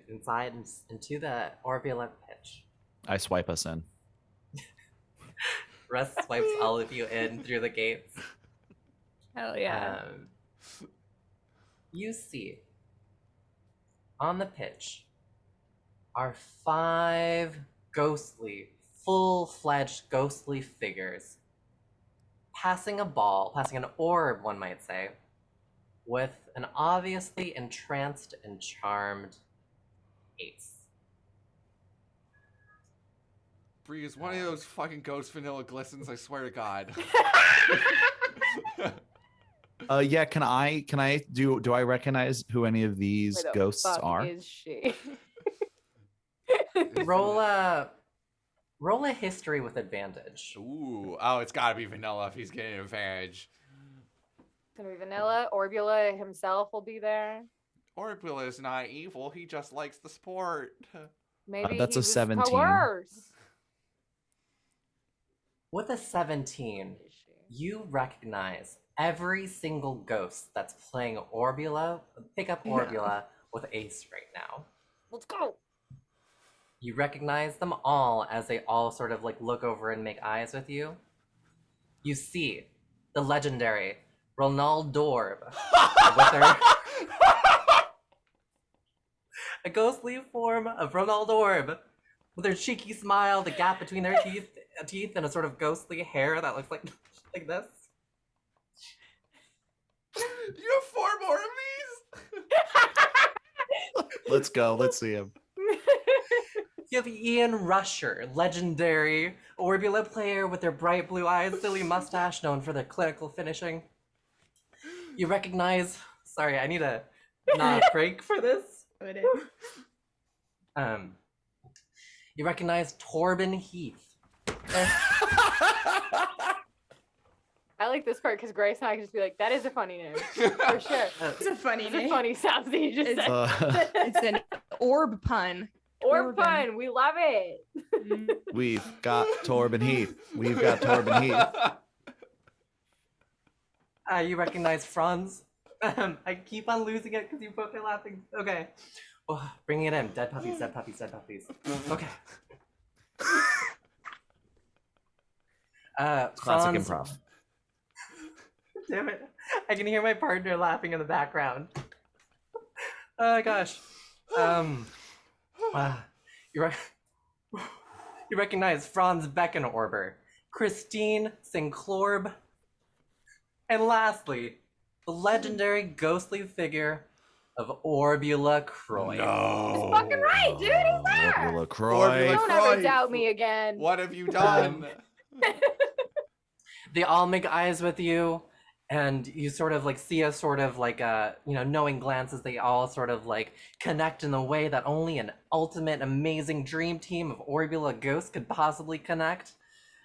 inside into the Orbula pitch, I swipe us in. Russ swipes all of you in through the gates. Hell yeah. You see, on the pitch are 5 ghostly, full-fledged ghostly figures passing an orb, one might say, with an obviously entranced and charmed Ace. Breeze, one of those fucking ghost vanilla glistens, I swear to God. Yeah, can I do I recognize who any of these Where the ghosts fuck are? is she? Roll a history with advantage. Ooh. Oh, it's gotta be vanilla if he's getting an advantage. It's gonna be Vanilla. Orbula himself will be there. Orbula is not evil, he just likes the sport. Maybe that's he a was 17. coerced. With a 17, Is she? you recognize every single ghost that's playing Orbula. Pick up Orbula with Ace right now. Let's go. You recognize them all as they all sort of look over and make eyes with you. You see the legendary Ronald Dorb with her a ghostly form of Ronald Orb with her cheeky smile, the gap between her teeth, and a sort of ghostly hair that looks like this. You have 4 more of these? Let's go. Let's see him. You have Ian Rusher, legendary Orbula player with their bright blue eyes, silly mustache, known for their clinical finishing. You recognize... Sorry, I need a break for this. You recognize Torben Heath. I like this part because Grace and I can just be like, that is a funny name. For sure. It's a funny It's a name. funny sound that you just It's- said. It's an orb pun. Or Torben. fun. We love it. We've got Torben Heath. We've got Torben Heath. You recognize Franz. I keep on losing it because you both are laughing. Okay. Oh, bringing it in. Dead puppies, dead puppies, dead puppies. Okay. Classic Franz- improv. Damn it. I can hear my partner laughing in the background. Oh gosh. You recognize Franz Beckenorber, Christine Sinclorb, and lastly, the legendary ghostly figure of Orbula Croy. No. It's fucking right, dude. He's there. Orbula Croy. Orbula Don't Croy. ever doubt me again. What have you done? They all make eyes with you, and you sort of like see a sort of like a knowing glance as they all sort of like connect in a way that only an ultimate amazing dream team of Orbula ghosts could possibly connect.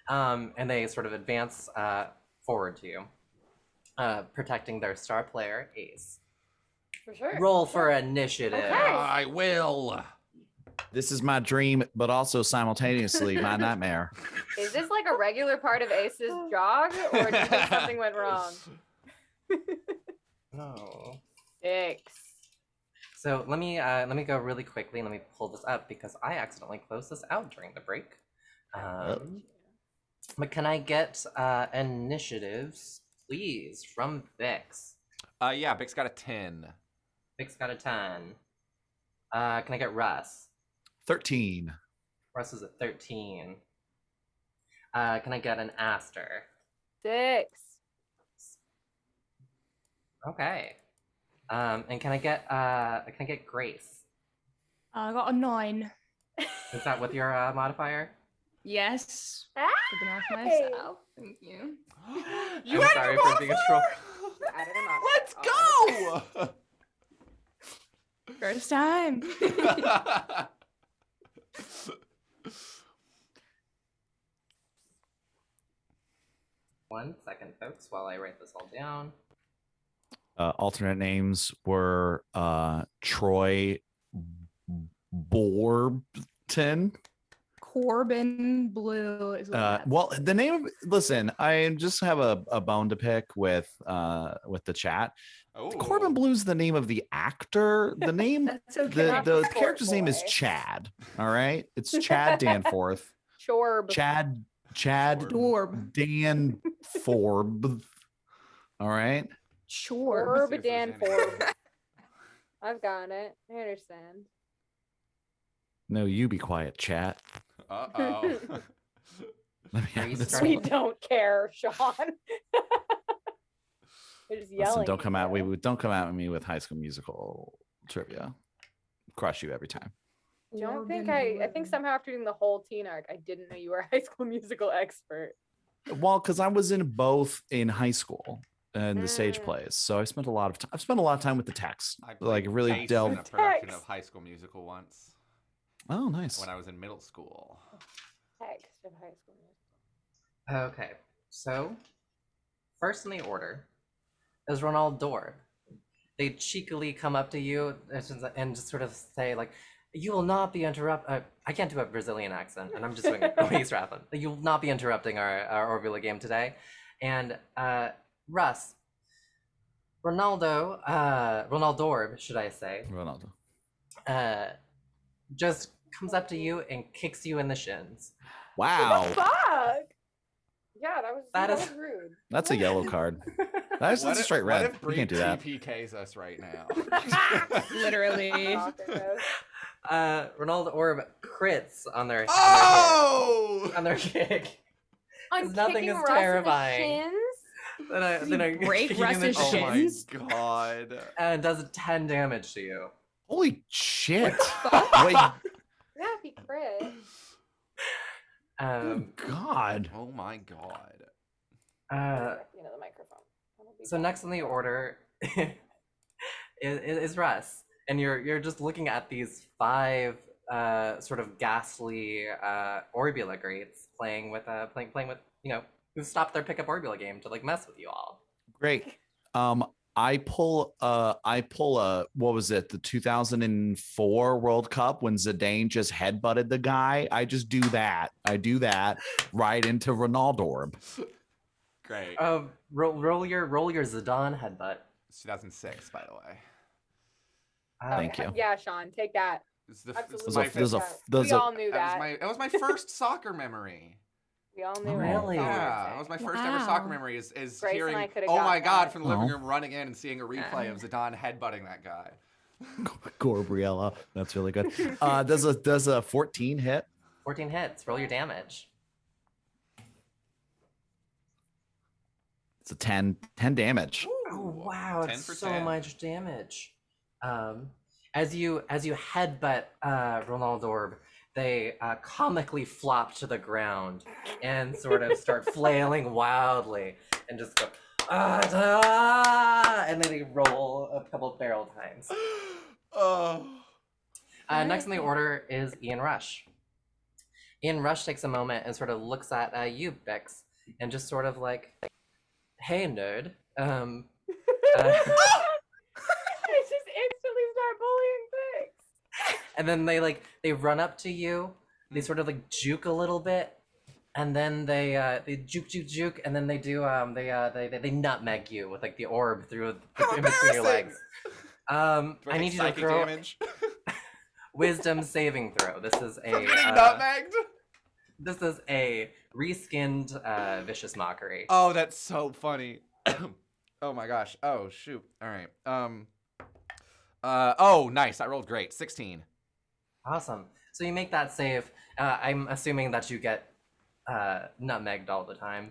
And they sort of advance forward to you, protecting their star player Ace. For sure. Roll for initiative. Okay. I will. This is my dream, but also simultaneously my nightmare. Is this like a regular part of Ace's jog, or do you think something went wrong? No. 6. So let me go really quickly. Let me pull this up because I accidentally closed this out during the break. But can I get initiatives, please, from Bix? Yeah, Bix got a 10. Bix got a 10. Can I get Russ? 13. Russ is at 13. Can I get an Aster? 6. Okay. And can I get Grace? I got a 9. Is that with your modifier? Yes. Hey! Did the math myself. Thank you. You I'm had sorry your for being a troll. Added him up. Let's go! First time. 1 second, folks, while I write this all down. Alternate names were Troy Borton. Corbin Blue is Well, the name. Listen, I just have a bone to pick with the chat. Oh. Corbin Blue's the name of the actor. The name, That's okay. the Sport character's name is boy. Chad. All right, it's Chad Danforth. Chorb. Chad Dorb. Danforth. All right. Sure. Chorb Danforth. I've got it. I understand. No, you be quiet, chat. Uh-oh. Let me have this We one. don't care, Sean. They're just yelling. Listen, don't come at at you. don't come at me with High School Musical trivia. Crush you every time. Don't think I think somehow after doing the whole teen arc, I didn't know you were a High School Musical expert. Well, because I was in both in high school and the stage Mm. plays, so I spent a lot of time. I've spent a lot of time with the text. I Like played really bass delved. in a production Text. of High School Musical once Oh, nice. when I was in middle school. Text of High School Musical. Okay, so first in the order is Ronald Dorb. They cheekily come up to you and just sort of say like, "You will not be interrupt." I can't do a Brazilian accent, and I'm just doing Luis Raffin. You will not be interrupting our Orbula game today. And Russ, Ronald Dorb, should I say? Ronaldo. Just comes up to you and kicks you in the shins. Wow, What the fuck? Yeah, that was rude. that's a yellow card. That's a straight What red. if You Bree can't do that. TPKs us right now? Literally. Ronald Orb crits on their Oh! on their kick. I'm Nothing kicking is Russ in the terrifying. shins? Then I break kick you in the Russ's Oh my shins? god. and does 10 damage to you. Holy shit! Wait, Yeah, if he crit. oh God. Oh my god. The microphone. That'll be So bad. next on the order is Russ, and you're just looking at these 5 sort of ghastly Orbula greats playing with who stopped their pickup Orbula game to like mess with you all. Great. I pull a what was it, the 2004 World Cup when Zidane just headbutted the guy. I just do that. I do that right into Ronaldo. Great. Roll your Zidane headbutt. It's 2006, by the way. Thank you. Yeah, Sean, take that. It's the, Absolutely. it's my Take there's a- that. there's We a- all knew that. that was my first soccer memory. We all knew Oh, it. really? That's all I'm Yeah, saying. that was my first ever soccer memory. Is Grace and hearing, I could've oh my gotten god, that. from the living Oh. room, running in and seeing a replay of Zidane headbutting that guy. Gabriella. That's really good. Does a 14 hit? 14 hits. Roll your damage. It's a 10 damage. Oh wow, 10 it's for so 10. much damage. As you headbutt Ronald Orb, they comically flop to the ground and sort of start flailing wildly and just go, and then they roll a couple barrel times. Oh. Next in the order is Ian Rush. Ian Rush takes a moment and sort of looks at you, Bix, and just sort of like, hey, nerd. I just instantly start bullying Bix. And then they run up to you. They sort of like juke a little bit, and then they juke, and then they do they nutmeg you with like the orb through in between your legs. I need you to throw damage. Wisdom saving throw. This is a From getting nutmegged. This is a reskinned vicious mockery. Oh, that's so funny. Oh my gosh. Oh shoot. All right. Oh, nice. I rolled great. 16. Awesome. So you make that save. I'm assuming that you get nutmegged all the time.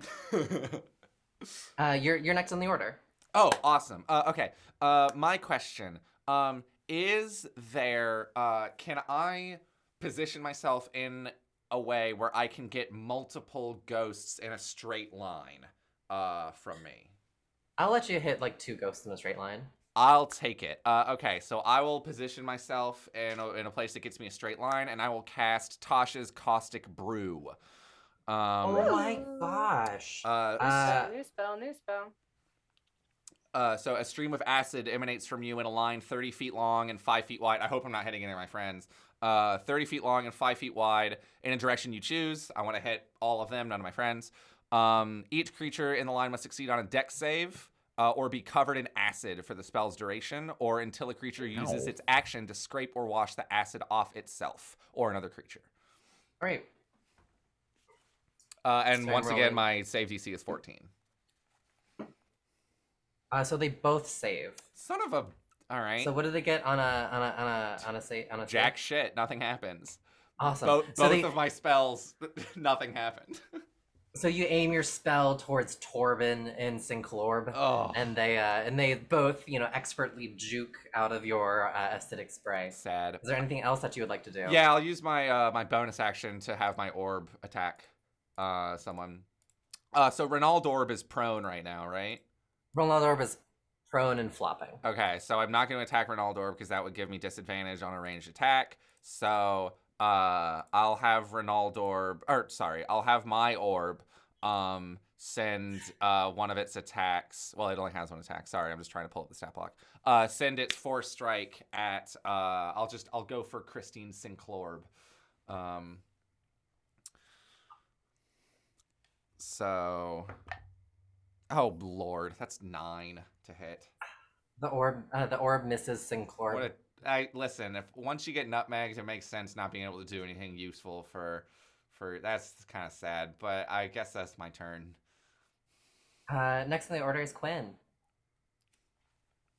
You're next on the order. Oh, awesome. Okay. My question. Is there? Can I position myself in a way where I can get multiple ghosts in a straight line from me? I'll let you hit like 2 ghosts in a straight line. I'll take it. Okay, so I will position myself in a place that gets me a straight line, and I will cast Tasha's Caustic Brew. Oh my gosh. New spell. So a stream of acid emanates from you in a line 30 feet long and 5 feet wide. I hope I'm not hitting any of my friends. 30 feet long and 5 feet wide in a direction you choose. I want to hit all of them, none of my friends. Each creature in the line must succeed on a dex save or be covered in acid for the spell's duration, or until a creature uses its action to scrape or wash the acid off itself or another creature. Great. And once again, my save DC is 14. So they both save. Son of a. All right. So what do they get on a save? Jack shit. Nothing happens. Awesome. Both of my spells, nothing happened. So you aim your spell towards Torben and Synclorb, and they both expertly juke out of your acidic spray. Sad. Is there anything else that you would like to do? Yeah, I'll use my my bonus action to have my orb attack someone. So Renald Orb is prone right now, right? Renald Orb is prone and flopping. Okay, so I'm not going to attack Renald Orb because that would give me disadvantage on a ranged attack. So I'll have Renald Orb, I'll have my orb send one of its attacks. Well, it only has one attack. Sorry, I'm just trying to pull up the stat block. Send its force strike at I'll go for Christine Synclorb. So, oh Lord, that's 9 to hit. The orb misses Synclorb. Listen, if once you get nutmegged, it makes sense not being able to do anything useful for that's kind of sad, but I guess that's my turn. Next on the order is Quinn.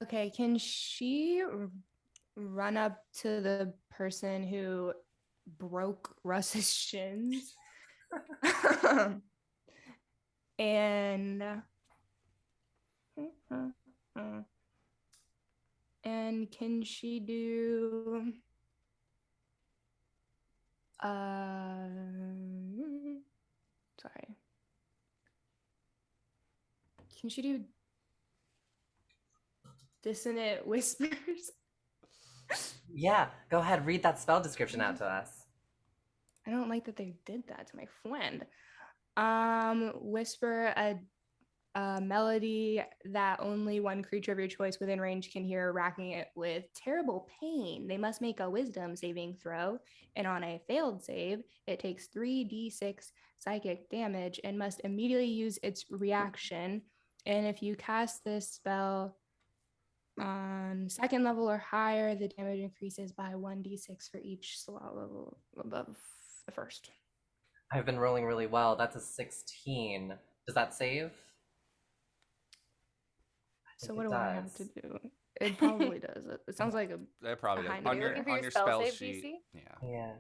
Okay, can she run up to the person who broke Russ's shins? And can she do can she do dissonant whispers? Yeah, go ahead, read that spell description out to us. I don't like that they did that to my friend. Whisper a melody that only one creature of your choice within range can hear, racking it with terrible pain. They must make a wisdom saving throw, and on a failed save, it takes 3d6 psychic damage and must immediately use its reaction. And if you cast this spell on second level or higher, the damage increases by 1d6 for each slot level above the first. I've been rolling really well. That's a 16. Does that save? So what do I have to do? It probably does. It sounds like It probably does. On your spell save sheet. DC? Yeah.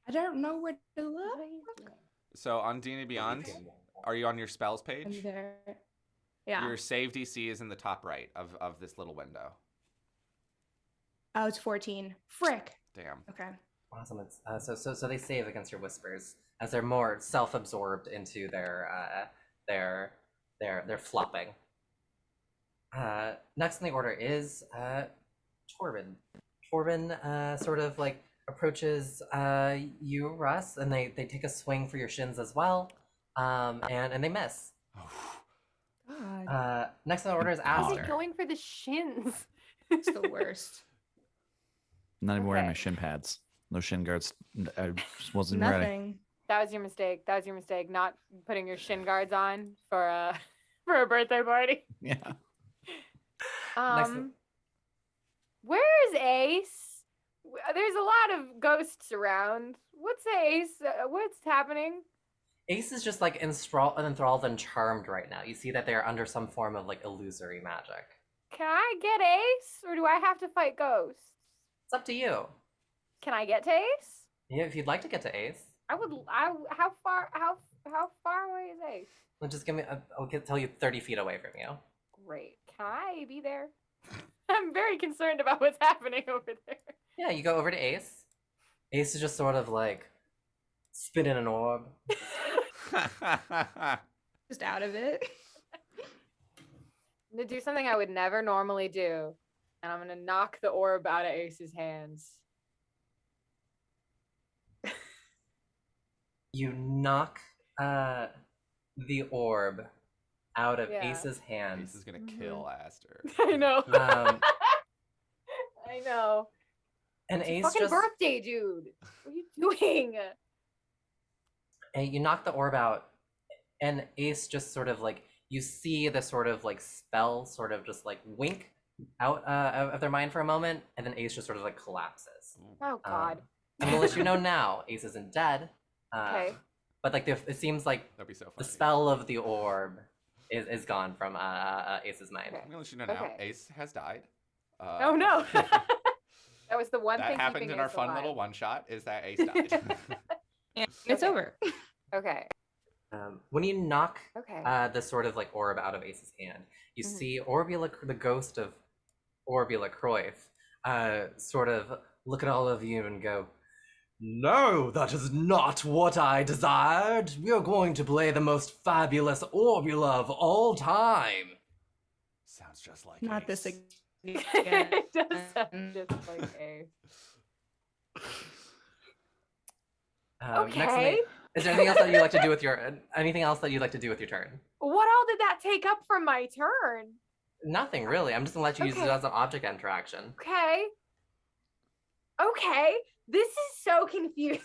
I don't know where to look. So on D&D Beyond, are you on your spells page? I'm there. Yeah. Your save DC is in the top right of this little window. Oh, it's 14. Frick. Damn. Okay. Awesome. It's, so they save against your whispers as they're more self-absorbed into their flopping. Next in the order is Torben. Torben sort of like approaches you, Russ, and they take a swing for your shins as well, and they miss. God. Next in the order is Why is Aster. it going for the shins? It's the worst. I'm not even wearing my Okay. shin pads. No shin guards. I just wasn't even ready. Nothing. That was your mistake. That was your mistake. Not putting your shin guards on for a for a birthday party. Yeah. Where's Ace? There's a lot of ghosts around. What's Ace? What's happening? Ace is just like enthralled and charmed right now. You see that they're under some form of like illusory magic. Can I get Ace, or do I have to fight ghosts? It's up to you. Can I get to Ace? Yeah, if you'd like to get to Ace, How far away is Ace? well, just give me. I'll tell you 30 feet away from you. Great. Can I be there? I'm very concerned about what's happening over there. Yeah, you go over to Ace. Ace is just sort of like spinning an orb. Just out of it. I'm gonna do something I would never normally do, and I'm gonna knock the orb out of Ace's hands. You knock the orb out of Yeah. Ace's hands. Ace is gonna kill Aster. I know. Um, I know. and It's your Ace fucking just birthday, dude. What are you doing? and you knock the orb out, and Ace just sort of like you see the sort of like spell sort of just like wink out of their mind for a moment, and then Ace just sort of like collapses. Oh God. I'm gonna let you know now, Ace isn't dead. Okay. But like it seems like That'd be so funny. the spell of the orb is gone from Ace's mind. Okay. I'm gonna let you know now. Okay. Ace has died. Oh no. That was the one That thing happened keeping in our Ace fun alive. little one shot. Is that Ace died? And it's Okay. over. Okay. When you knock Okay. the sort of like orb out of Ace's hand, you Mhm. see Orbula, the ghost of Orbula Cruyff, sort of look at all of you and go, "No, that is not what I desired. We are going to play the most fabulous Orbula of all time." Sounds just like Not Ace. this again. It does sound just like Ace. Next thing, Okay. is there anything else that you'd like to do with your turn? What all did that take up from my turn? Nothing really. I'm just gonna let you use it Okay. as an object interaction. Okay. Okay. This is so confusing.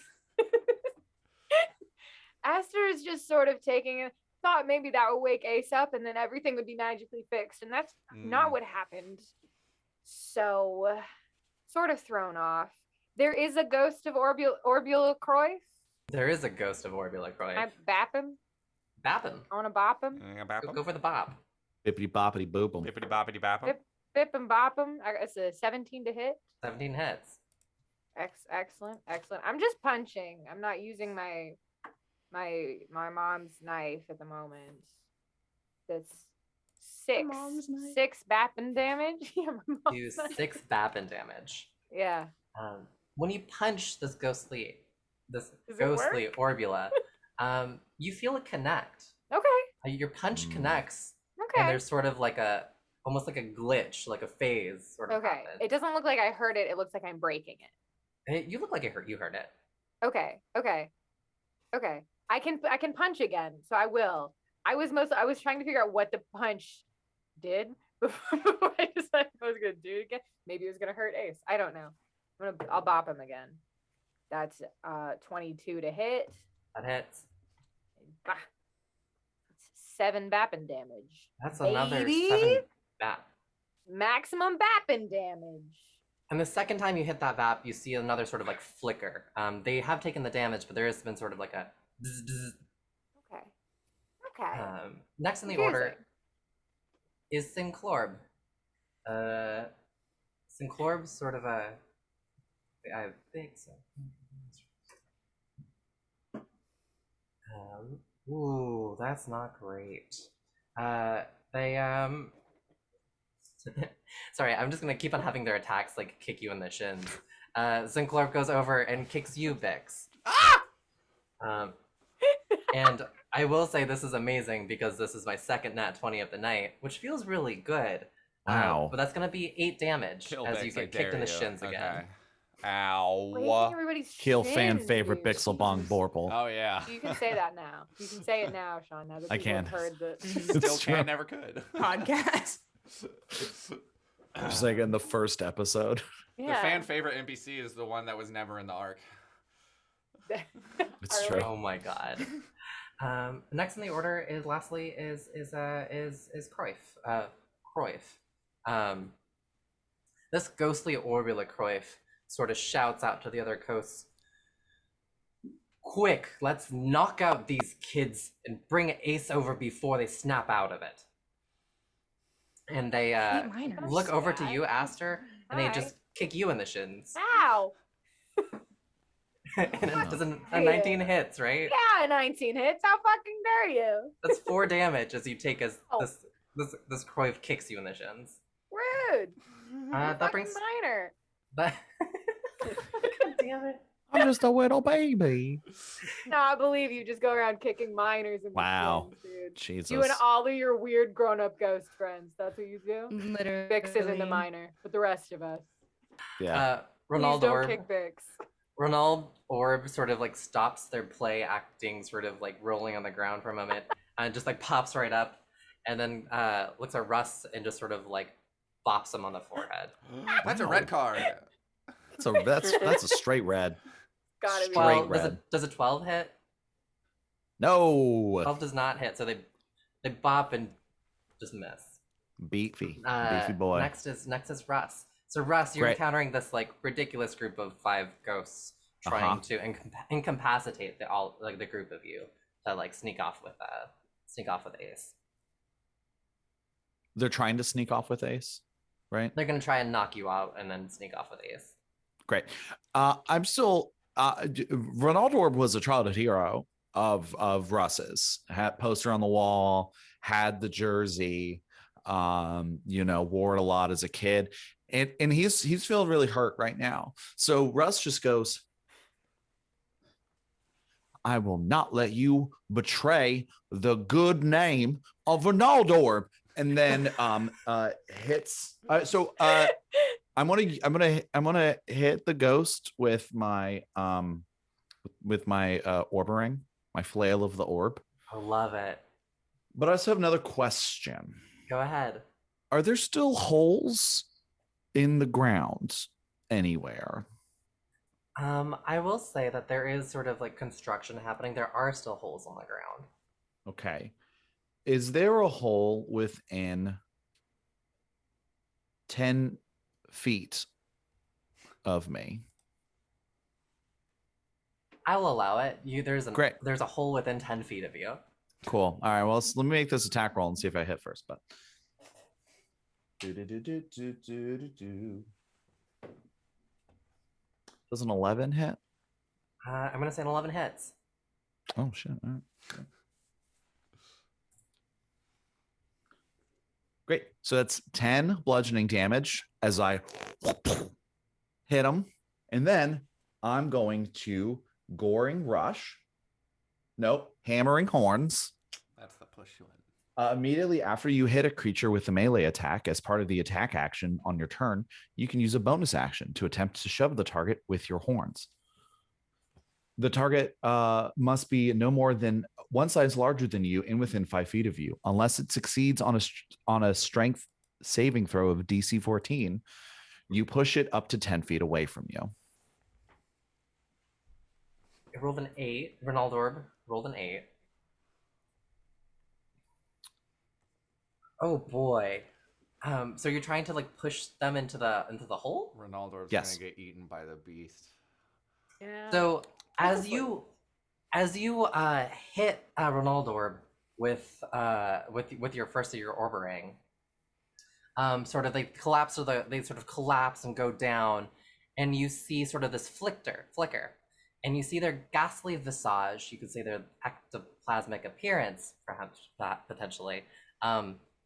Aster is just sort of taking a thought maybe that would wake Ace up and then everything would be magically fixed. And that's not what happened. So, sort of thrown off. There is a ghost of Orbula Cruyff. There is a ghost of Orbula Cruyff. I bap him. Bap him. I want to bop him. Go for the bop. Bippity boppity boop 'em. Bippity boppity bap 'em. Bip. Bip and bop him. It's a 17 to hit. 17 hits. Excellent. I'm just punching. I'm not using my mom's knife at the moment. That's mom's knife? 6 bapping damage. Yeah, my Do mom's knife. 6 bappin damage. Yeah. When you punch this ghostly Does it work? Orbula, you feel it connect. Okay. Your punch connects, and Okay. there's sort of like almost like a glitch, like a phase sort of Okay. happens. It doesn't look like I heard it. It looks like I'm breaking it. You look like you heard it. Okay. I can punch again, so I will. I was trying to figure out what the punch did before I decided I was gonna do it again. Maybe it was gonna hurt Ace. I don't know. I'll bop him again. That's 22 to hit. That hits. Bah. That's 7 bapping damage. That's another 80? 7 bap. Maximum bapping damage. And the second time you hit that vap, you see another sort of like flicker. They have taken the damage, but there has been sort of like a bzz, bzz. Okay. Next in the Confusing. order is Synclorb. Synclorb's sort of a... I think so. Ooh, that's not great. They sorry, I'm just gonna keep on having their attacks like kick you in the shins. Zinklorp goes over and kicks you, Bix. And I will say this is amazing because this is my second nat 20 of the night, which feels really good. Wow. But that's gonna be 8 damage Kill as Bix, you I get kicked in the dare you. shins again. Okay. Ow. Breaking everybody's Kill fan shins, favorite dude. Bixlebong Jesus. Borple. Oh yeah. You can say that now. You can say it now, Sean. Now that I people have can. heard that. Still true. can, never could. Podcast. Just like in the first episode. The Yeah. fan favorite NPC is the one that was never in the arc. It's Harley. true. Oh my god. Next in the order is lastly is Croif. Croif. This ghostly Orbula Croif sort of shouts out to the other ghosts, "Quick, let's knock out these kids and bring Ace over before they snap out of it." And they minors. look over to you, Aster, and they Hi. just kick you in the shins. Ow! And it doesn't a 19 hits, right? Yeah, 19 hits. How fucking dare you? That's 4 damage as you take as Oh. this Croif kicks you in the shins. Rude. That Fucking brings minor. but damn it. I'm just a little baby. No, I believe you. Just go around kicking minors and Wow. dude. Jesus. You and all of your weird grown-up ghost friends. That's what you do. Literally. Bix isn't the minor, but the rest of us. Yeah. Please Ronaldo don't Orb, kick Bix. Ronald Orb sort of like stops their play acting, sort of like rolling on the ground for a moment, and just like pops right up, and then looks at Russ and just sort of like bops him on the forehead. That's a red card. That's a straight red. Gotta be. Straight Well, red. does a 12 hit? No. 12 does not hit, so they bop and just miss. Beefy Uh, boy. Next is Russ. So Russ, you're Great. encountering this like ridiculous group of 5 ghosts trying to incapacitate the group of you to like sneak off with Ace. They're trying to sneak off with Ace, right? They're gonna try and knock you out and then sneak off with Ace. Great. I'm still. Ronaldo Orb was a childhood hero of Russ's. Had poster on the wall, had the jersey. Wore it a lot as a kid, and he's feeling really hurt right now. So Russ just goes, "I will not let you betray the good name of Ronaldo Orb," and then hits. I'm gonna hit the ghost with my orbering, my flail of the orb. I love it. But I also have another question. Go ahead. Are there still holes in the ground anywhere? I will say that there is sort of like construction happening. There are still holes on the ground. Okay. Is there a hole within 10 feet of me? I'll allow it. There's Great. a hole within 10 feet of you. Cool. All right. Well, let me make this attack roll and see if I hit first. But does an 11 hit? I'm gonna say an 11 hits. Oh shit! All right. Great. So that's 10 bludgeoning damage as I hit him, and then I'm going to goring rush. Nope, hammering horns. That's the push one. Immediately after you hit a creature with a melee attack, as part of the attack action on your turn, you can use a bonus action to attempt to shove the target with your horns. The target must be no more than one size larger than you and within 5 feet of you. Unless it succeeds on a strength saving throw of DC 14, you push it up to 10 feet away from you. I rolled an 8. Ronaldo Orb rolled an 8. Oh boy. So you're trying to like push them into the hole? Ronaldo's Yes. gonna get eaten by the beast. Yeah. So as you hit Ronaldo Orb with your first of your orbering, sort of they sort of collapse and go down, and you see sort of this flicker, and you see their ghastly visage. You could say their ectoplasmic appearance, perhaps potentially,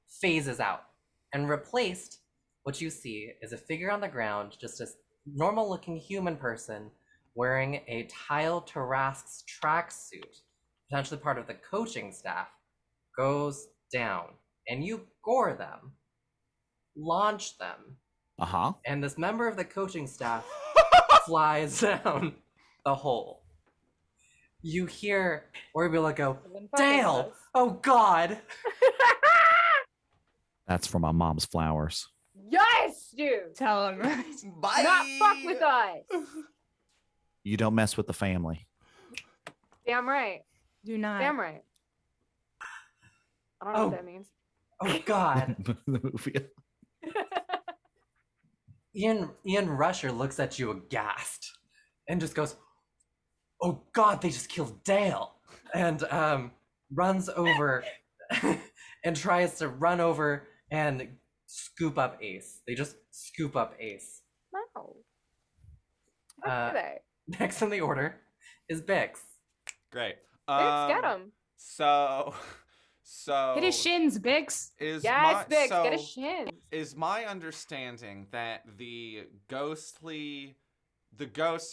phases out. And replaced, what you see is a figure on the ground, just a normal looking human person wearing a Tile Tarask's tracksuit, potentially part of the coaching staff, goes down. And you gore them, launch them. Uh-huh. And this member of the coaching staff flies down the hole. You hear Orbula go, Dale! Oh God! That's for my mom's flowers. Yes, dude. Tell him. Bye. Not fuck with us. You don't mess with the family. Damn right. Do not. Damn right. I don't know what that means. Oh God. The movie. Ian Rusher looks at you aghast and just goes, oh God, they just killed Dale. And runs over and tries to run over and scoop up Ace. They just scoop up Ace. No. What do they? Next in the order is Bix. Great. Bix, get him. So Hit his shins, Bix. Yes, Bix, get his shins. Is my understanding that the ghosts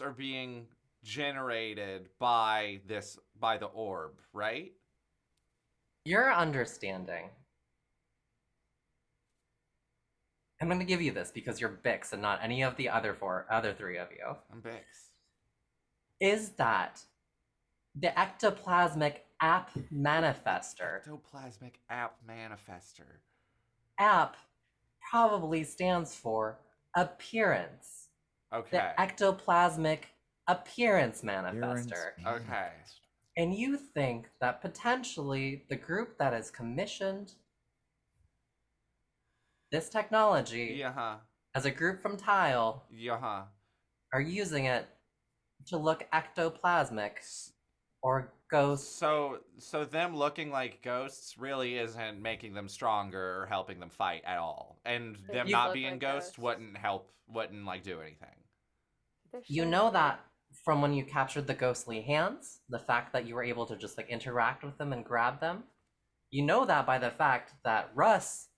are being generated by the orb, right? Your understanding, I'm going to give you this because you're Bix and not any of the other three of you. I'm Bix. Is that the ectoplasmic app manifester? Ectoplasmic app manifester. App probably stands for appearance. Okay. The ectoplasmic appearance manifester. Okay. And you think that potentially the group that has commissioned this technology as a group from Tile are using it to look ectoplasmic or ghost. So them looking like ghosts really isn't making them stronger or helping them fight at all. And them not being ghosts wouldn't like do anything. You know that from when you captured the ghostly hands, the fact that you were able to just like interact with them and grab them. You know that by the fact that Russ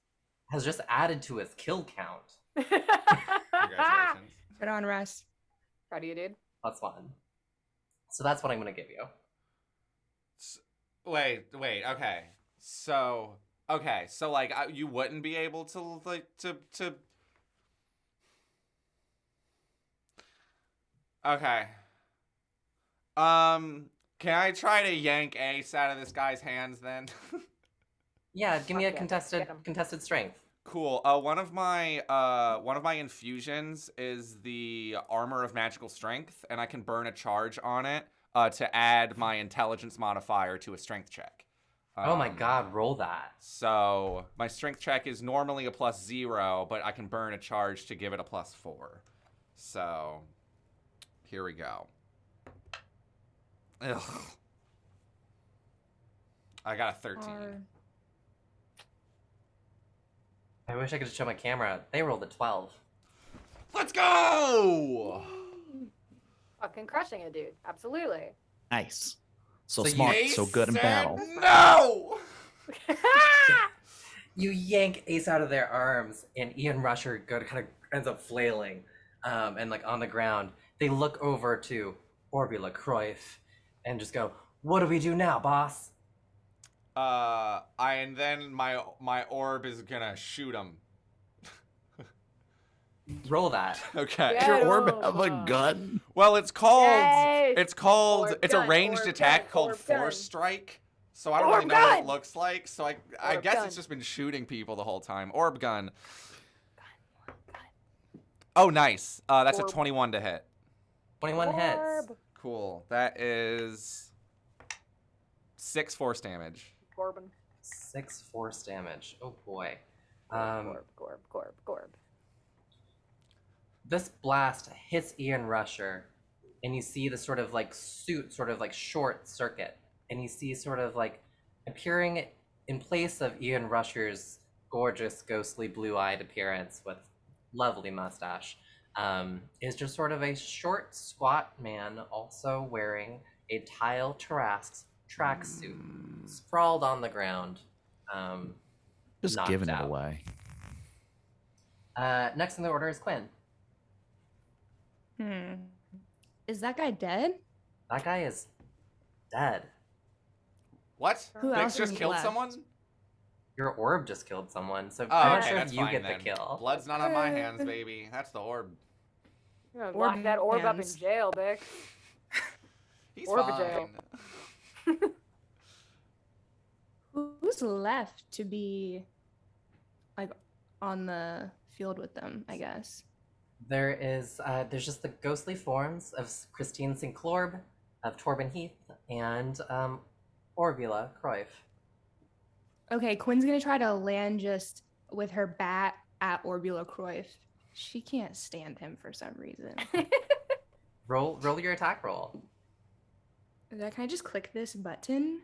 has just added to his kill count. Congratulations. Good on Russ. Proud of you, dude. +1. So that's what I'm gonna give you. Wait, okay. So like you wouldn't be able to like to Okay. Can I try to yank Ace out of this guy's hands then? Yeah, give me a contested strength. Cool. One of my infusions is the Armor of Magical Strength, and I can burn a charge on it to add my intelligence modifier to a strength check. Oh my God, roll that. So my strength check is normally a +0, but I can burn a charge to give it a +4. So here we go. Ugh. I got a 13. I wish I could show my camera. They rolled a 12. Let's go! Fucking crushing it, dude. Absolutely. Nice. So So smart, Ace so good in said battle. No! You yank Ace out of their arms, and Ian Rusher kind of ends up flailing, and like on the ground. They look over to Orbula Cruyff and just go, "What do we do now, boss?" And then my orb is gonna shoot him. Roll that. Okay. Yeah. Your orb Get have a him. gun? Well, it's called Yes. Orb it's gun, a ranged orb attack gun, called orb gun. Force Strike. So I don't Orb really know what it gun. looks like. So I Orb guess gun. it's just been shooting people the whole time. Orb gun. Oh, nice. That's Orb. a 21 to hit. 21 hits. Orb. Cool. That is 6 force damage. Corbin. 6 force damage. Oh boy. Gorb. This blast hits Ian Rusher, and you see the sort of like suit, sort of like short circuit, and you see sort of like appearing in place of Ian Rusher's gorgeous, ghostly, blue-eyed appearance with lovely mustache, is just sort of a short, squat man, also wearing a Tile Tarask's tracksuit, sprawled on the ground. Just knocked giving out. it away. Next in the order is Quinn. Is that guy dead? That guy is dead. What? Who Bix else just is killed left? someone? Your orb just killed someone, so Oh, I'm not okay, sure that's if you fine get then. the kill. Blood's not on my hands, baby. That's the orb. You're gonna lock that orb up in hands. jail, Bix. He's Orb fine. jail. Who's left to be like on the field with them, I guess? There's just the ghostly forms of Christine Sinclair, of Torben Heath, and Orbula Cruyff. Okay, Quinn's gonna try to land just with her bat at Orbula Cruyff. She can't stand him for some reason. Roll your attack roll. Can I just click this button?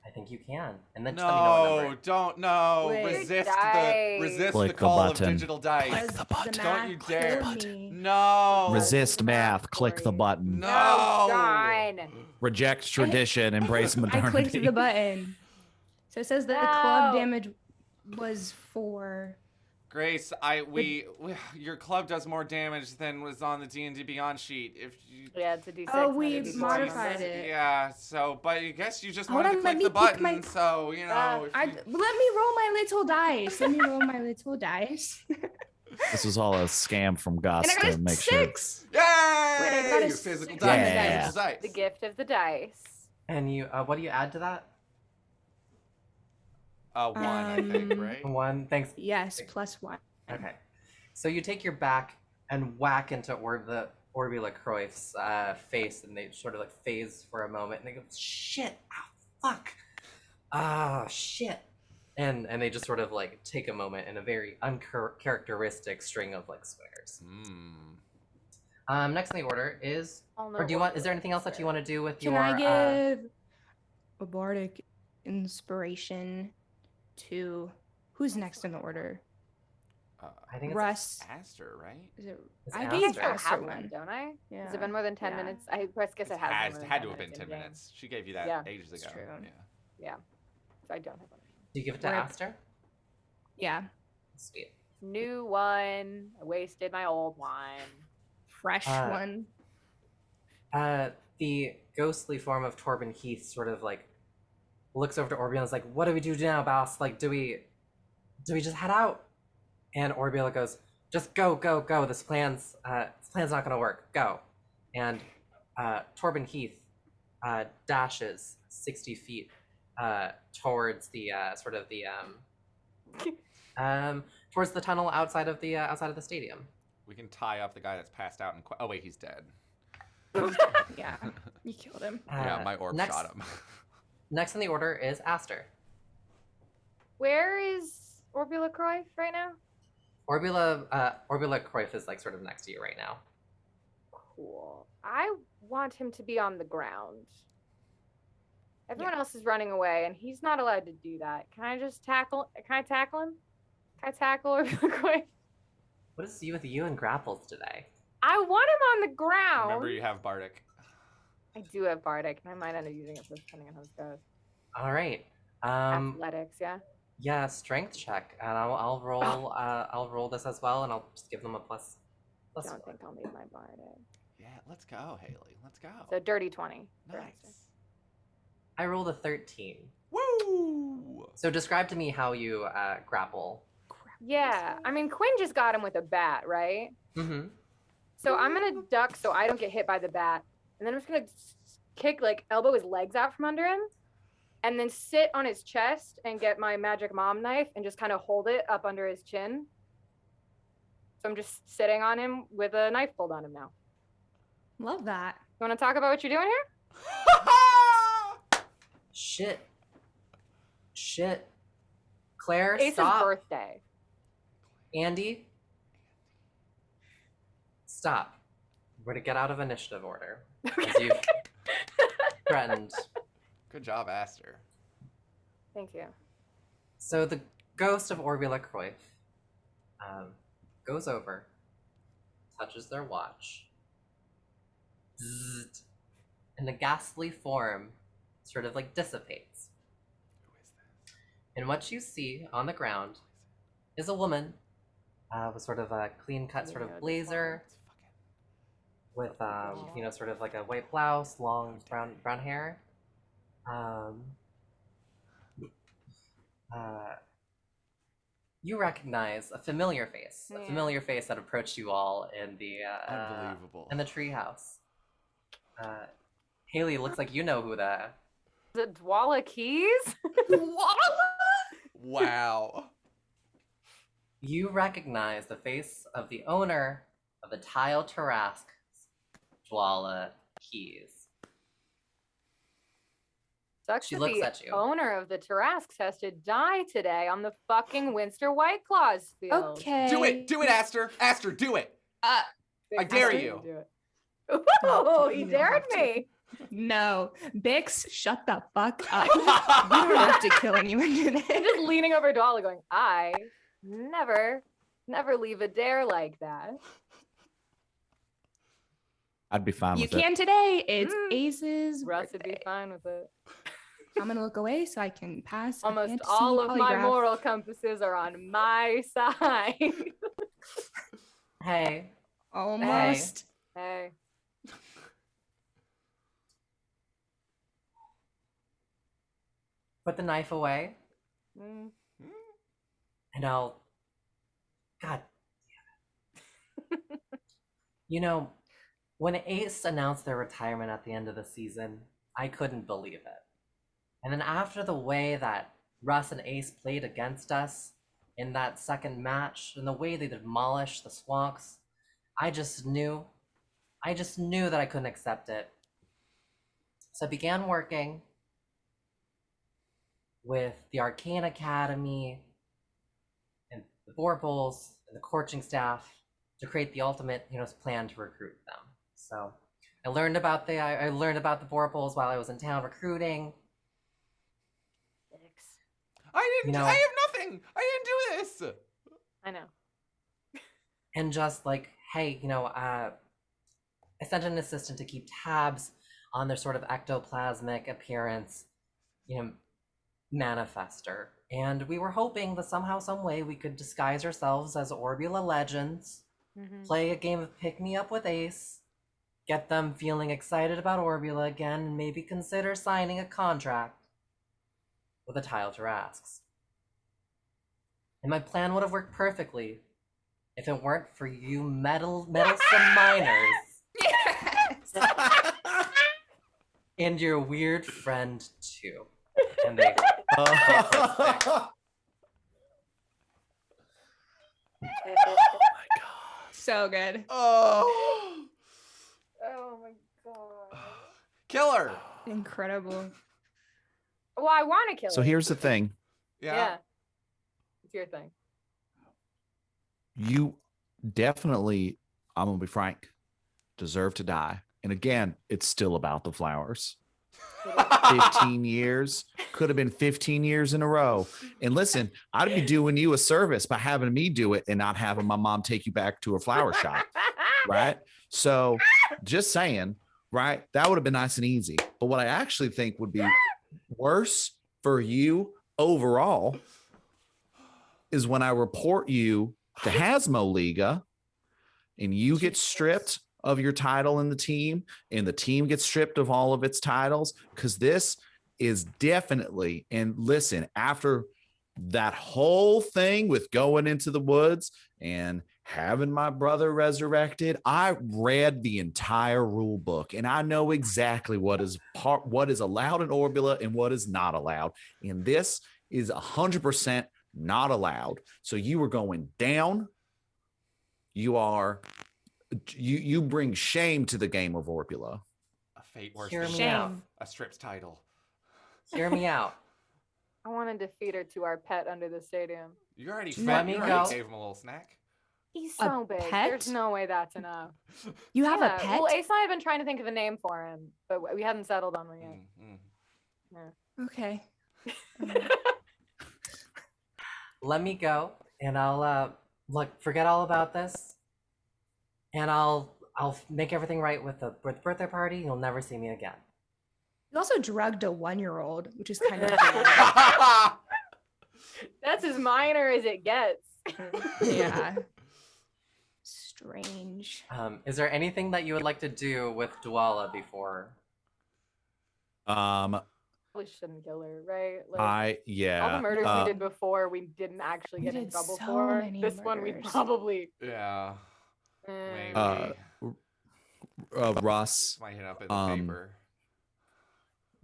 I think you can, and then just let me know what No, number. don't no. Wait, Resist dice. the Click the call of button. digital dice. Click the button. Don't you math dare. killed me. No. Resist the math math. Click for the you. button. No. Darn. Reject tradition. Embrace I modernity. clicked the button. So it says that the club damage was 4. Grace, your club does more damage than was on the D&D Beyond sheet. If you, Yeah, it's a D6. Oh, not we a D4, modified remember? it. yeah. So, but I guess you just Hold wanted on, to let click me the pick button. my- So you know. if Let you- me roll my little dice. Let me roll my little dice. This was all a scam from Gus And I got to a make sure. 6. Yay! Wait, I got a Physical six. dice. Yeah. Physical dice. The gift of the dice. And you, what do you add to that? 1, I think, Um, right? 1. Thanks. Yes, +1. Okay. So you take your back and whack into Orbula Cruyff's face, and they sort of like phase for a moment, and they go, "Shit! Ah, fuck! Ah, shit!" And they just sort of like take a moment in a very uncharacteristic string of like swears. Next on the order is, or do you want? Is there anything else that you want to do with Can your? I give a bardic inspiration to who's next in the order? I think it's Russ. Aster, right? Is it? It's I I gave still Aster have one. one, don't I? Yeah. Has it been more than 10 Yeah. minutes? I guess it has. been more than Had 10 to have been minutes 10 in-game. minutes. She gave you that Yeah, ages it's ago. true. Yeah. So I don't have one. Do you give it to Rip. Aster? Yeah, Sweet. New one. I wasted my old one. fresh one. The ghostly form of Torben Heath sort of like looks over to Orbula and is like, "What do we do now, boss? Like, do we just head out?" And Orbula goes, "Just go. This plan's not gonna work. Go." And Torben Heath dashes 60 feet towards the towards the tunnel outside of the stadium. We can tie up the guy that's passed out and. Oh wait, he's dead. Yeah, you killed him. Yeah, my orb next, shot him. Next on the order is Aster. Where is Orbula Cruyff right now? Orbula Cruyff is like sort of next to you right now. Cool. I want him to be on the ground. Everyone else is running away, and he's not allowed to do that. Can I tackle him? Can I tackle Orbula Cruyff? What is with you and grapples today? I want him on the ground. Remember, you have Bardic. I do have Bardic, and I might end up using it for depending on how this goes. All right. Athletics, yeah. Yeah, strength check, and I'll roll. I'll roll this as well, and I'll just give them a plus. I don't think I'll need my Bardic. Yeah, let's go, Haley. Let's go. So dirty 20. for Nice. Aster. I rolled a 13. Woo! So describe to me how you grapple. Yeah, I mean Quinn just got him with a bat, right? Mm-hmm. So I'm gonna duck so I don't get hit by the bat, and then I'm just gonna kick, like, elbow his legs out from under him, and then sit on his chest and get my magic mom knife and just kind of hold it up under his chin. So I'm just sitting on him with a knife pulled on him now. Love that. You want to talk about what you're doing here? Shit. Claire, Ace's stop. birthday. Andy, stop. We're to get out of initiative order, as you've threatened. Good job, Aster. Thank you. So the ghost of Orbula Cruyff goes over, touches their watch, zzzt, and the ghastly form sort of like dissipates. Who is this? And what you see on the ground is a woman with sort of a clean-cut sort of blazer, with sort of like a white blouse, long brown hair. You recognize a familiar face, that approached you all in the unbelievable in the treehouse. Haley, looks like you know who that. Is it Dwala Keys? Wow. You recognize the face of the owner of the Tile Tarask, Dwala Keys. Sucks She that looks the at you. owner of the Tarasks has to die today on the fucking Winster White Claws field. Okay. Do it, Aster. Aster, do it. I dare you. Do it. Ooh, he dared me. No, Bix, shut the fuck up. We don't have to kill anyone today. I'm just leaning over Dwala going, I never leave a dare like that. I'd be fine You with it. can today. It's Ace's Russ would birthday. be fine with it. I'm gonna look away so I can pass. a Almost fantasy all of my polygraph. moral compasses are on my side. Hey. Almost. Hey. Put the knife away, Mm. and I'll... God damn it. You know, when Ace announced their retirement at the end of the season, I couldn't believe it. And then after the way that Russ and Ace played against us in that second match, and the way they demolished the Swonks, I just knew that I couldn't accept it. So I began working with the Arcane Academy and the Borples and the coaching staff to create the ultimate, plan to recruit them. So I learned about the Borples while I was in town recruiting. I have nothing. I didn't do this. I know. And just like, hey, I sent an assistant to keep tabs on their sort of ectoplasmic appearance, manifester. And we were hoping that somehow, some way, we could disguise ourselves as Orbula legends, play a game of pick me up with Ace, get them feeling excited about Orbula again, and maybe consider signing a contract with the Tile Tarasks. And my plan would have worked perfectly if it weren't for you meddlesome miners. Yes. And your weird friend too. And they So good. Oh my god. Killer. Incredible. Well, I want to kill So it. here's the thing. Yeah. It's your thing. You definitely, I'm going to be frank, deserve to die. And again, it's still about the flowers. 15 years, could have been 15 years in a row. And listen, I'd be doing you a service by having me do it and not having my mom take you back to her flower shop. Right? So just saying, right? That would have been nice and easy. But what I actually think would be worse for you overall is when I report you to Hasmo Liga and you get stripped of your title in the team and the team gets stripped of all of its titles, because this is definitely, and listen, after that whole thing with going into the woods and having my brother resurrected, I read the entire rule book and I know exactly what is allowed in Orbula and what is not allowed. And this is 100% not allowed. So you are going down. You bring shame to the game of Orbula. A fate worse Hear than me death. out. A stripped title. Hear me out. I want to defeat her to our pet under the stadium. You already Let me go. gave him a little snack. He's A so big. pet? There's no way that's enough. You have Yeah, a pet? Well, Ace and I have been trying to think of a name for him, but we hadn't settled on one yet. Okay. Let me go, and I'll forget all about this, and I'll make everything right with the birthday party. You'll never see me again. You also drugged a 1-year-old, which is kind of That's as minor as it gets. Yeah. Strange. Is there anything that you would like to do with Dwala before? Probably shouldn't kill her, right? Like, all the murders we did before, we didn't actually get in trouble for. This one, we probably. Yeah. Maybe. Russ might hit up in the paper.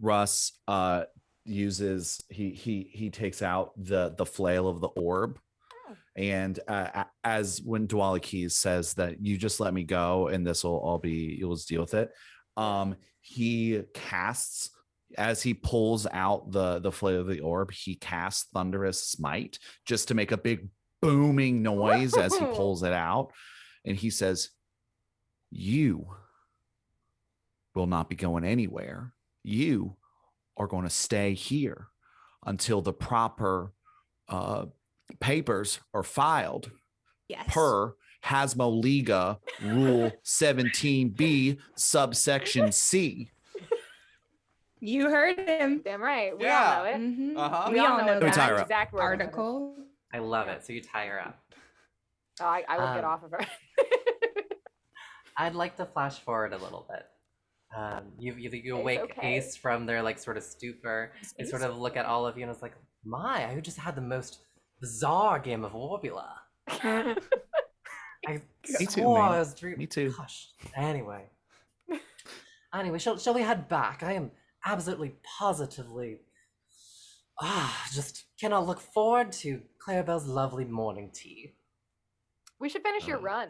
Russ uses he takes out the flail of the orb, and as when Dwala Keys says that you just let me go and this will all be, you'll just deal with it. He casts, as he pulls out the flail of the orb, he casts Thunderous Smite just to make a big booming noise as he pulls it out, and he says, "You will not be going anywhere. You are going to stay here until the proper papers are filed." Yes. Per Hasmo Liga Rule 17B subsection C. You heard him. Damn right. We all know it. Mm-hmm. We all know that that exact article. I love it. So you tie her up. Oh, I will get off of her. I'd like to flash forward a little bit. You wake Ace from their like sort of stupor. They sort of look at all of you and it's like, my, I just had the most bizarre game of Orbula. Me too, man. Me too. Gosh. Anyway, shall we head back? I am absolutely positively just cannot look forward to Clarabelle's lovely morning tea. We should finish your run.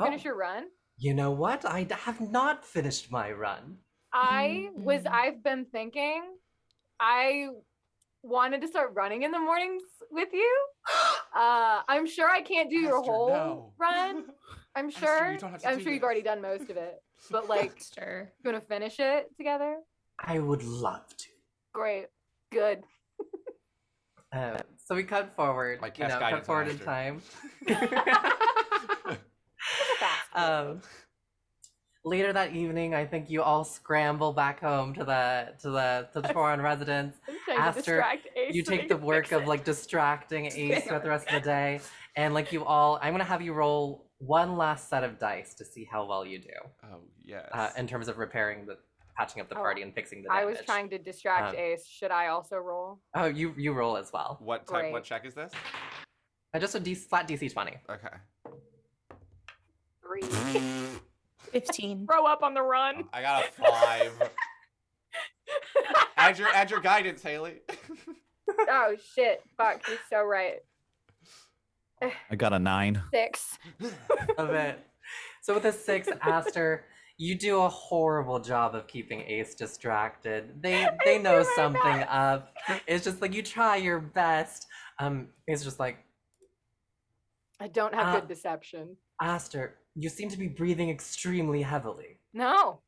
Finish your run? You know what? I have not finished my run. I've been thinking, I wanted to start running in the mornings with you. I'm sure I can't do your whole run. I'm sure. I'm sure you've already done most of it. But like, you want to finish it together? I would love to. Great. Good. So we cut forward. Like cut forward in time. Later that evening, I think you all scramble back home to the Toron residence. After you take the work of like distracting Ace throughout the rest of the day, and like you all, I'm gonna have you roll one last set of dice to see how well you do. Oh yes. In terms of patching up the party and fixing the damage. I was trying to distract Ace. Should I also roll? Oh, you roll as well. What type? Great. What check is this? Just a flat DC 20. Okay. 3. 15. Throw up on the run. I got a 5. add your guidance, Haley. Oh shit! Fuck, you're so right. I got a 9. 6. Of it. So with a 6, Aster, you do a horrible job of keeping Ace distracted. They know something up. It's just like you try your best. It's just like, I don't have good deception. Aster, you seem to be breathing extremely heavily. No.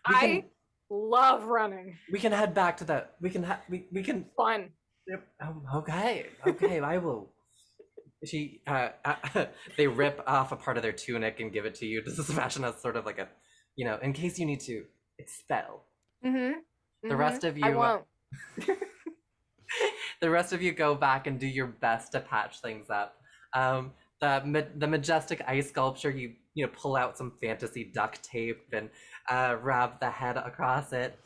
I love running. We can head back to that. We can. Fun. Okay. I will. They rip off a part of their tunic and give it to you. This is fashion as sort of like a, in case you need to expel. The rest of you. I won't. The rest of you go back and do your best to patch things up. The majestic ice sculpture, you pull out some fantasy duct tape and wrap the head across it.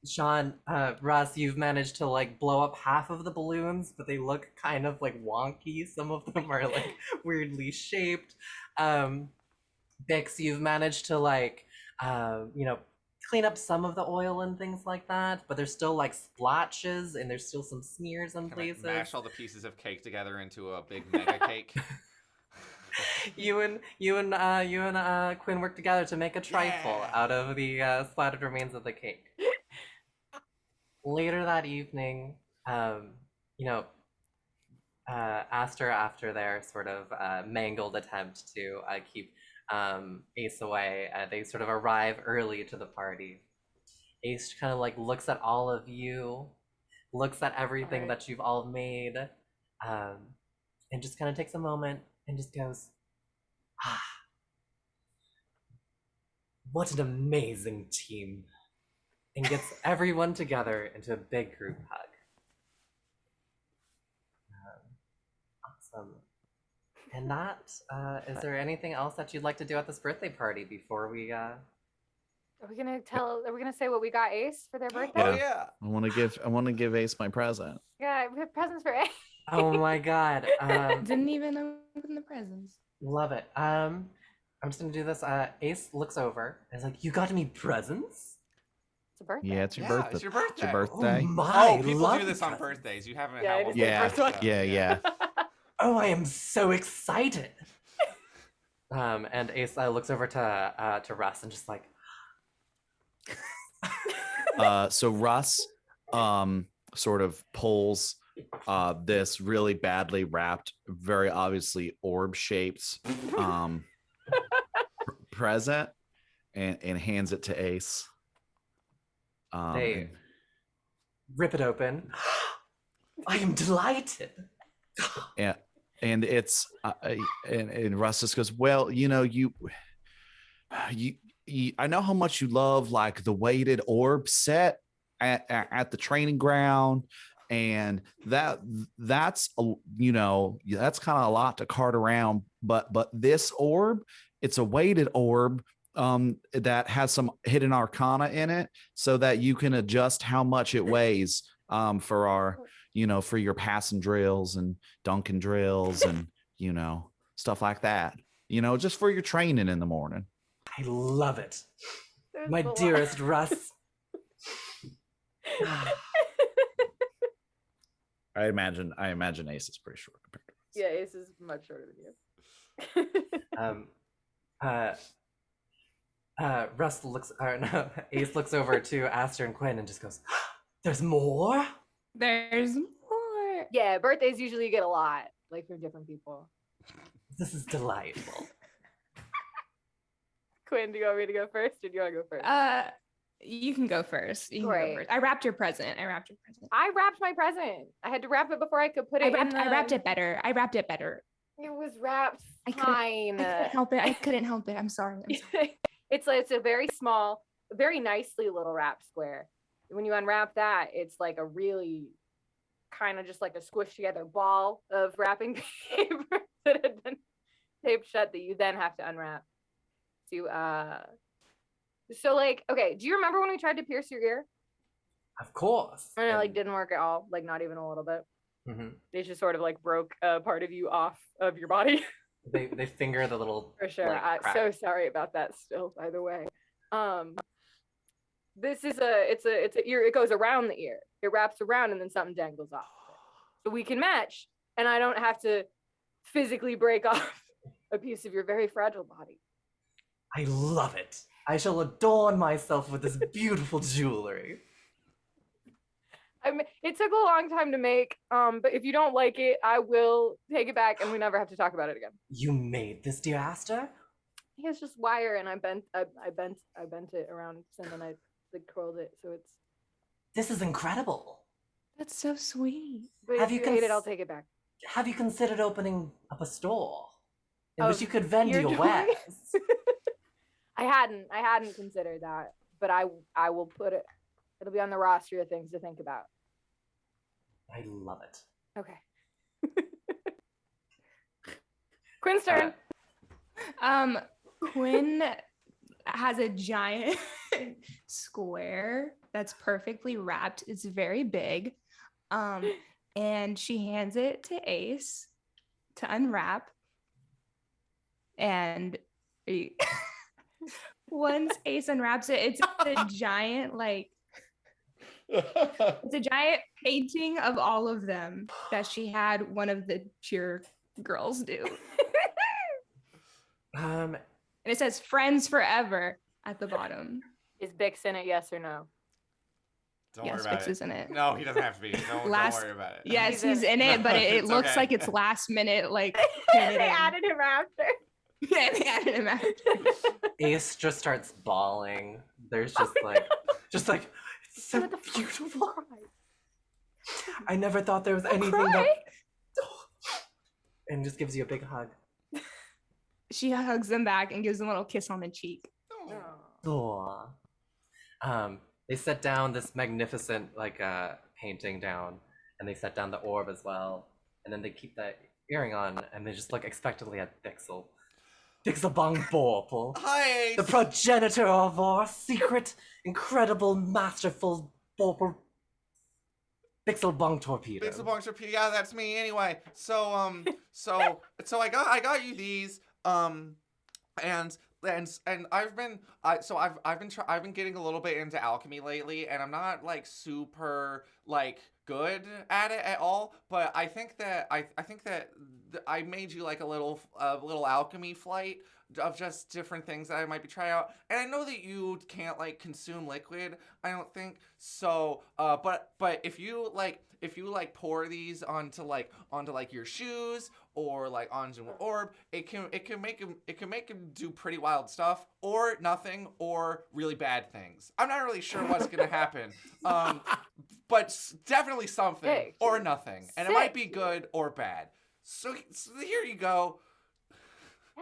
Sean, Russ, you've managed to like blow up half of the balloons, but they look kind of like wonky. Some of them are like weirdly shaped. Bix, you've managed to like, clean up some of the oil and things like that, but there's still like splotches and there's still some smears in places. Mash all the pieces of cake together into a big mega cake. You and Quinn work together to make a trifle out of the splattered remains of the cake. Later that evening, Aster, after their sort of mangled attempt to keep Ace away, they sort of arrive early to the party. Ace kind of like looks at all of you, looks at everything that you've all made, and just kind of takes a moment and just goes, what an amazing team, and gets everyone together into a big group hug. And that, is there anything else that you'd like to do at this birthday party before we, Are we gonna say what we got Ace for their birthday? Oh yeah. I want to give Ace my present. Yeah, we have presents for Ace. Oh my god. Didn't even open the presents. Love it. I'm just gonna do this. Ace looks over and is like, "You got me presents?" It's a birthday. Yeah, it's your Yeah, birthday. it's your birthday. It's your birthday. Oh my! People love do this on presents. birthdays. You haven't Yeah, had it one. is the Yeah, first one. yeah. Oh, I am so excited. And Ace looks over to Russ and just like, So Russ sort of pulls this really badly wrapped, very obviously orb-shaped present and hands it to Ace. they rip it open. I am delighted. And it's and Russ just goes, well, you know, you I know how much you love like the weighted orb set at the training ground, and that's you know, that's kind of a lot to cart around, but this orb, it's a weighted orb that has some hidden arcana in it, so that you can adjust how much it weighs for our, you know, for your passing drills and dunking drills and, you know, stuff like that, you know, just for your training in the morning. I love it. There's My the line. dearest Russ. I imagine Ace is pretty short compared to us. Yeah, Ace is much shorter than you. Russ looks, no, Ace looks over to Aster and Quinn and just goes, "There's more?" There's more. Yeah, birthdays usually get a lot, like from different people. This is delightful. Quinn, do you want me to go first, or do you want to go first? You can go first. You can Great. go first. I wrapped your present. I wrapped my present. I had to wrap it before I could put it. I wrapped it better. It was wrapped I fine. couldn't help it. I couldn't help it. I'm sorry. It's a very small, very nicely little wrap square. When you unwrap that, it's like a really kind of just like a squished together ball of wrapping paper that had been taped shut that you then have to unwrap. So like, okay, do you remember when we tried to pierce your ear? Of course. And it like didn't work at all, like not even a little bit. Mm-hmm. It just sort of like broke a part of you off of your body. They finger the little, For sure. like, I'm crack. so sorry about that still, by the way. This is it's a ear, it goes around the ear. It wraps around and then something dangles off. So we can match, and I don't have to physically break off a piece of your very fragile body. I love it. I shall adorn myself with this beautiful jewelry. I mean, it took a long time to make, but if you don't like it, I will take it back, and we never have to talk about it again. You made this, dear Aster? It's just wire, and I bent it around, and then I like curled it, so it's. This is incredible. That's so sweet. But Have if you you hate it, cons- I'll take it back. Have you considered opening up a store in Of which you could vend your your toys? wares? I hadn't considered that, but I will put it. It'll be on the roster of things to think about. I love it. Okay. Quinn's turn. Quinn has a giant square that's perfectly wrapped. It's very big. And she hands it to Ace to unwrap. And once Ace unwraps it, it's a giant, like, it's a giant painting of all of them that she had one of the cheer girls do. Um, And it says "Friends Forever" at the bottom. Is Bix in it? Yes or no? Don't Yes, worry about Bix it. is in it. No, he doesn't have to be. Don't Last- worry about it. Yes, He's he's in it, but it It's looks okay. like it's last minute, like They painted in. added him after. Yeah, they added him after. Ace just starts bawling. There's just it's so What the fuck? beautiful. I never thought there was anything Cry. that. And just gives you a big hug. She hugs them back and gives them a little kiss on the cheek. Aw. They set down this magnificent painting down, and they set down the orb as well, and then they keep that earring on, and they just look expectantly at Bixlebong Borple, Hi, Ace. the progenitor of our secret, incredible, masterful Borple Bixlebong Torpedo. Bixlebong Torpedo. Yeah, that's me. Anyway, so I got you these. And I've been getting a little bit into alchemy lately, and I'm not like super like good at it at all. But I think that I made you like a little alchemy flight of just different things that I might be trying out. And I know that you can't like consume liquid, I don't think. So but if you pour these onto your shoes or like onto an orb, it can make him do pretty wild stuff, or nothing, or really bad things. I'm not really sure what's gonna happen. But definitely something or nothing, and it might be good or bad. So here you go.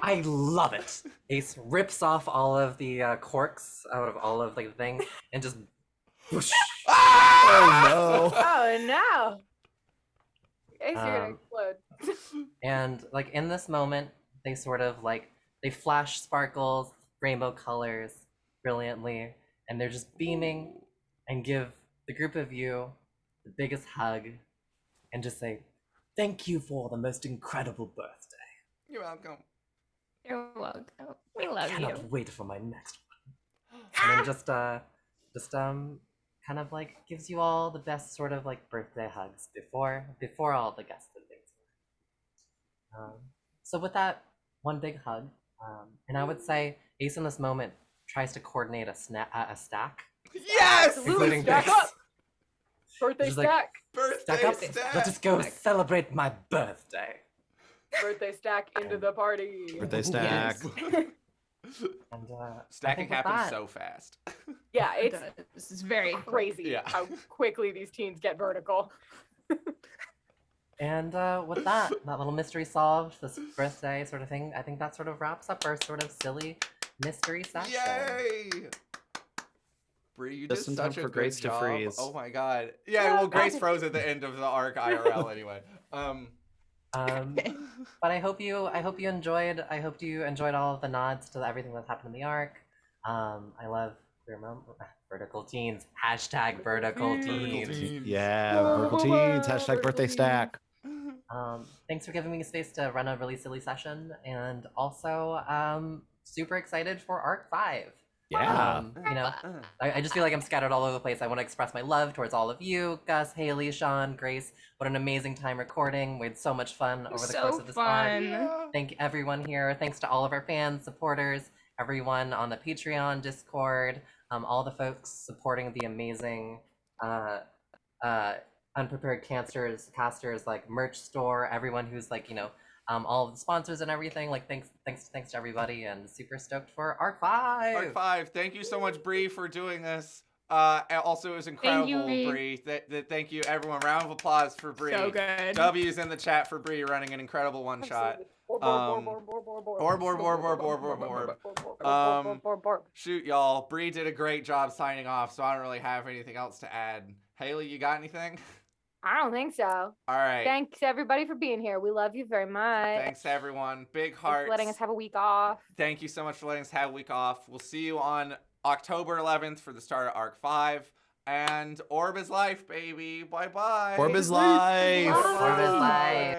I love it. Ace rips off all of the corks out of all of like the things and just whoosh. Oh Oh no! Ace, you're gonna explode. And like in this moment, they sort of like they flash sparkles, rainbow colors, brilliantly, and they're just beaming and give the group of you the biggest hug and just say, "Thank you for the most incredible birthday." You're welcome. You're welcome. We love Cannot you. wait for my next one. And then just kind of like gives you all the best sort of like birthday hugs before all the guests and things. So with that one big hug, and I would say Ace in this moment tries to coordinate a stack, Yes! including Stack Bix. up! Birthday Just like- stack! Birthday Stack up. stack. Let's just go celebrate my birthday. Birthday stack into the party! Birthday stack. And Stacking with happens that- so fast. Yeah, it's This is very crazy Yeah. how quickly these teens get vertical. And with that little mystery solved, this birthday sort of thing, I think that sort of wraps up our sort of silly mystery section. Yay! Bree, you did Just in time such a for good Grace to job. freeze. Oh my god. Yeah, well, Grace froze at the end of the arc IRL anyway. But I hope you enjoyed. I hope you enjoyed all of the nods to everything that's happened in the arc. I love vertical teens. Hashtag vertical teens. Yeah, Vertical Teens. Hashtag birthday stack. Thanks for giving me space to run a really silly session, and also super excited for arc 5. Yeah. You know, I just feel like I'm scattered all over the place. I want to express my love towards all of you, Gus, Haley, Sean, Grace. What an amazing time recording. We had so much fun over the course of this arc. Thank everyone here. Thanks to all of our fans, supporters, everyone on the Patreon, Discord, all the folks supporting the amazing Unprepared Casters like merch store, everyone who's like, you know, all of the sponsors and everything. Like thanks to everybody, and super stoked for Arc 5. Arc 5. Thank you so much, Bree, for doing this. Also, it was incredible, Bree. Thank you, everyone. Round of applause for Bree. So good. W's in the chat for Bree running an incredible one shot. Shoot, y'all. Bree did a great job signing off, so I don't really have anything else to add. Haley, you got anything? I don't think so. All right. Thanks everybody for being here. We love you very much. Thanks everyone. Big Thanks hearts. for letting us have a week off. Thank you so much for letting us have a week off. We'll see you on October 11th for the start of Arc 5. And Orb is life, baby. Bye-bye. Orb is life. Orb is life.